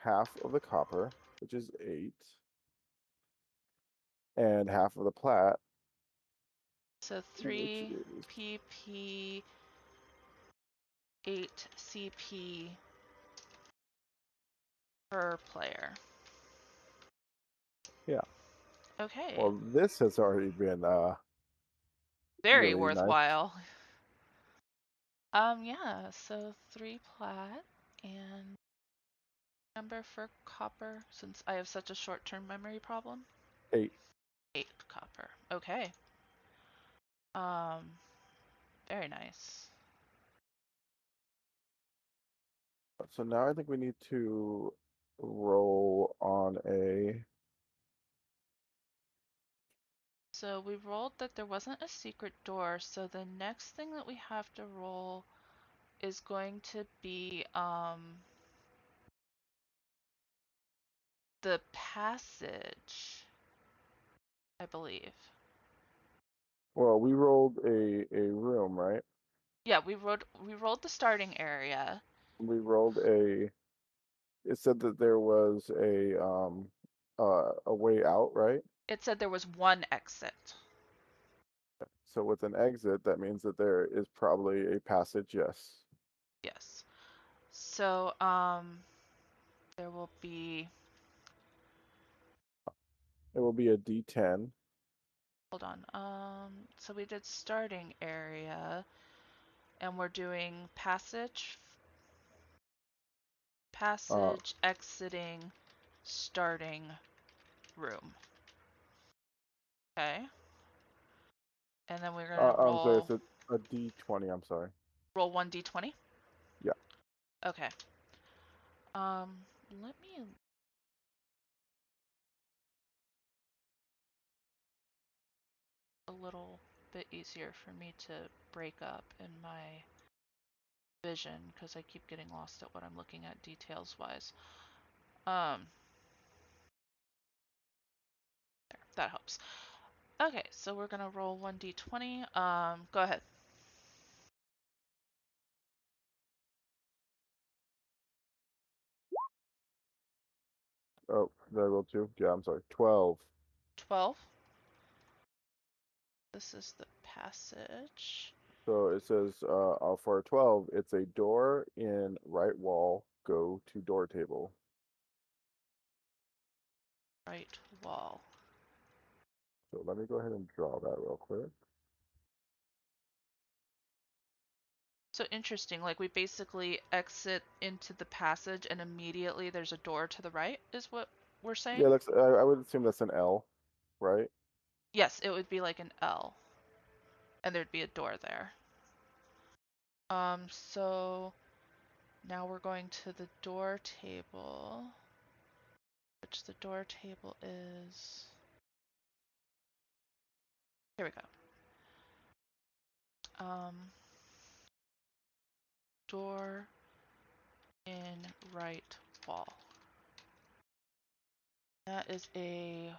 half of the copper, which is 8, and half of the plat, So which 3 is PP, 8 CP per player. yeah. Okay, Well, this has already been very really nice. worthwhile. Yeah, so 3 plat and number for copper, since I have such a short-term memory problem. 8. 8 copper. Okay. Um, Very nice. So now I think we need to roll on a. So we rolled that there wasn't a secret door, so the next thing that we have to roll is going to be the passage, I believe. Well, we rolled a room, right? Yeah, we rolled the starting area. We rolled a. It said that there was a way out, right? It said there was one exit. So with an exit, that means that there is probably a passage. Yes. Yes. So there will be, It will be a D10. hold on. So we did starting area and we're doing Uh, exiting, starting room. Okay. And then we're gonna I'm sorry. roll It's a D20. I'm sorry. roll 1d20. Yeah. Okay. Let me a little bit easier for me to break up in my vision because I keep getting lost at what I'm looking at details wise. Um, there, that helps. Okay, so we're gonna roll 1d20. Go ahead. Oh, did I roll two? Yeah, I'm sorry. 12. 12. This is the passage. So it says for a 12, it's a door in right wall, go to door table. Right wall. So let me go ahead and draw that real quick. So interesting, like we basically exit into the passage and immediately there's a door to the right, is what we're Yeah, saying? looks. I would assume that's an L, right? Yes, it would be like an L, and there'd be a door there. So now we're going to the door table, which the door table is. Here we go. Door in right wall. That is a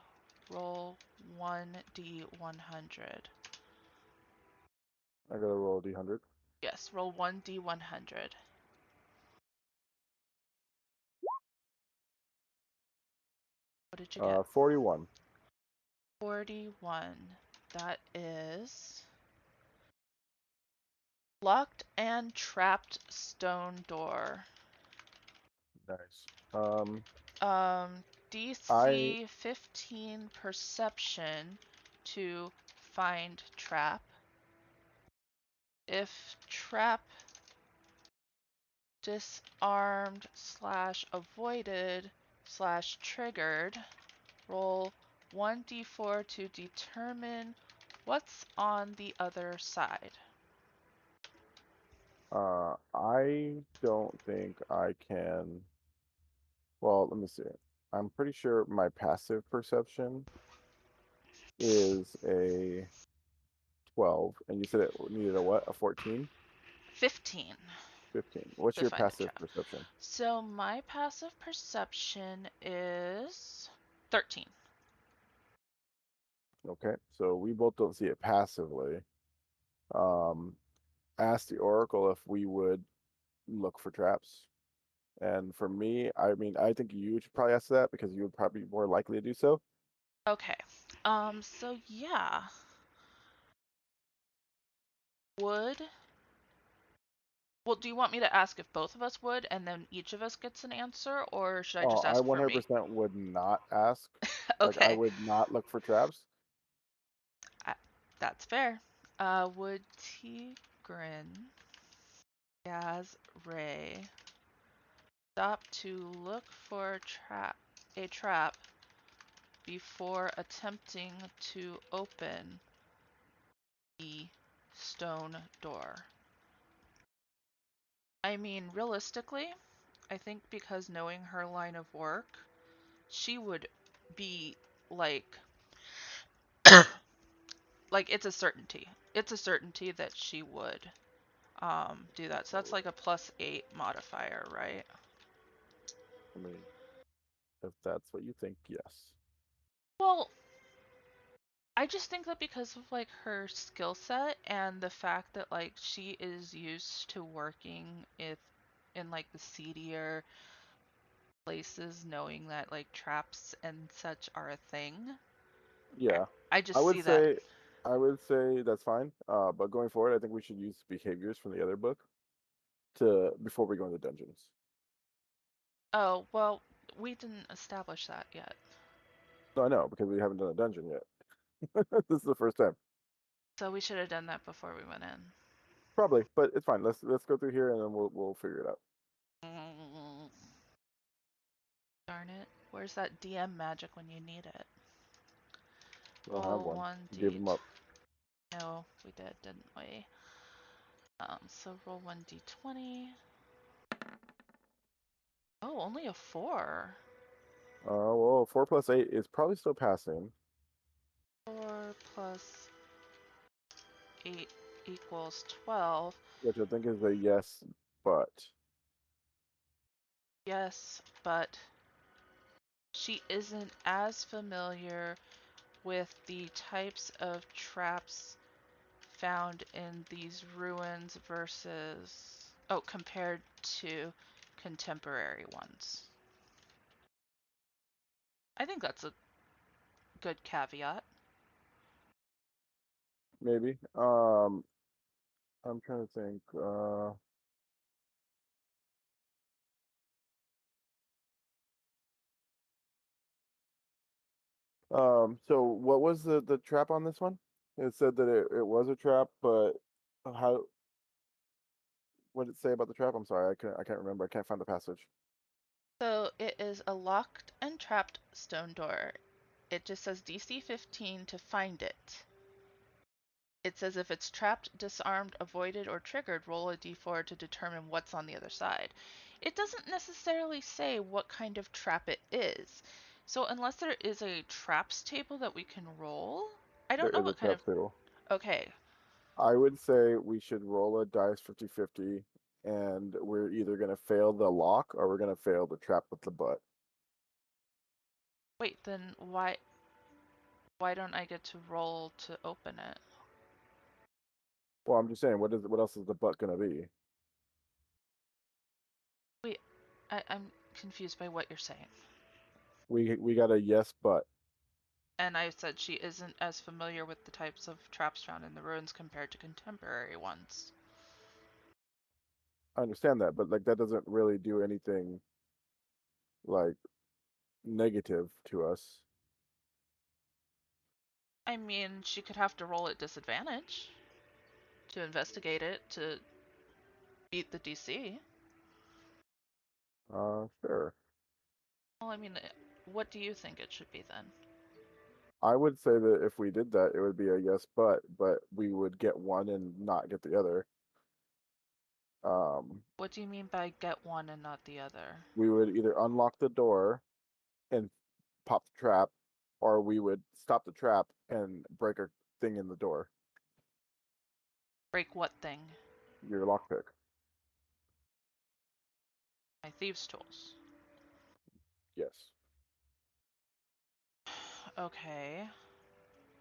roll 1d100. I gotta roll a d100. Yes, roll 1d100. What did you get? 41. 41. That is locked and trapped stone door. Nice. I DC 15 perception to find trap. If trap disarmed slash avoided slash triggered, roll 1d4 to determine what's on the other side. I don't think I can. Well, let me see. I'm pretty sure my passive perception is a 12, and you said it needed a what? A 14? 15 15. What's to your find the passive trap. perception? So my passive perception is 13. Okay, so we both don't see it passively. Um, ask the Oracle if we would look for traps. And for me, I mean, I think you should probably ask that because you would probably be more likely to do so. Okay. So yeah. Would Well, do you want me to ask if both of us would and then each of us gets an answer, or should I Oh, just I ask for me? 100% would not ask. Like, I Okay. would not look for traps. I, that's fair. Would Tigrin, Yaz, Ray stop to look for a trap before attempting to open the stone door? I mean, realistically, I think because knowing her line of work, she would be like like it's a certainty. It's a certainty that she would do that. So that's Oh, like a +8 modifier, right? I mean, if that's what you think, yes. Well, I just think that because of like her skill set and the fact that like she is used to working in like the seedier places, knowing that like traps and such are a thing. I, Yeah. I I just would see that. say I would say that's fine. But going forward, I think we should use behaviors from the other book to before we go into dungeons. Oh, well, we didn't establish that yet. No, I know because we haven't done a dungeon yet. This is the first time. So we should have done that before we went in. Probably, but it's fine. Let's go through here and then we'll figure it out. Mm, darn it. Where's that DM magic when you need it? We don't have Roll one. one Give d. them up. No, we did, didn't we? So roll one d20. Oh, only a 4. Well, 4 plus 8 is probably still passing, 4 plus 8 equals 12. which I think is a yes, but Yes, but she isn't as familiar with the types of traps found in these ruins versus, oh, compared to contemporary ones. I think that's a good caveat. Maybe. I'm trying to think. So what was the trap on this one? It said that it was a trap, but how what did it say about the trap? I'm sorry, I can't remember. I can't find the passage. So it is a locked and trapped stone door. It just says DC 15 to find it. It says if it's trapped, disarmed, avoided, or triggered, roll a d4 to determine what's on the other side. It doesn't necessarily say what kind of trap it is. So unless there is a traps table that we can roll, I don't There know is a what kind trap of. table. Okay. I would say we should roll a dice 50-50, and we're either gonna fail the lock or we're gonna fail the trap with the butt. Wait, then why don't I get to roll to open it? Well, I'm just saying, what else is the butt gonna be? Wait, I'm confused by what you're saying. We got a yes, but And I said she isn't as familiar with the types of traps found in the ruins compared to contemporary ones. I understand that, but like that doesn't really do anything like negative to us. I mean, she could have to roll at disadvantage to investigate it to beat the DC. Sure. Well, I mean, what do you think it should be then? I would say that if we did that, it would be a yes, but we would get one and not get the other. Um, What do you mean by get one and not the other? we would either unlock the door and pop the trap, or we would stop the trap and break a thing in the door. Break what thing? Your lockpick. My thieves' tools. Yes. Okay.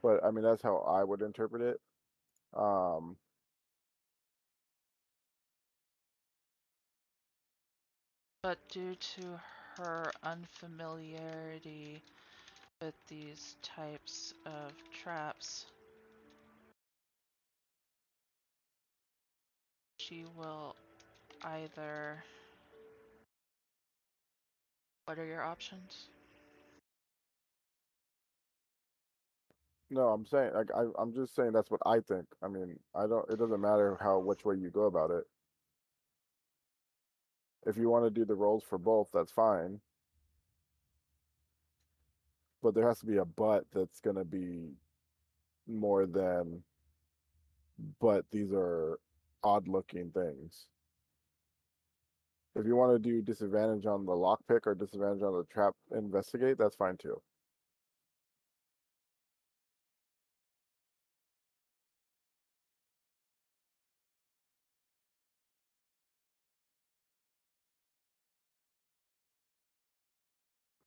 But I mean, that's how I would interpret it. Um, But due to her unfamiliarity with these types of traps, she will either. What are your options? no, I'm saying like I'm just saying that's what I think. I mean, I don't. It doesn't matter how which way you go about it. If you want to do the rolls for both, that's fine. But there has to be a but that's gonna be more than. But these are odd looking things. If you want to do disadvantage on the lockpick or disadvantage on the trap investigate, that's fine too.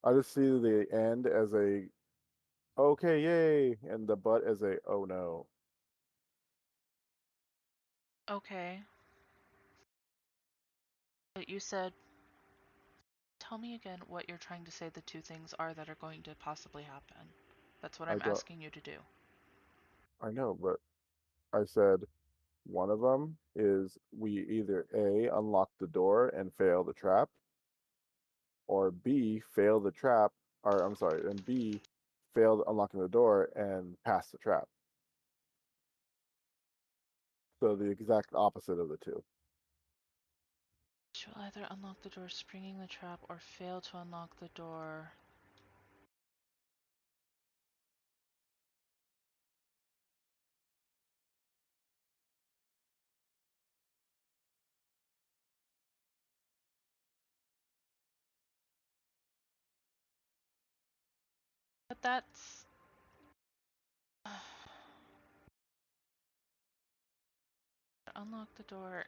I just see the end as a okay, yay, and the but as a oh no. Okay. But you said, tell me again what you're trying to say the two things are that are going to possibly happen. That's what I I'm don't asking you to do. I know, but I said one of them is we either A, unlock the door and fail the trap, or B, fail the trap, or I'm sorry, and B, fail unlocking the door and pass the trap. So the exact opposite of the two. She will either unlock the door springing the trap or fail to unlock the door. But that's. Unlock the door.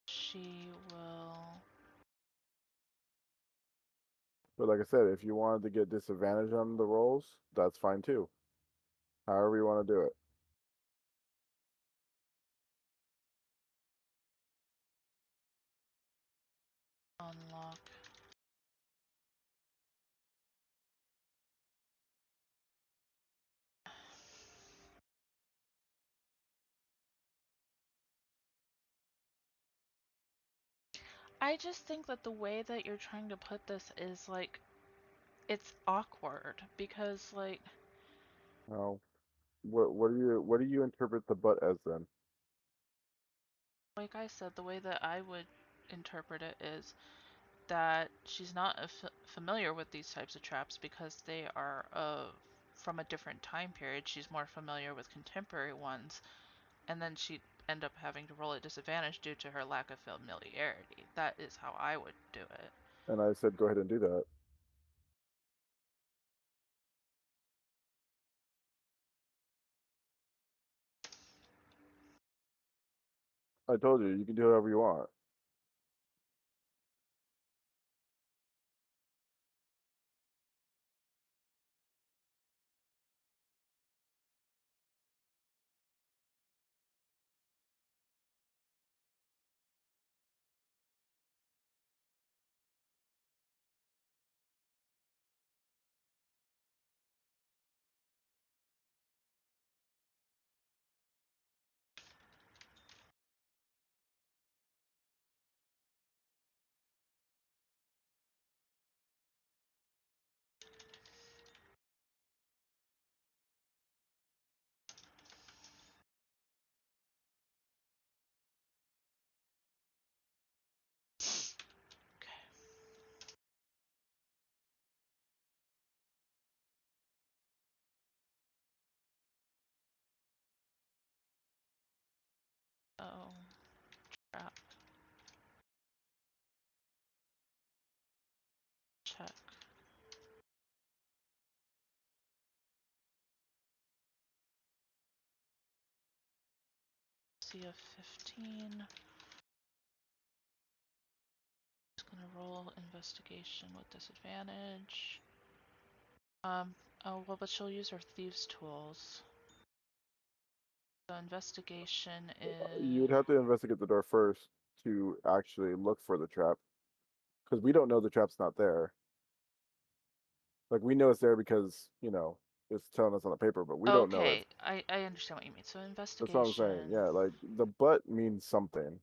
She will. But like I said, if you wanted to get disadvantage on the rolls, that's fine too. However you want to do it. Unlock. I just think that the way that you're trying to put this is like it's awkward because like Now, what do you interpret the butt as then? I said, the way that I would interpret it is that she's not familiar with these types of traps because they are from a different time period. She's more familiar with contemporary ones, and then she'd end up having to roll at disadvantage due to her lack of familiarity. That is how I would do it. And I said, go ahead and do that. I told you, you can do whatever you want. Okay. Oh, trap. Check. See a 15. Just gonna roll investigation with disadvantage. Oh, well, but she'll use her thieves' tools. So investigation You is would have to investigate the door first to actually look for the trap, because we don't know the trap's not there. Like we know it's there because it's telling us on the paper, but we don't know it. okay. I understand what you mean. So That's what I'm saying. investigation. Yeah, like the butt means something.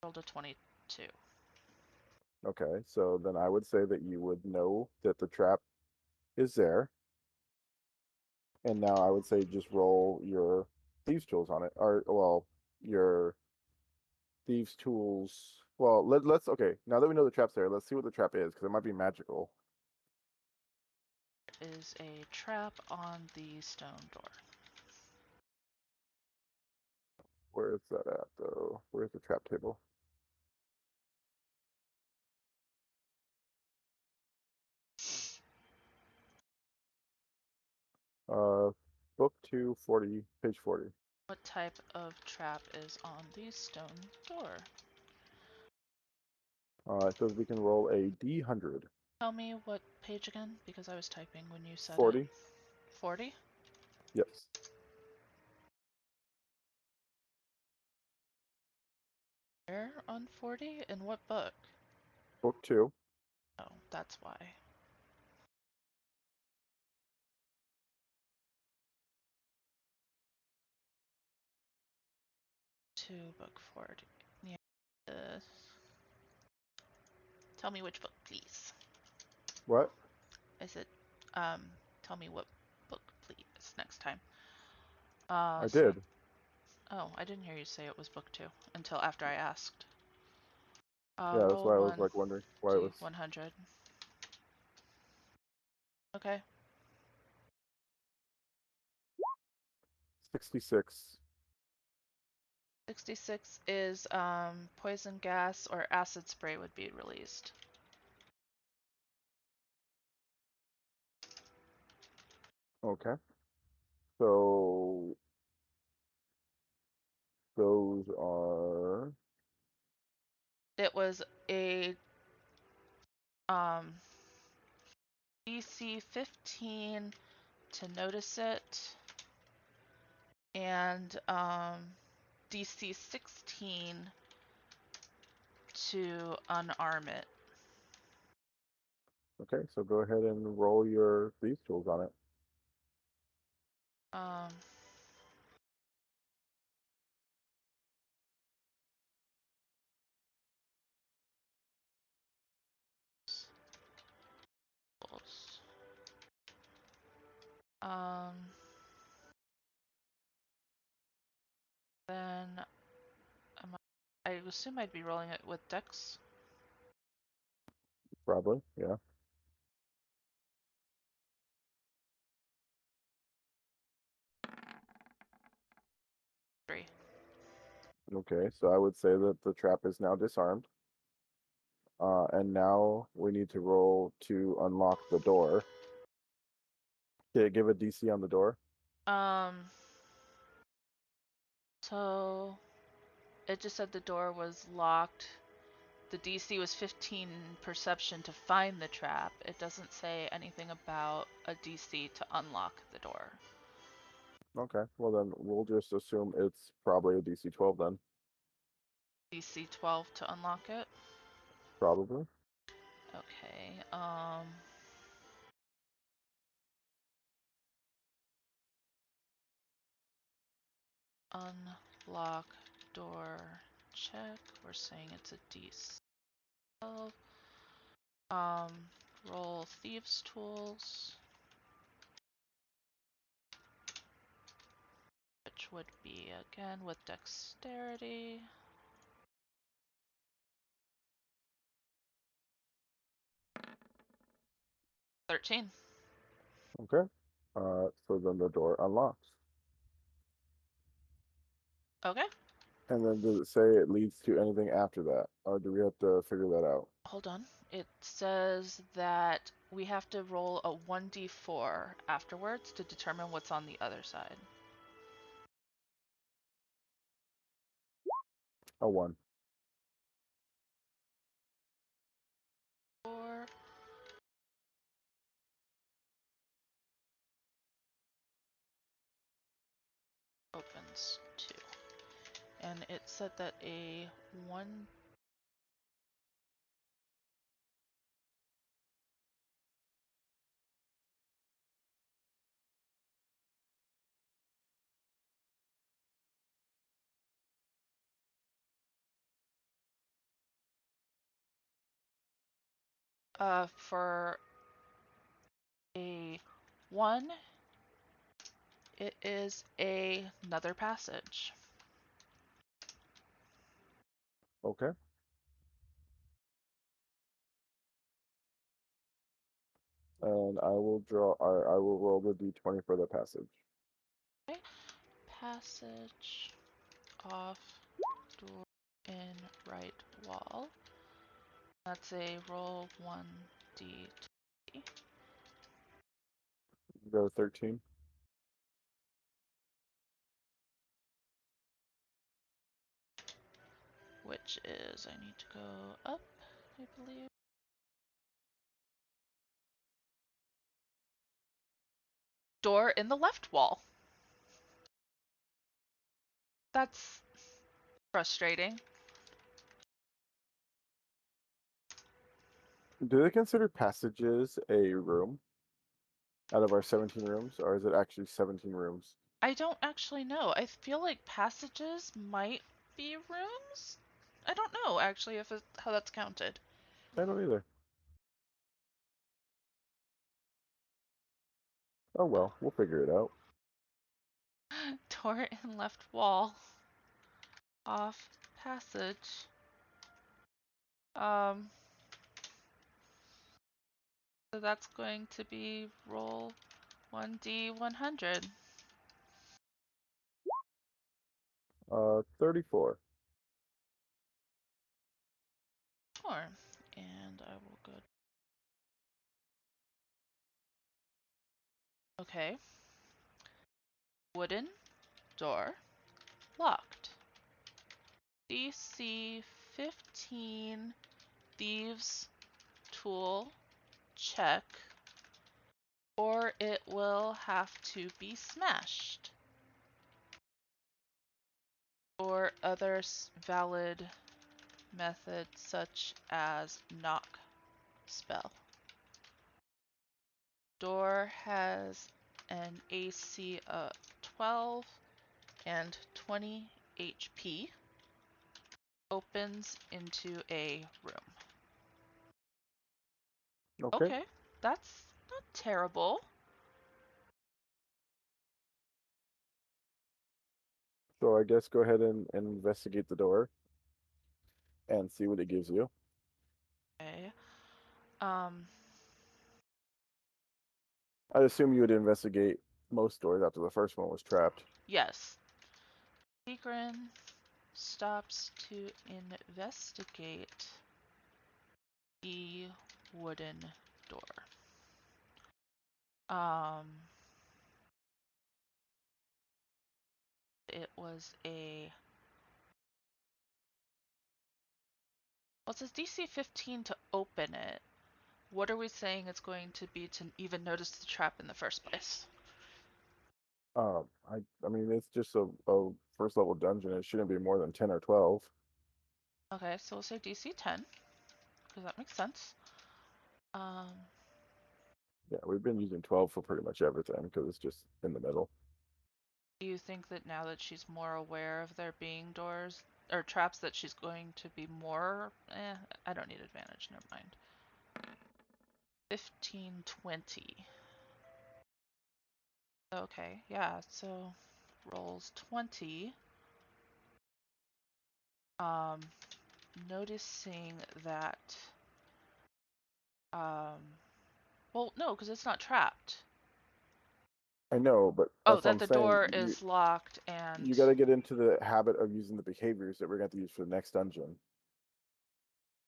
Rolled a 22. Okay, so then I would say that you would know that the trap is there, and now I would say just roll your thieves tools on it, or well, your thieves tools. Well, let's okay. Now that we know the trap's there, let's see what the trap is because it might be magical. Is a trap on the stone door. Where is that at though? Where's the trap table? Uh, book 240, page 40. What type of trap is on the stone door? It says we can roll a D100. Tell me what page again, because I was typing when you said it. 40. 40? Yes. Where on 40? In what book? Book 2. Oh, that's why. 2, book 40. Yeah. Uh, Tell me which book, please. What? I said, tell me what book, please, next time. I So, did. oh, I didn't hear you say it was book 2 until after I asked. Yeah, that's Roll why I was 1, like wondering why it D, was 100. Okay. 66. 66 is poison gas or acid spray would be released. Okay. So those are It was a um, DC 15 to notice it, and DC 16 to unarm it. Okay, so go ahead and roll your thieves tools on it. Um, um, then I assume I'd be rolling it with Dex. Probably, yeah. Three. Okay, so I would say that the trap is now disarmed. And now we need to roll to unlock the door. Okay, give a DC on the door. Um, so it just said the door was locked. The DC was 15 perception to find the trap. It doesn't say anything about a DC to unlock the door. Okay, well then we'll just assume it's probably a DC 12 then. DC 12 to unlock it. Probably. Okay. Unlock door check. We're saying it's a DC 12. Um, roll thieves tools, which would be again with dexterity. 13. Okay. So then the door unlocks. Okay. And then does it say it leads to anything after that? Or do we have to figure that out? Hold on. It says that we have to roll a 1d4 afterwards to determine what's on the other side. A 1. 4 opens 2. And it said that a 1 for a 1, it is another passage. Okay. And I will roll the D20 for the passage. Okay. Passage off door in right wall. That's a roll 1d20. Go 13. Which is, I need to go up, I believe. Door in the left wall. That's frustrating. Do they consider passages a room out of our 17 rooms? Or is it actually 17 rooms? I don't actually know. I feel like passages might be rooms. I don't know actually if how that's counted. I don't either. Oh well, we'll figure it out. Door in left wall. Off passage. Um, so that's going to be roll 1d100. 34. Four. And I will go. Okay. Wooden door locked. DC 15 thieves tool check, or it will have to be smashed. Or other valid method such as knock spell. Door has an AC of 12 and 20 HP. Opens into a room. Okay. Okay, that's not terrible. So I guess go ahead and investigate the door and see what it gives you. Okay. Um, I'd assume you would investigate most doors after the first one was trapped. yes. Tigran stops to investigate the wooden door. Um, it was a well, it says DC 15 to open it. What are we saying it's going to be to even notice the trap in the first place? I mean, it's just a first level dungeon. It shouldn't be more than 10 or 12. Okay, so we'll say DC 10, because that makes sense. Um, Yeah, we've been using 12 for pretty much everything because it's just in the middle. do you think that now that she's more aware of there being doors or traps that she's going to be more, I don't need advantage, never mind. 15, 20. Okay, yeah, so rolls 20. Um, Noticing that, um, well, no, because it's not trapped. I know, but Oh, that's what that I'm the saying. door is locked and You got to get into the habit of using the behaviors that we're going to use for the next dungeon.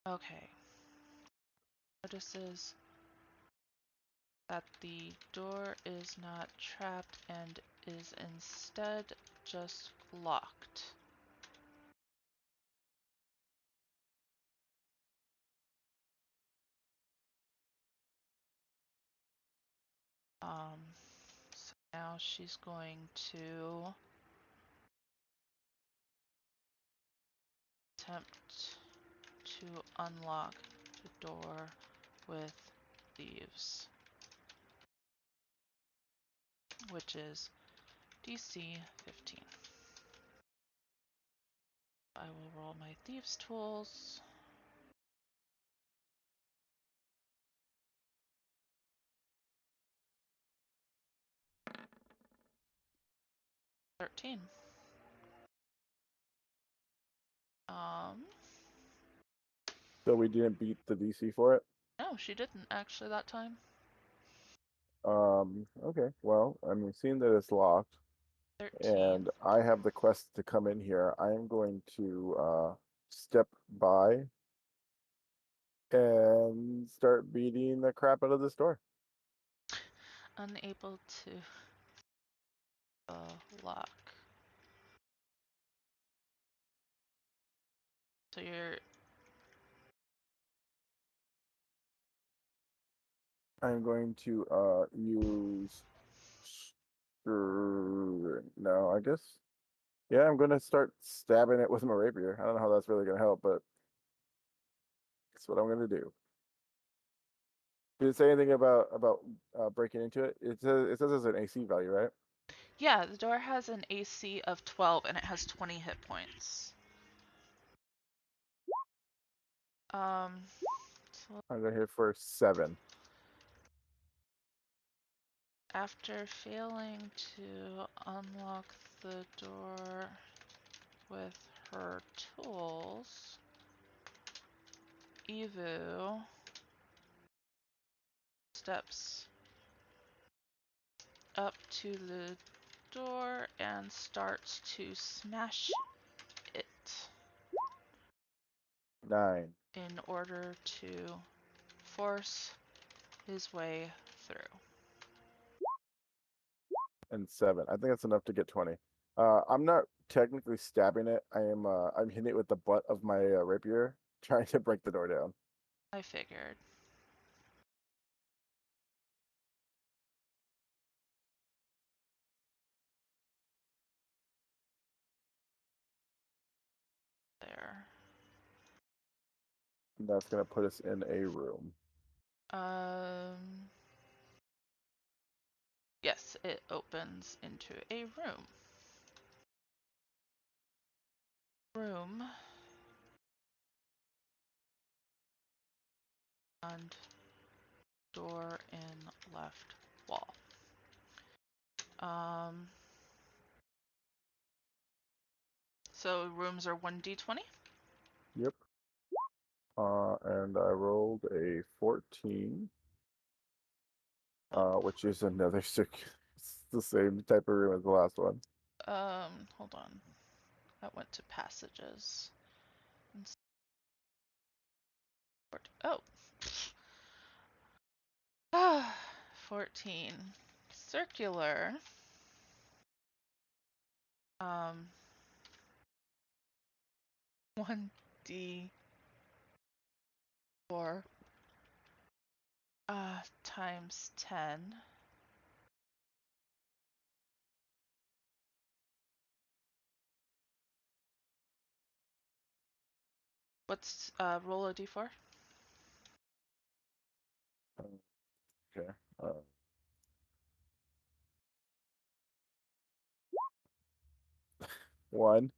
okay. Notices that the door is not trapped and is instead just locked. So now she's going to attempt to unlock the door with thieves, which is DC 15. I will roll my thieves tools. 13. Um, So we didn't beat the DC for it. no, she didn't actually that time. Okay. Well, I mean, seeing that it's locked 13. and I have the quest to come in here, I am going to step by and start beating the crap out of this door. Unable to lock. So you're I'm going to use no, I guess. Yeah, I'm gonna start stabbing it with my rapier. I don't know how that's really gonna help, but that's what I'm gonna do. Did it say anything about breaking into it? It says it's an AC value, right? yeah, the door has an AC of 12 and it has 20 hit points. So I'm gonna hit for 7. after failing to unlock the door with her tools, Evu steps up to the door and starts to smash it 9 in order to force his way through. and 7. I think that's enough to get 20. I'm not technically stabbing it. I'm hitting it with the butt of my rapier, trying to break the door down. I figured. There. And that's gonna put us in a room. Um, yes, it opens into a room. Room. And door in left wall. Um, so rooms are 1d20? Yep. And I rolled a 14, Oh, which is another it's the same type of room as the last one. hold on. That went to passages. Oh. Ah, 14. Circular. Um, 1d4 times 10. What's roll a d4? Okay. Uh, One.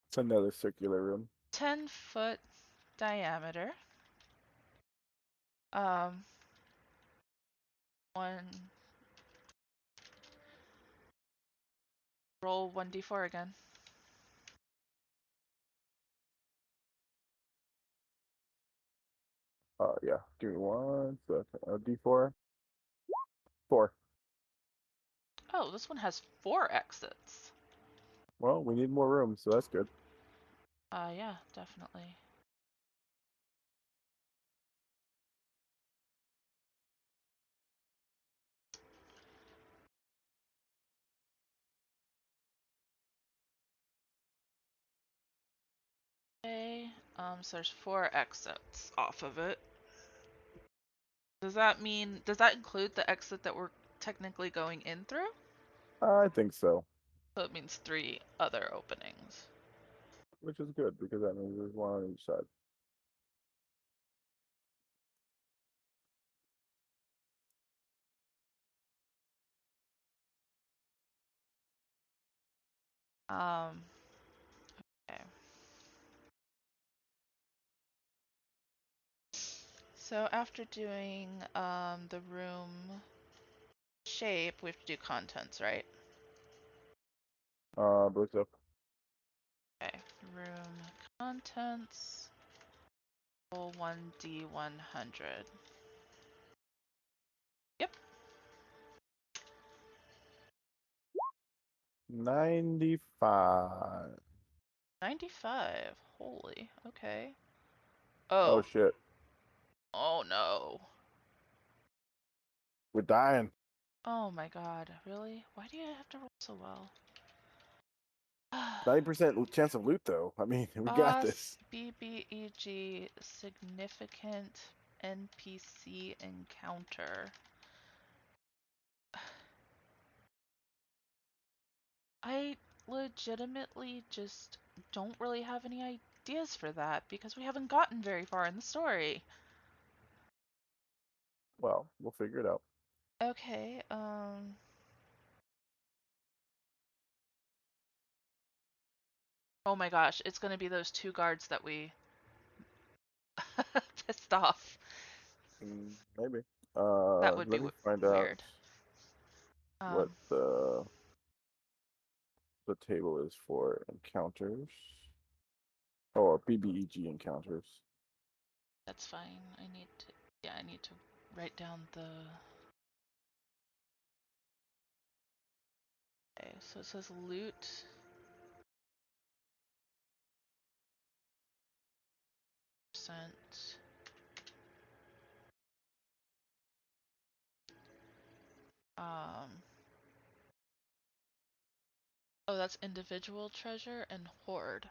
It's another circular room. 10-foot diameter. Um, one. Roll 1d4 again. Yeah. Give me one second. D4. 4. Oh, this one has 4 exits. Well, we need more room, so that's good. Yeah, definitely. Okay, so there's 4 exits off of it. Does that include the exit that we're technically going in through? I think so, So it means 3 other openings. which is good because that means there's one on each side. Um, okay. So after doing the room shape, we have to do contents, right? Books up. Okay, room contents, roll 1d100. Yep, 95. 95. Holy, okay. Oh Oh, shit. oh no. We're dying. Oh my god, really? Why do you have to roll so well? 90% chance of loot though. I mean, we got Boss this. BBEG significant NPC encounter. I legitimately just don't really have any ideas for that because we haven't gotten very far in the story. Well, we'll figure it out. Okay, oh my gosh, it's gonna be those 2 guards that we pissed off. Maybe. That would be Let me find out weird. what Um, the table is for encounters. Oh, BBEG encounters. that's fine. I need to write down the. Okay, so it says loot. Percent. Um, Oh, that's individual treasure and hoard.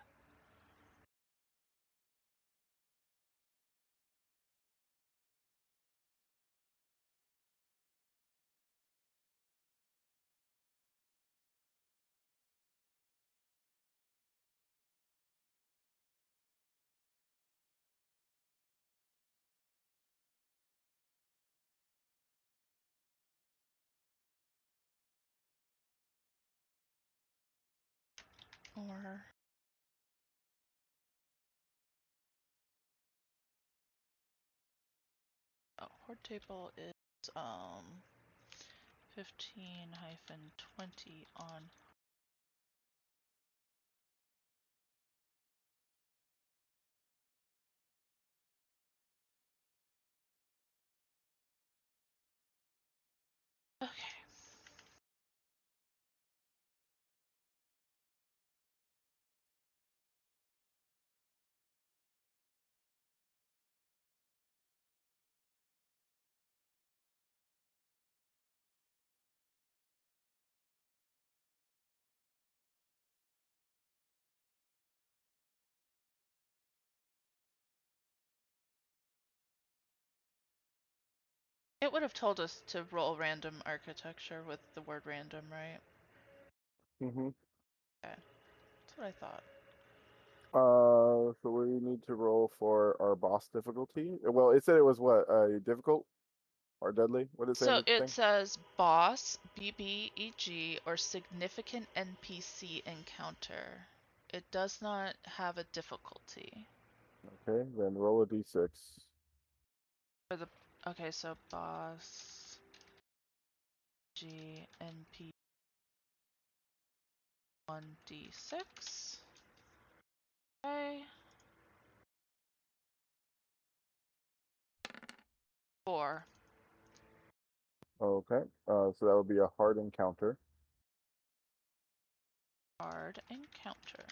Or oh, hoard table is 15-20 on. Okay. It would have told us to roll random architecture with the word random, right? Mm-hmm. Okay. That's what I thought. So we need to roll for our boss difficulty. Well, it said it was what, difficult or deadly? What did it say in So the it thing? says boss, BBEG, or significant NPC encounter. It does not have a difficulty. Okay, then roll a d6. For the okay, so boss, G, NP, 1d6. Okay. 4. Okay, so that would be a hard encounter. Hard encounter.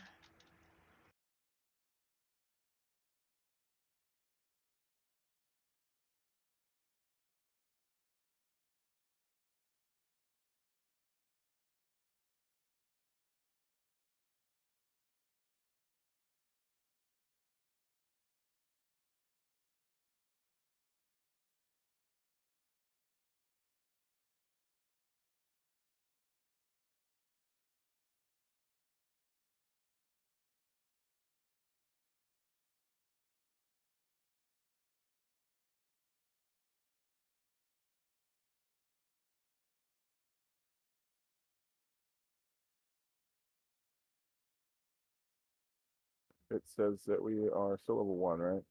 It says that we are still level 1, right?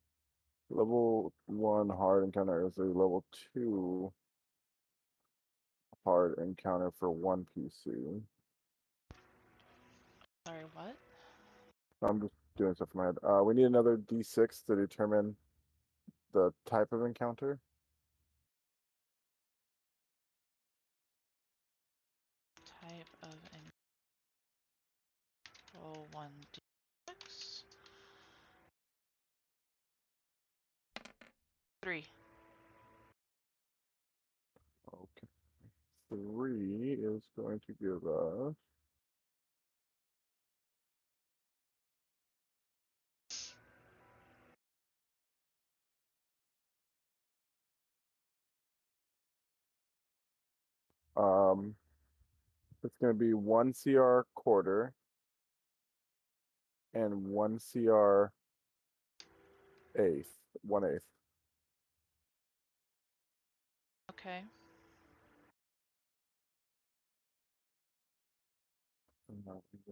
Level 1 hard encounter is a level 2 hard encounter for one PC. Sorry, what? I'm just doing stuff in my head. We need another d6 to determine the type of encounter. Type of roll 1d6. 3. Okay. 3 is going to give us um it's going to be 1 CR quarter and 1 CR eighth, 1/8. Okay.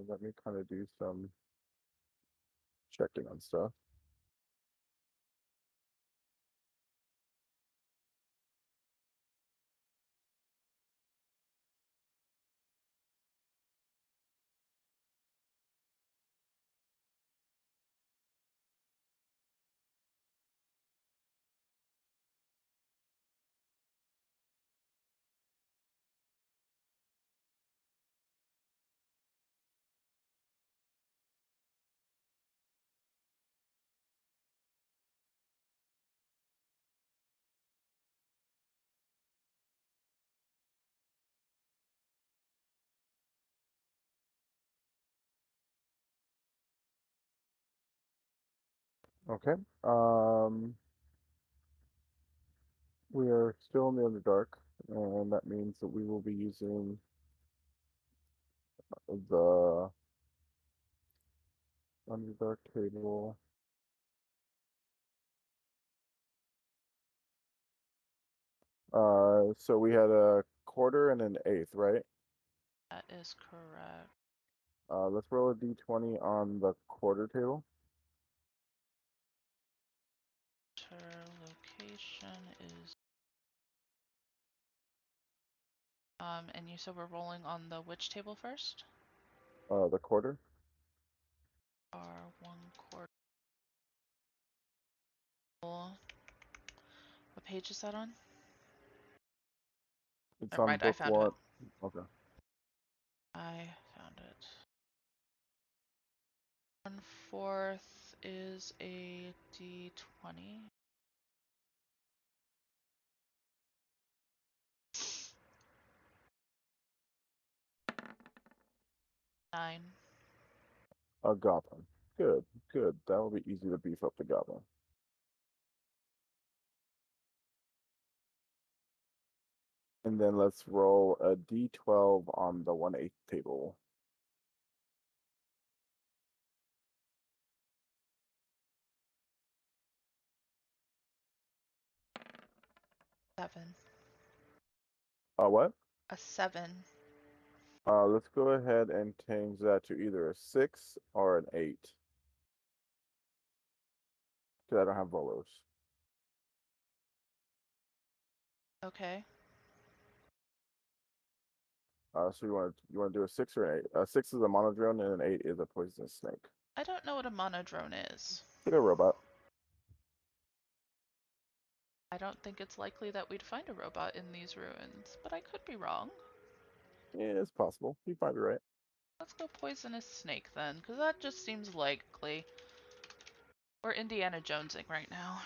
Let me kind of do some checking on stuff. Okay. We are still in the Underdark, and that means that we will be using the Underdark table. So we had a quarter and an eighth, right? That is correct. Let's roll a d20 on the quarter table. Location is and you said we're rolling on the which table first? The quarter. R1 quarter. What page is that on? It's Never on mind, I book found it. one. Okay. I found it. 1/4 is a d20. 9. A goblin. Good, good. That will be easy to beef up the goblin. And then let's roll a d12 on the 1/8 table. 7. What? A 7. Let's go ahead and change that to either a 6 or an 8. Because I don't have Volos. Okay. So you want to do a 6 or an 8? A 6 is a monodrone and an 8 is a poisonous snake. I don't know what a monodrone is. Get a robot. I don't think it's likely that we'd find a robot in these ruins, but I could be wrong. Yeah, it's possible. You might be right. Let's go poisonous snake then, because that just seems likely. We're Indiana Jonesing right now.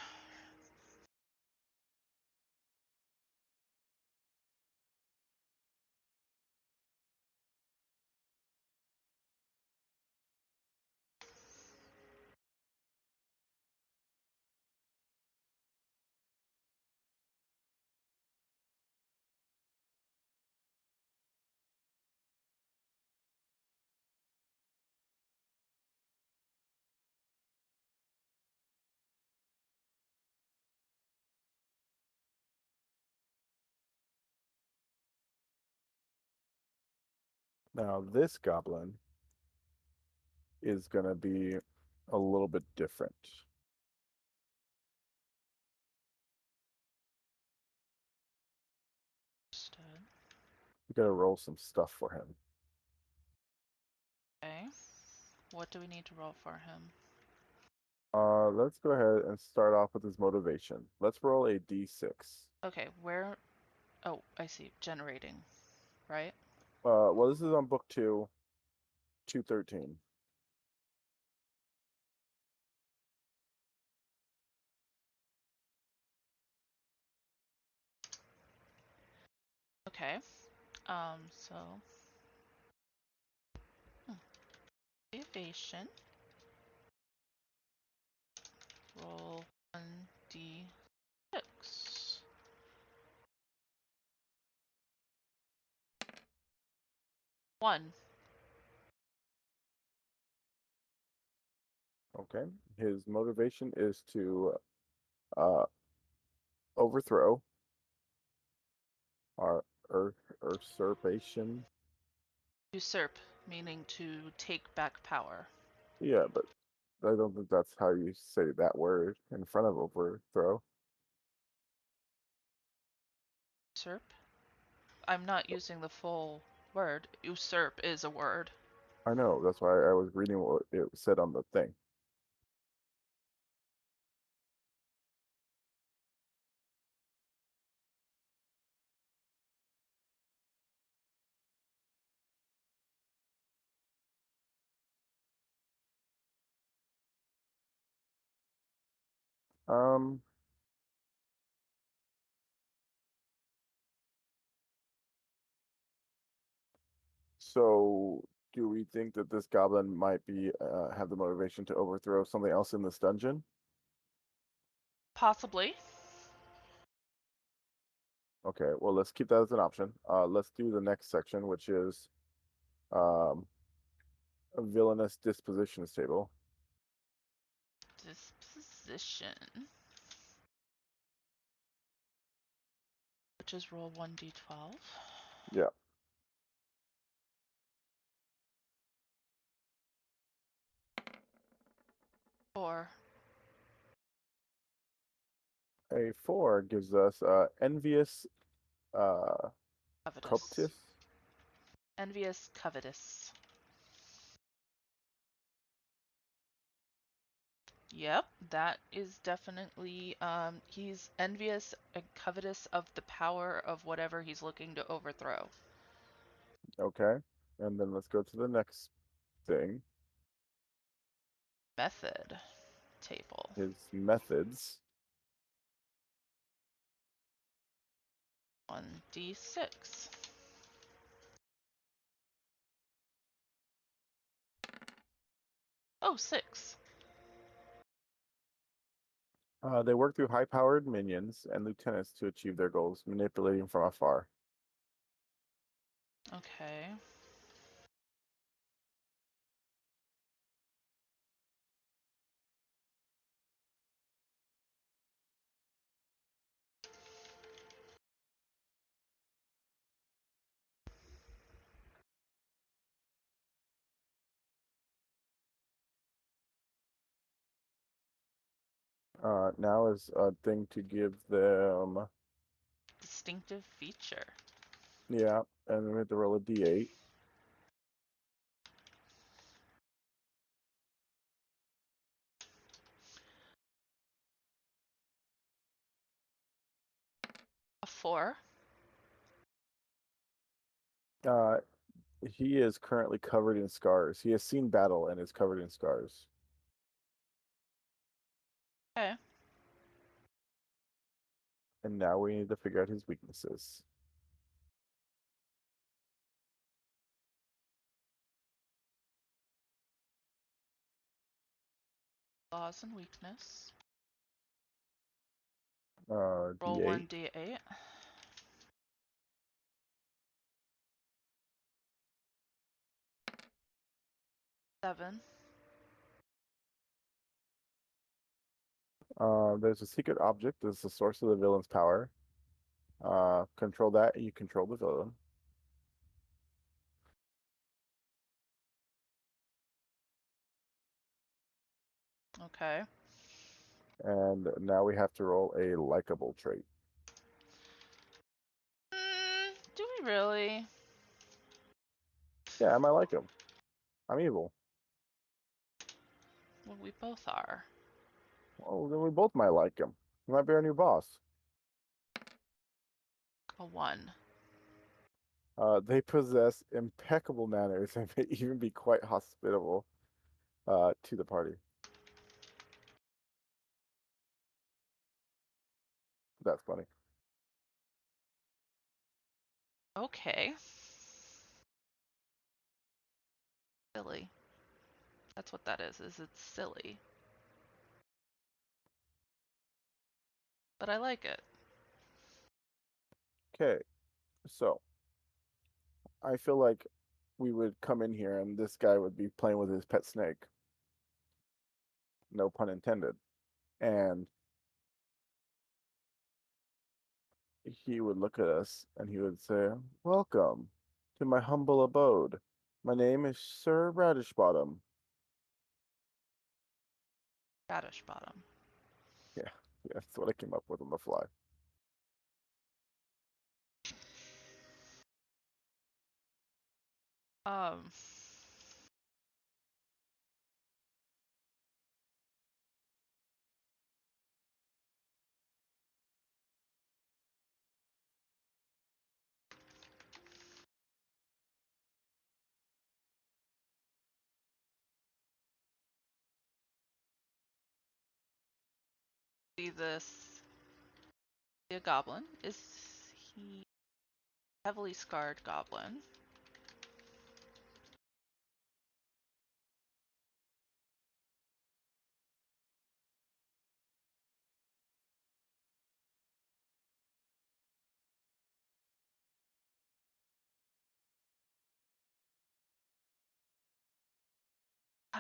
Now, this goblin is going to be a little bit different. Understood. We got to roll some stuff for him. Okay. What do we need to roll for him? Let's go ahead and start off with his motivation. Let's roll a d6. Okay, where... Oh, I see. Generating, right? Well, this is on book 2, 213. Okay. So... Evasion. Roll 1d6. 1. Okay. His motivation is to uh, overthrow our usurpation. Usurp, meaning to take back power. Yeah, but I don't think that's how you say that word in front of overthrow. Usurp? I'm not using the full word. Usurp is a word. I know, that's why I was reading what it said on the thing. Um, so do we think that this goblin might be have the motivation to overthrow something else in this dungeon? Possibly. Okay, well, let's keep that as an option. Let's do the next section, which is um, a villainous dispositions table. Disposition. Which is roll 1d12. Yeah. 4. A 4 gives us envious, uh, Covetous. covetous. Envious, covetous. Yep, that is definitely, he's envious and covetous of the power of whatever he's looking to overthrow. Okay, and then let's go to the next thing. Method table. His methods. 1d6. Oh, 6. They work through high-powered minions and lieutenants to achieve their goals, manipulating from afar. Okay. Now is a thing to give them, Distinctive feature. yeah, and we have to roll a d8. A 4. Uh, he is currently covered in scars. He has seen battle and is covered in scars. Okay. And now we need to figure out his weaknesses. Flaws and weakness. Roll D8. 1d8. 7. There's a secret object that's the source of the villain's power. Control that, and you control the villain. Okay. And now we have to roll a likable trait. Do we really? Yeah, I might like him. I'm evil. Well, we both are. Well, then we both might like him. He might be our new boss. A 1. They possess impeccable manners and may even be quite hospitable to the party. That's funny. Okay. Silly. That's what that is it's silly. But I like it. Okay, so I feel like we would come in here and this guy would be playing with his pet snake. No pun intended. And he would look at us and he would say, "Welcome to my humble abode. My name is Sir Radish Bottom." Radish bottom. Yeah, yeah, that's what I came up with on the fly. Um, see this. A goblin. Is he heavily scarred goblin?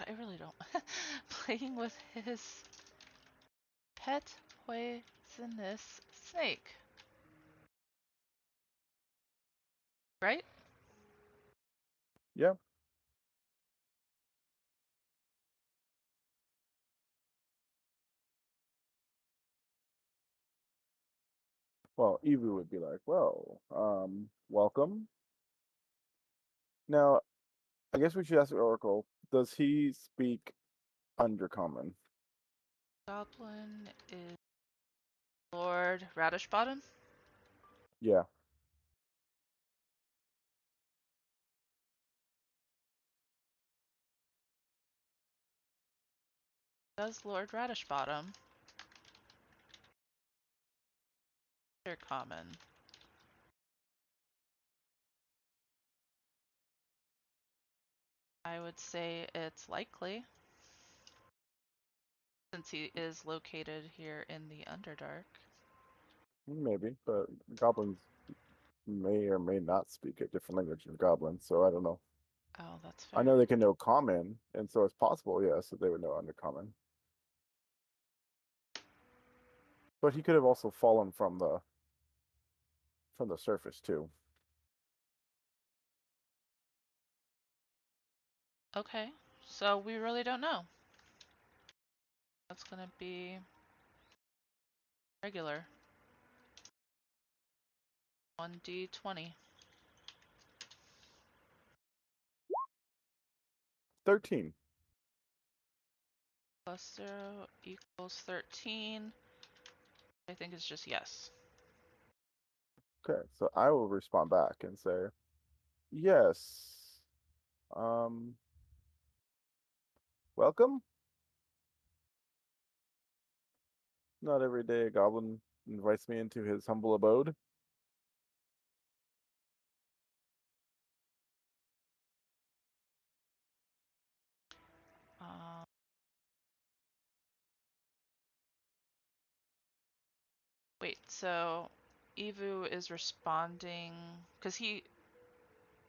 God, I really don't. Playing with his pet poisonous snake. Right? Yeah. Well, Evu would be like, well, welcome. Now, I guess we should ask the Oracle, does he speak Undercommon? Goblin is Lord Radish Bottom. Yeah. Does Lord Radish Bottom Undercommon? I would say it's likely, since he is located here in the Underdark. Maybe, but goblins may or may not speak a different language than goblins, so I don't know. Oh, that's I fair. know they can know common, and so it's possible, yes, that they would know Undercommon. But he could have also fallen from the surface too. Okay, so we really don't know. That's gonna be regular. 1d20. 13. Plus 0 equals 13. I think it's just yes. Okay, so I will respond back and say, yes. Welcome. Not every day a goblin invites me into his humble abode. Um, Wait, so Evu is responding because he.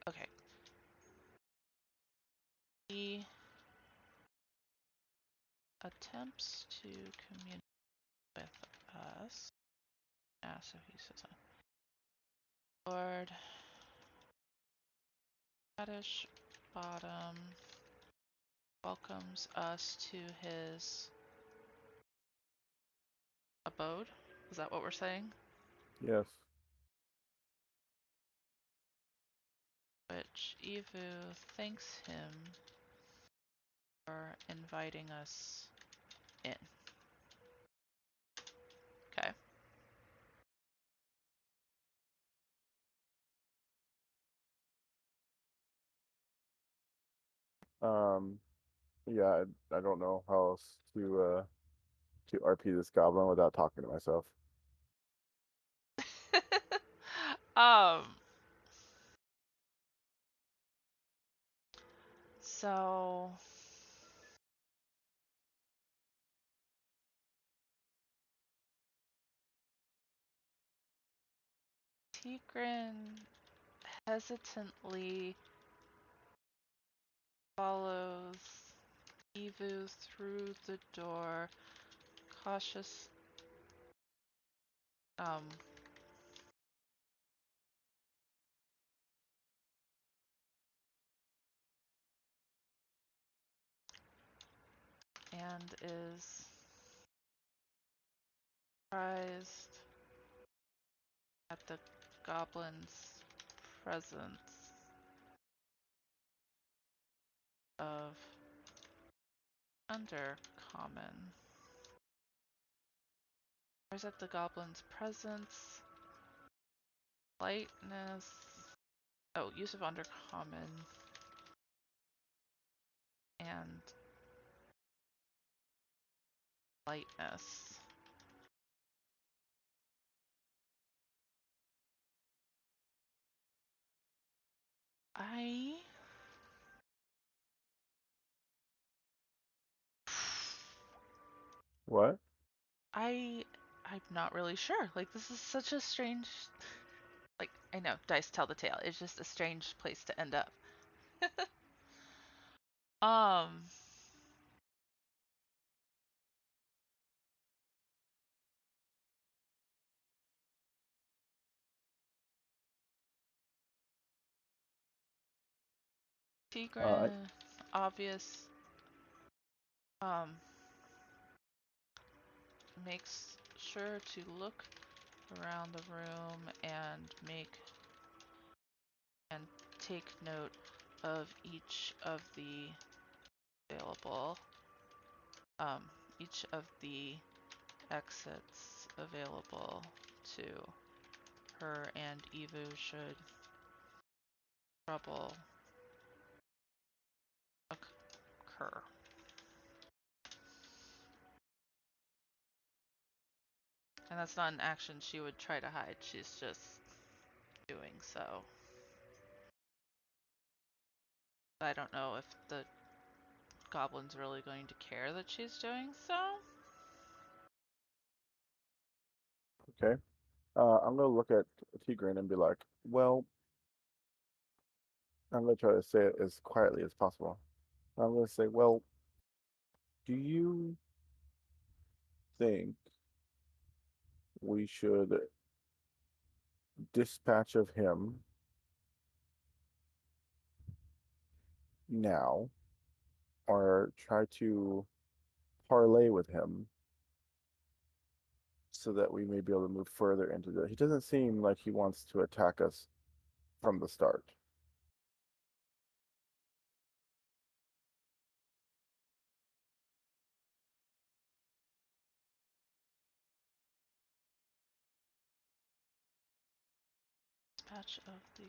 Okay. He attempts to communicate with us. Yeah, so he says, Lord Radish Bottom welcomes us to his abode. Is that what we're saying? Yes. Which Evu thanks him for inviting us in. Okay. Um, yeah, I don't know how else to RP this goblin without talking to myself. um. So Tigran hesitantly follows Evu through the door, cautious. Um. And is surprised at the goblin's presence of Undercommon. Surprised at the goblin's presence, lightness. Oh, use of Undercommon and lightness. I What? I I'm not really sure. Like this is such a strange, like I know, dice tell the tale. It's just a strange place to end up. Um Uh, Tigran, obvious, um, makes sure to look around the room and and take note of each of the available, um, each of the exits available to her and Evu should trouble occur. And that's not an action she would try to hide, she's just doing so. I don't know if the goblin's really going to care that she's doing so. okay. I'm gonna look at Tigran and be like, well, I'm gonna try to say it as quietly as possible. I'm gonna say, well, do you think we should dispatch of him now, or try to parlay with him so that we may be able to move further into the. He doesn't seem like he wants to attack us from the start. Dispatch of the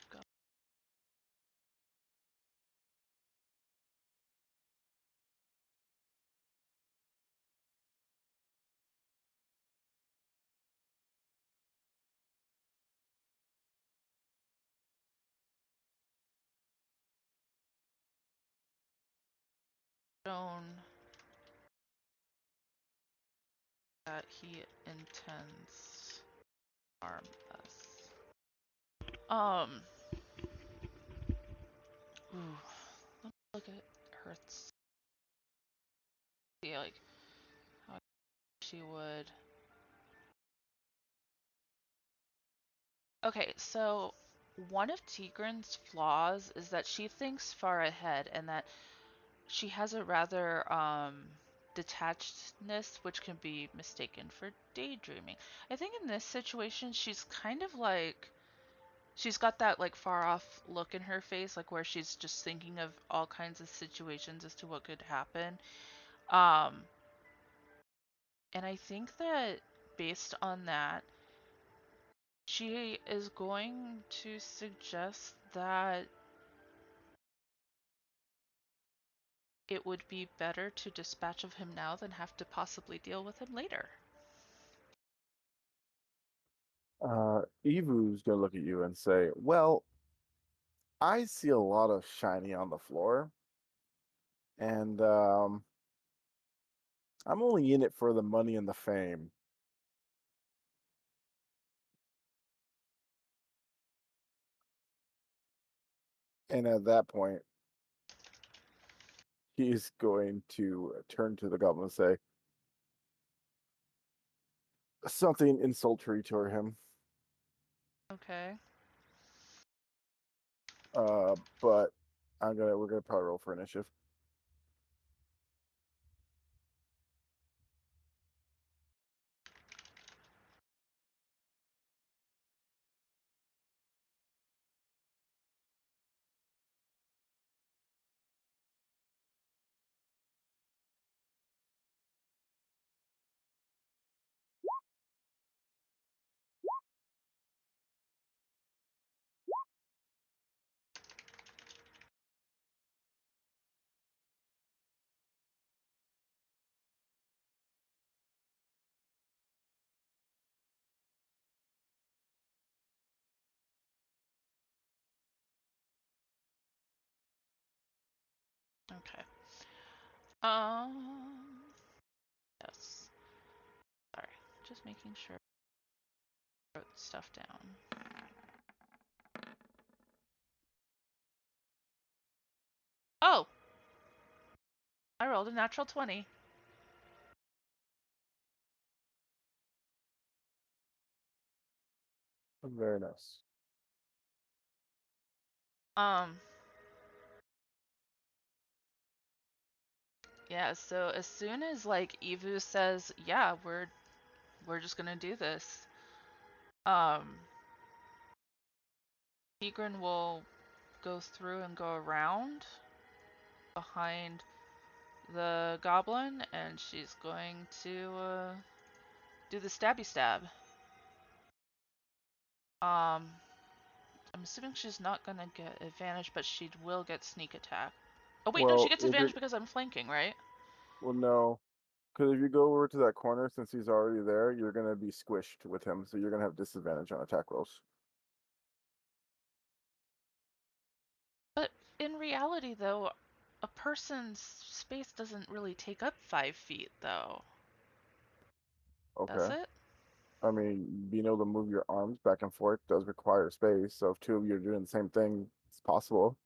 shown that he intends to harm us. Ooh, let me look at Hertz. See, like, how she would. Okay, so one of Tigran's flaws is that she thinks far ahead and that she has a rather detachedness which can be mistaken for daydreaming. I think in this situation she's kind of like she's got that like far off look in her face, like where she's just thinking of all kinds of situations as to what could happen. Um and I think that based on that, she is going to suggest that it would be better to dispatch of him now than have to possibly deal with him later. Evu's gonna look at you and say, well, I see a lot of shiny on the floor, and I'm only in it for the money and the fame. And at that point, he's going to turn to the goblin and say something insultory to him. Okay. But we're gonna probably roll for initiative. Okay. Um, yes. Sorry. Just making sure I wrote stuff down. Oh, I rolled a natural 20. Very nice. Um, Yeah, so as soon as like Evu says, "Yeah, we're just gonna do this," um, Tigran will go through and go around behind the goblin, and she's going to do the stabby stab. Um, I'm assuming she's not gonna get advantage, but she will get sneak attack. Oh wait, no, she Well, gets if advantage you're, because I'm flanking, right? well, no, because if you go over to that corner, since he's already there, you're gonna be squished with him, so you're gonna have disadvantage on attack rolls. But in reality, though, a person's space doesn't really take up 5 feet, though. Does Okay. it? I mean, being able to move your arms back and forth does require space. So if two of you are doing the same thing, it's possible.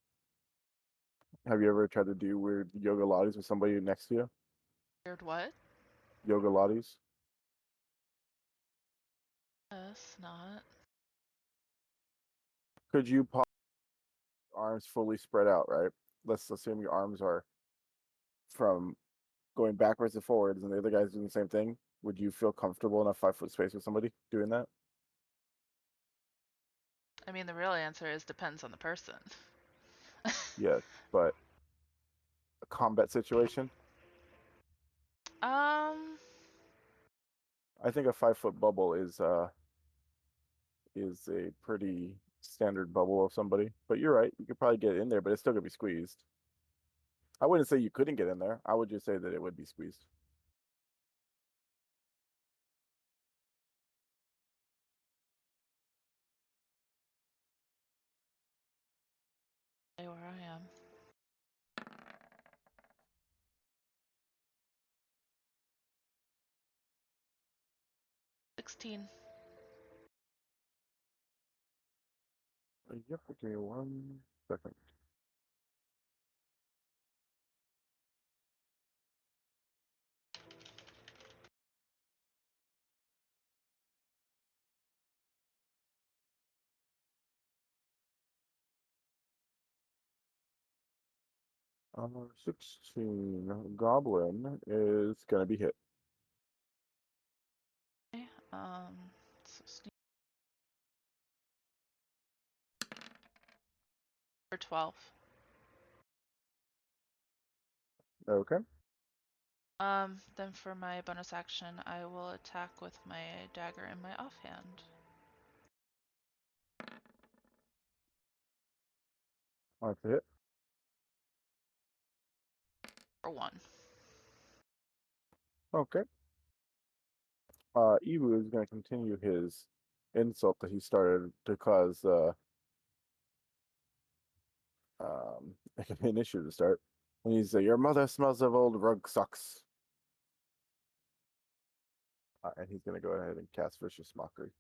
Have you ever tried to do weird yoga lattes with somebody next to you? Weird what? Yoga lattes? Yes, not. Could you pop arms fully spread out, right? Let's assume your arms are from going backwards and forwards, and the other guy's doing the same thing. Would you feel comfortable in a 5 foot space with somebody doing that? I mean, the real answer is depends on the person. Yes, but a combat situation, um, I think a 5 foot bubble is a pretty standard bubble of somebody. But you're right, you could probably get in there, but it's still gonna be squeezed. I wouldn't say you couldn't get in there. I would just say that it would be squeezed. stay where I am. 16. Yep, give me 1 second. Uh, 16. Goblin is gonna be hit. Okay, so sneak for 12. Okay. Then for my bonus action, I will attack with my dagger in my offhand. That's a hit. For 1. Okay. Ewu is gonna continue his insult that he started to cause an issue to start. And he's your mother smells of old rug socks. And he's gonna go ahead and cast vicious mockery.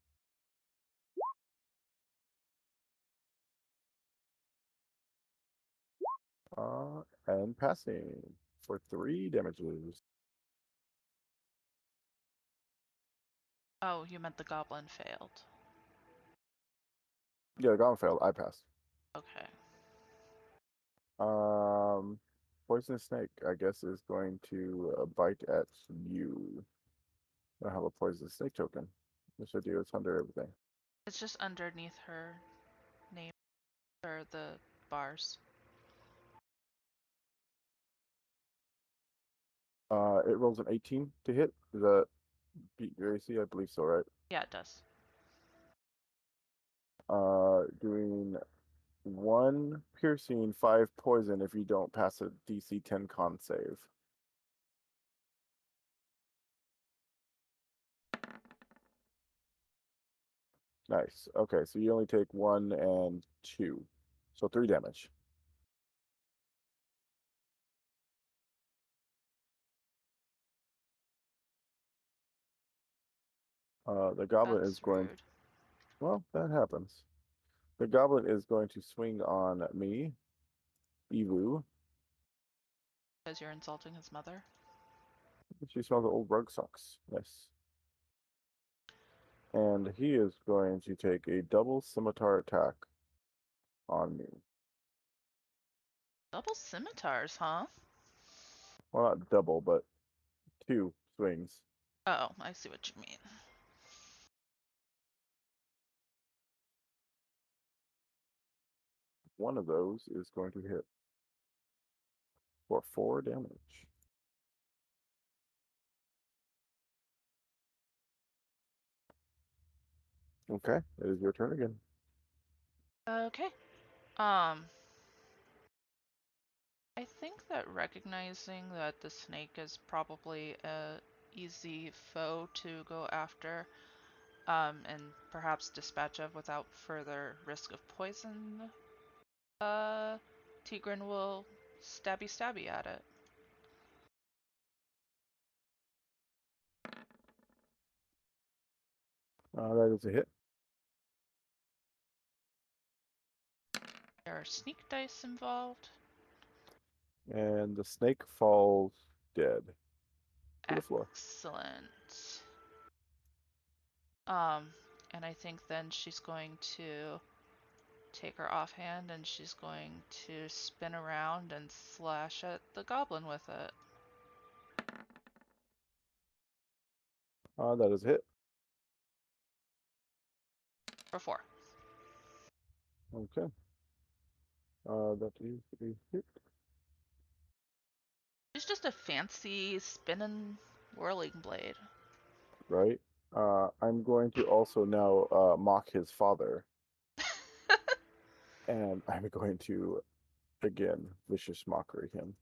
And passing for 3 damages. Oh, you meant the goblin failed. Yeah, the goblin failed. I passed. Okay. Um, poisonous snake, I guess, is going to bite at you. I have a poisonous snake token. This should do. It's under everything. It's just underneath her name, or the bars. It rolls an 18 to hit. Does that beat your AC? I believe so, right? Yeah, it does. Doing 1 piercing, 5 poison if you don't pass a DC 10 con save. Nice. Okay, so you only take 1 and 2. So 3 damage. The goblin is That's going, rude. well, that happens. The goblin is going to swing on me, Evu. Because you're insulting his mother. She smells the old rug socks. Nice. And he is going to take a double scimitar attack on me. Double scimitars, huh? Well, not double, but 2 swings. Oh, I see what you mean. One of those is going to hit for 4 damage. Okay, it is your turn again. Okay. Um, I think that recognizing that the snake is probably a easy foe to go after, and perhaps dispatch of without further risk of poison, uh, Tigran will stabby at it. That is a hit. There are sneak dice involved. And the snake falls dead to the floor. Excellent. And I think then she's going to take her offhand and she's going to spin around and slash at the goblin with it. That is a hit. For 4. Okay. That is a hit. She's just a fancy spinning whirling blade. Right. I'm going to also now mock his father, and I'm going to again vicious mockery him.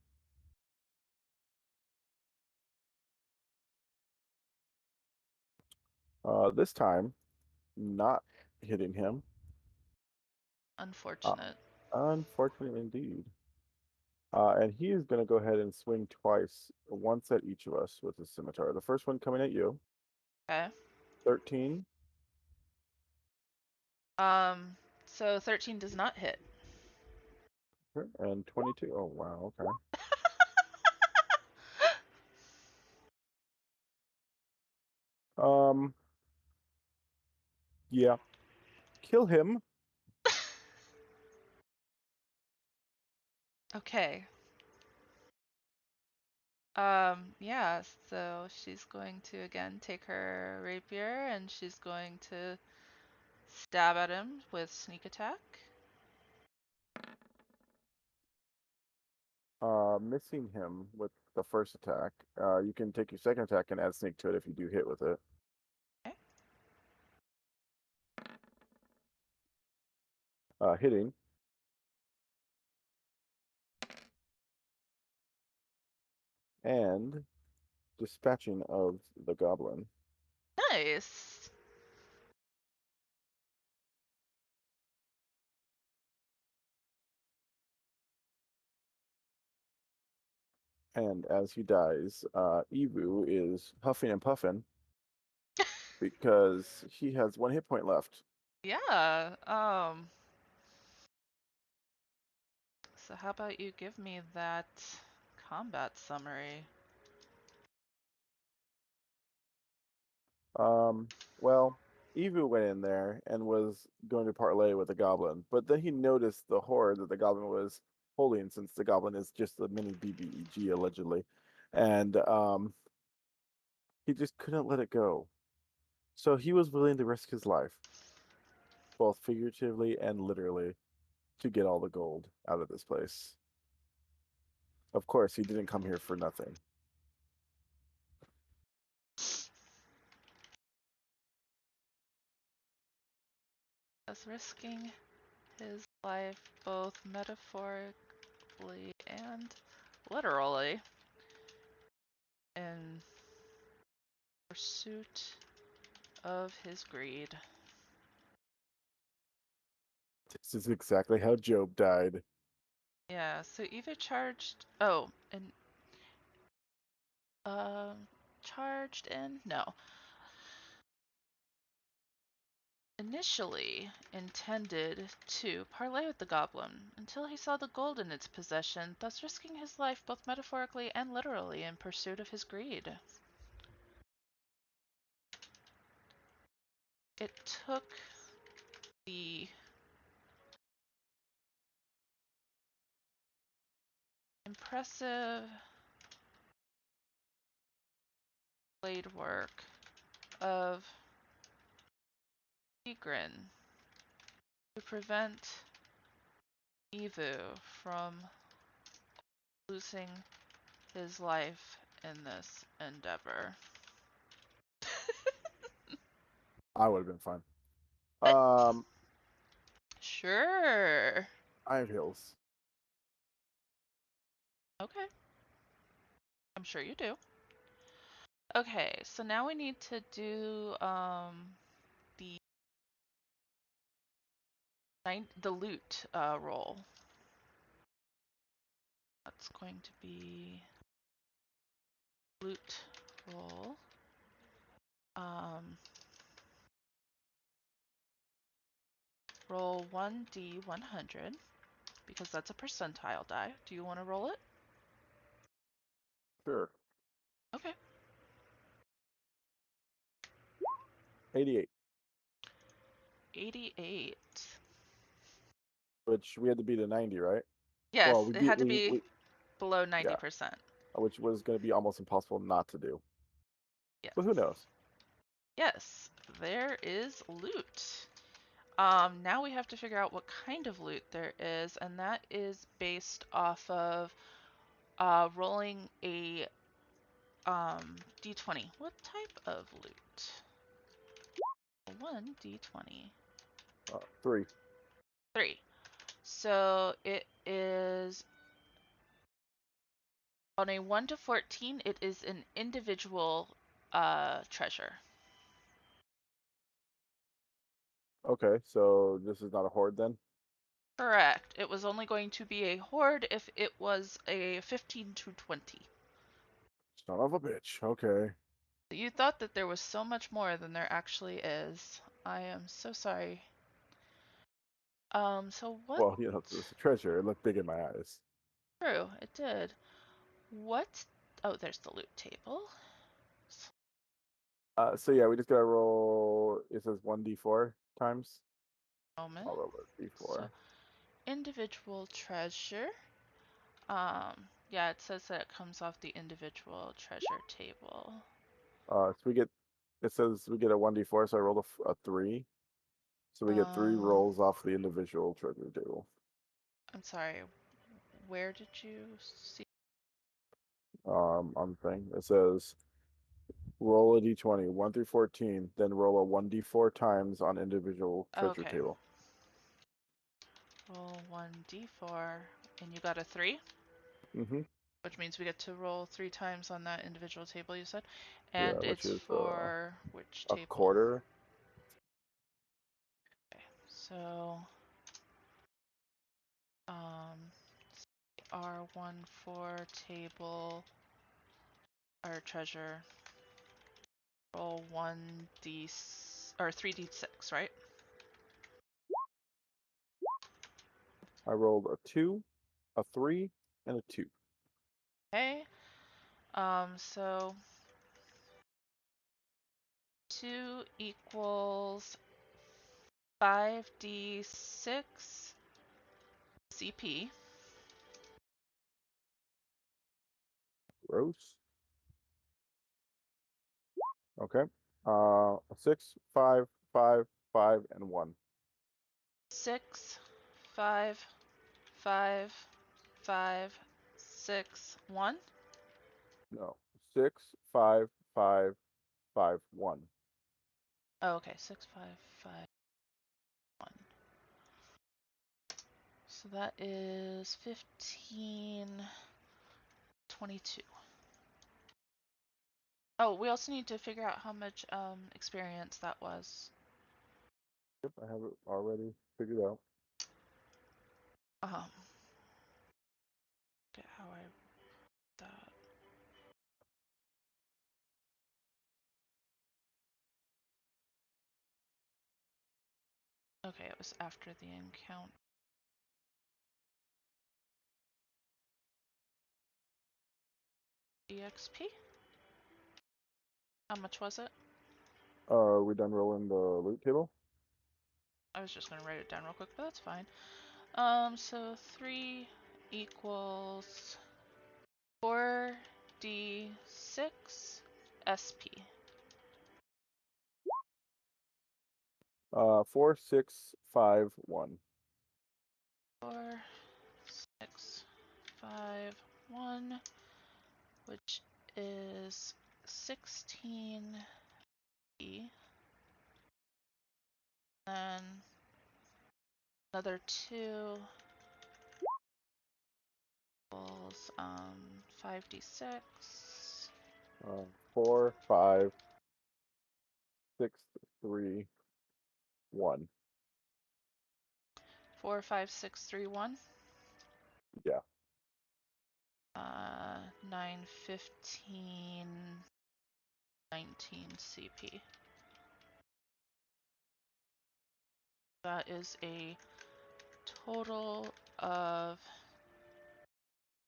This time, not hitting him. Uh, Unfortunate. unfortunate indeed. And he is going to go ahead and swing twice, once at each of us with his scimitar. The first one coming at you, Okay. 13, So 13 does not hit. and 22. Oh, wow, okay. Um, yeah, kill him. Okay. Yeah, so she's going to again take her rapier and she's going to stab at him with sneak attack. Missing him with the first attack. You can take your second attack and add sneak to it if you do hit with it. Okay. Hitting and dispatching of the goblin. Nice. And as he dies, Evu is huffing and puffing because he has 1 hit point left. Yeah. So how about you give me that combat summary? Um, well, Evu went in there and was going to parlay with the goblin, but then he noticed the horror that the goblin was holding, since the goblin is just a mini BBEG allegedly, and he just couldn't let it go. So he was willing to risk his life, both figuratively and literally, to get all the gold out of this place. Of course, he didn't come here for nothing. As risking his life both metaphorically and literally in pursuit of his greed. This is exactly how Job died. Yeah, so Eva charged. Oh, and charged in? No. Initially intended to parley with the goblin until he saw the gold in its possession, thus risking his life both metaphorically and literally in pursuit of his greed. It took the impressive blade work of Tigrin to prevent Evu from losing his life in this endeavor. I would have been fine. Uh, Um, Sure. I have heals. Okay. I'm sure you do. Okay, so now we need to do the the loot roll. That's going to be loot roll. Roll 1d100 because that's a percentile die. Do you want to roll it? Sure. Okay. 88. 88. Which we had to beat a 90, right? Well, Yes, we it beat had to be we below yeah, 90%. which was going to be almost impossible not to do. Yes. But who knows? Yes, there is loot. Now we have to figure out what kind of loot there is, and that is based off of rolling a d20. What type of loot? 1d20. 3. 3. So it is on a 1 to 14, it is an individual treasure. Okay, so this is not a horde then? Correct. It was only going to be a horde if it was a 15 to 20. Son of a bitch. Okay. You thought that there was so much more than there actually is. I am so sorry. So what? Well, you know, it was a treasure. It looked big in my eyes. True, it did. What? Oh, there's the loot table. So yeah, we just gotta roll. It says 1d4 times. Moment. I'll roll a So d4. individual treasure. Yeah, it says that it comes off the individual treasure table. So we get. It says we get a 1d4, so I rolled a 3. So we get 3 Um, rolls off the individual treasure table. I'm sorry. Where did you see? On the thing. It says roll a d20, 1 through 14, then roll a 1d4 times on individual treasure Okay. table. Roll 1d4, and you got a 3, Mm-hmm. which means we get to roll 3 times on that individual table you said. Yeah, And which it's is for which a table? quarter. Okay. So, um, R14 table, our treasure, roll 1d or 3d6, right? I rolled a 2, a 3, and a 2. Okay. So 2 equals 5d6 CP. Gross. Okay. A 6, 5, 5, 5, and 1. 6, 5, 5, 5, 6, 1. No. 6, 5, 5, 5, 1. Oh, okay, 6, 5, 5, 1. So that is 15, 22. Oh, we also need to figure out how much experience that was. Yep, I have it already figured out. Um, get how I that. Okay, it was after the encounter. EXP? How much was it? Are we done rolling the loot table? I was just gonna write it down real quick, but that's fine. So 3 equals 4d6 SP. 4651. 4651, which is 16 E. Then another 2 equals 5d6. 45631. 45631. Yeah. 9, 15, 19 CP. That is a total of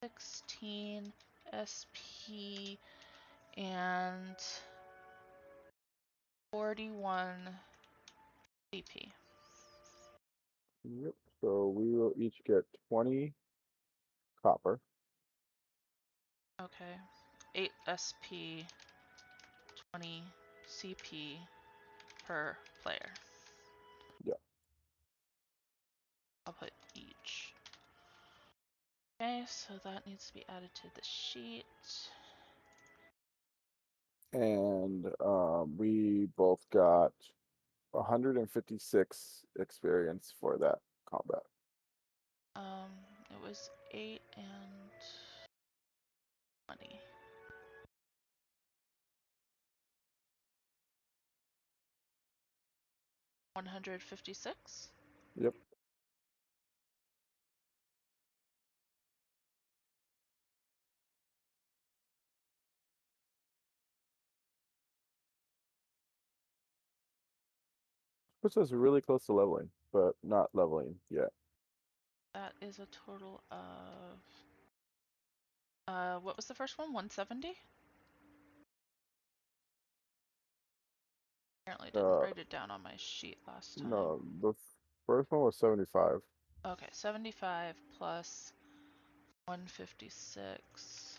16 SP and 41 CP. Yep. So we will each get 20 copper. Okay. 8 SP, 20 CP per player. Yeah. I'll put each. Okay, so that needs to be added to the sheet. And we both got 156 experience for that combat. It was 8 and 20. $156. Yep. Puts us really close to leveling, but not leveling yet. That is a total of what was the first one? 170? Apparently didn't Uh, write it down on my sheet last time. no, the first one was 75. Okay, 75 plus 156.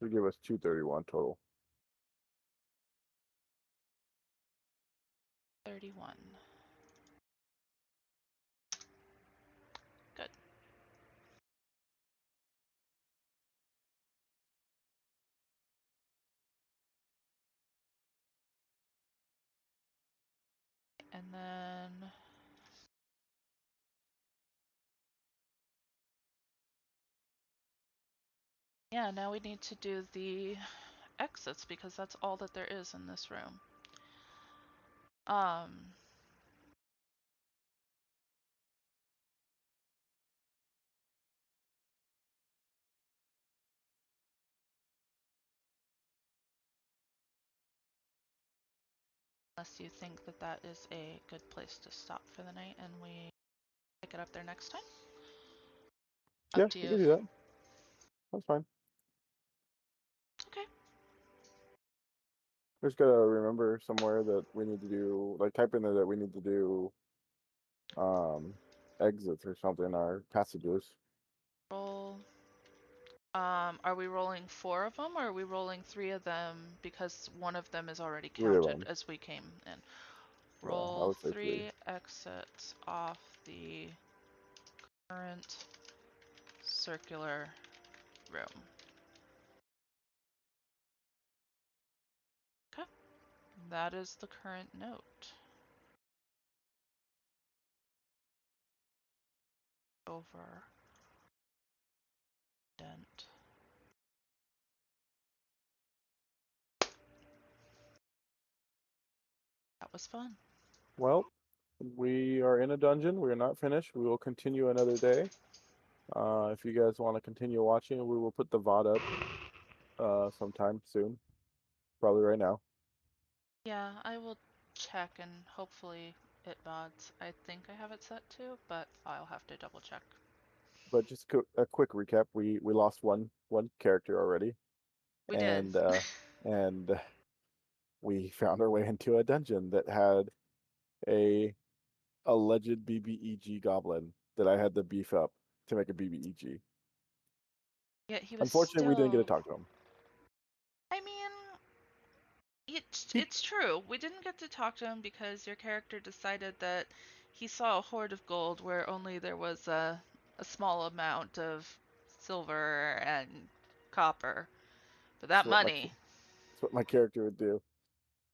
They give us 231 total. 31. Good. And then yeah, now we need to do the exits because that's all that there is in this room. Unless you think that that is a good place to stop for the night and we pick it up there next time. Yeah, Up to we you. can do that. That's fine. Okay. We just gotta remember somewhere that we need to do, like type in there that we need to do um exits or something, our passages. Roll. Are we rolling 4 of them or are we rolling 3 of them because one of them is already 3 of counted them. as we came in? Yeah, I Roll would say 3. 3 exits off the current circular room. Okay. That is the current note. Over. Dent. That was fun. Well, we are in a dungeon. We are not finished. We will continue another day. If you guys want to continue watching, we will put the VOD up sometime soon. Probably right now. Yeah, I will check and hopefully it mods. I think I have it set to, but I'll have to double check. But just a quick recap. We lost one character already, We did. and and we found our way into a dungeon that had a alleged BBEG goblin that I had to beef up to make a BBEG. Yeah, he was Unfortunately, we didn't get to still. talk to him. He It's true. We didn't get to talk to him because your character decided that he saw a hoard of gold where only there was a small amount of silver and copper. But That's that what money, that's what my character would do,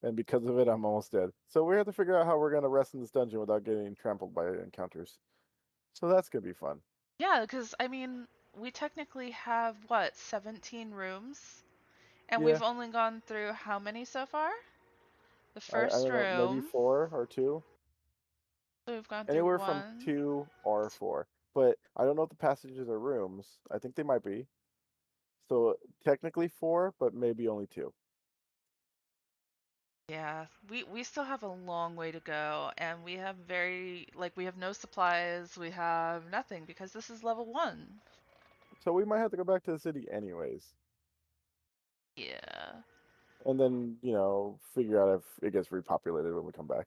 and because of it, I'm almost dead. So we have to figure out how we're gonna rest in this dungeon without getting trampled by encounters. So that's gonna be fun. yeah, because I mean, we technically have what, 17 rooms? And Yeah, we've only gone through how many so far? The I first don't know, maybe room. 4 or 2, So we've gone through anywhere from one. 2 or 4. But I don't know if the passages are rooms. I think they might be. So technically 4, but maybe only 2. Yeah, we still have a long way to go, and we have we have no supplies, we have nothing because this is level one. So we might have to go back to the city anyways, Yeah. and then figure out if it gets repopulated when we come back.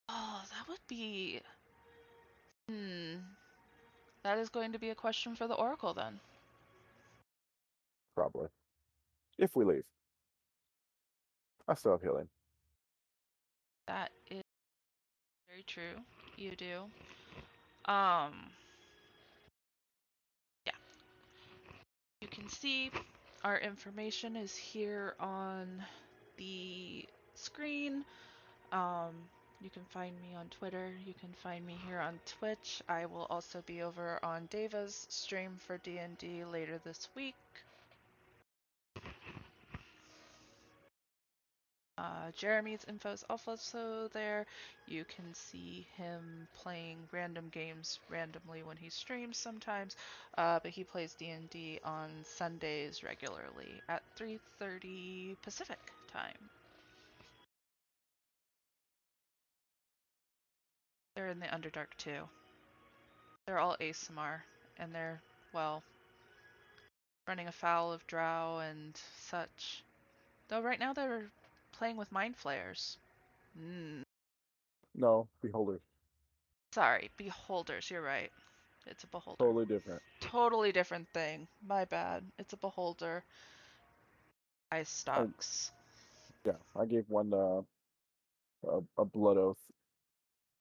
Oh, that would be. Hmm. That is going to be a question for the Oracle then. Probably, if we leave. I still have healing. That is very true. You do. Um. Yeah. You can see our information is here on the screen. Um, you can find me on Twitter. You can find me here on Twitch. I will also be over on Deva's stream for D&D later this week. Jeremy's info is also there. You can see him playing random games randomly when he streams sometimes, but he plays D&D on Sundays regularly at 3:30 Pacific time. They're in the Underdark too. They're all ASMR, and they're, well, running afoul of drow and such. Though right now they're playing with mind flayers. Mm. No, beholders. Sorry, beholders, you're right. It's a beholder. Totally different. Totally different thing. My bad. It's a beholder. Ice I stalks. Yeah, I gave one a blood oath.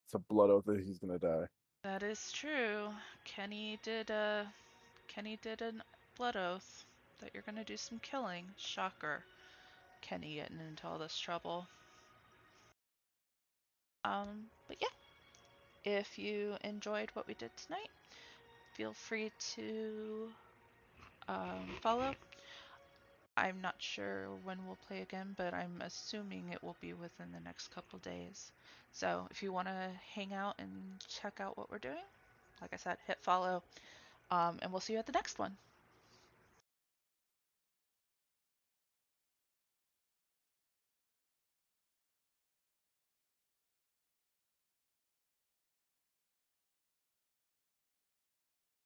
It's a blood oath that he's gonna die. That is true. Kenny did a Kenny did a blood oath that you're gonna do some killing. Shocker. Kenny getting into all this trouble. But yeah, if you enjoyed what we did tonight, feel free to follow. I'm not sure when we'll play again, but I'm assuming it will be within the next couple days. So if you want to hang out and check out what we're doing, like I said, hit follow, and we'll see you at the next one.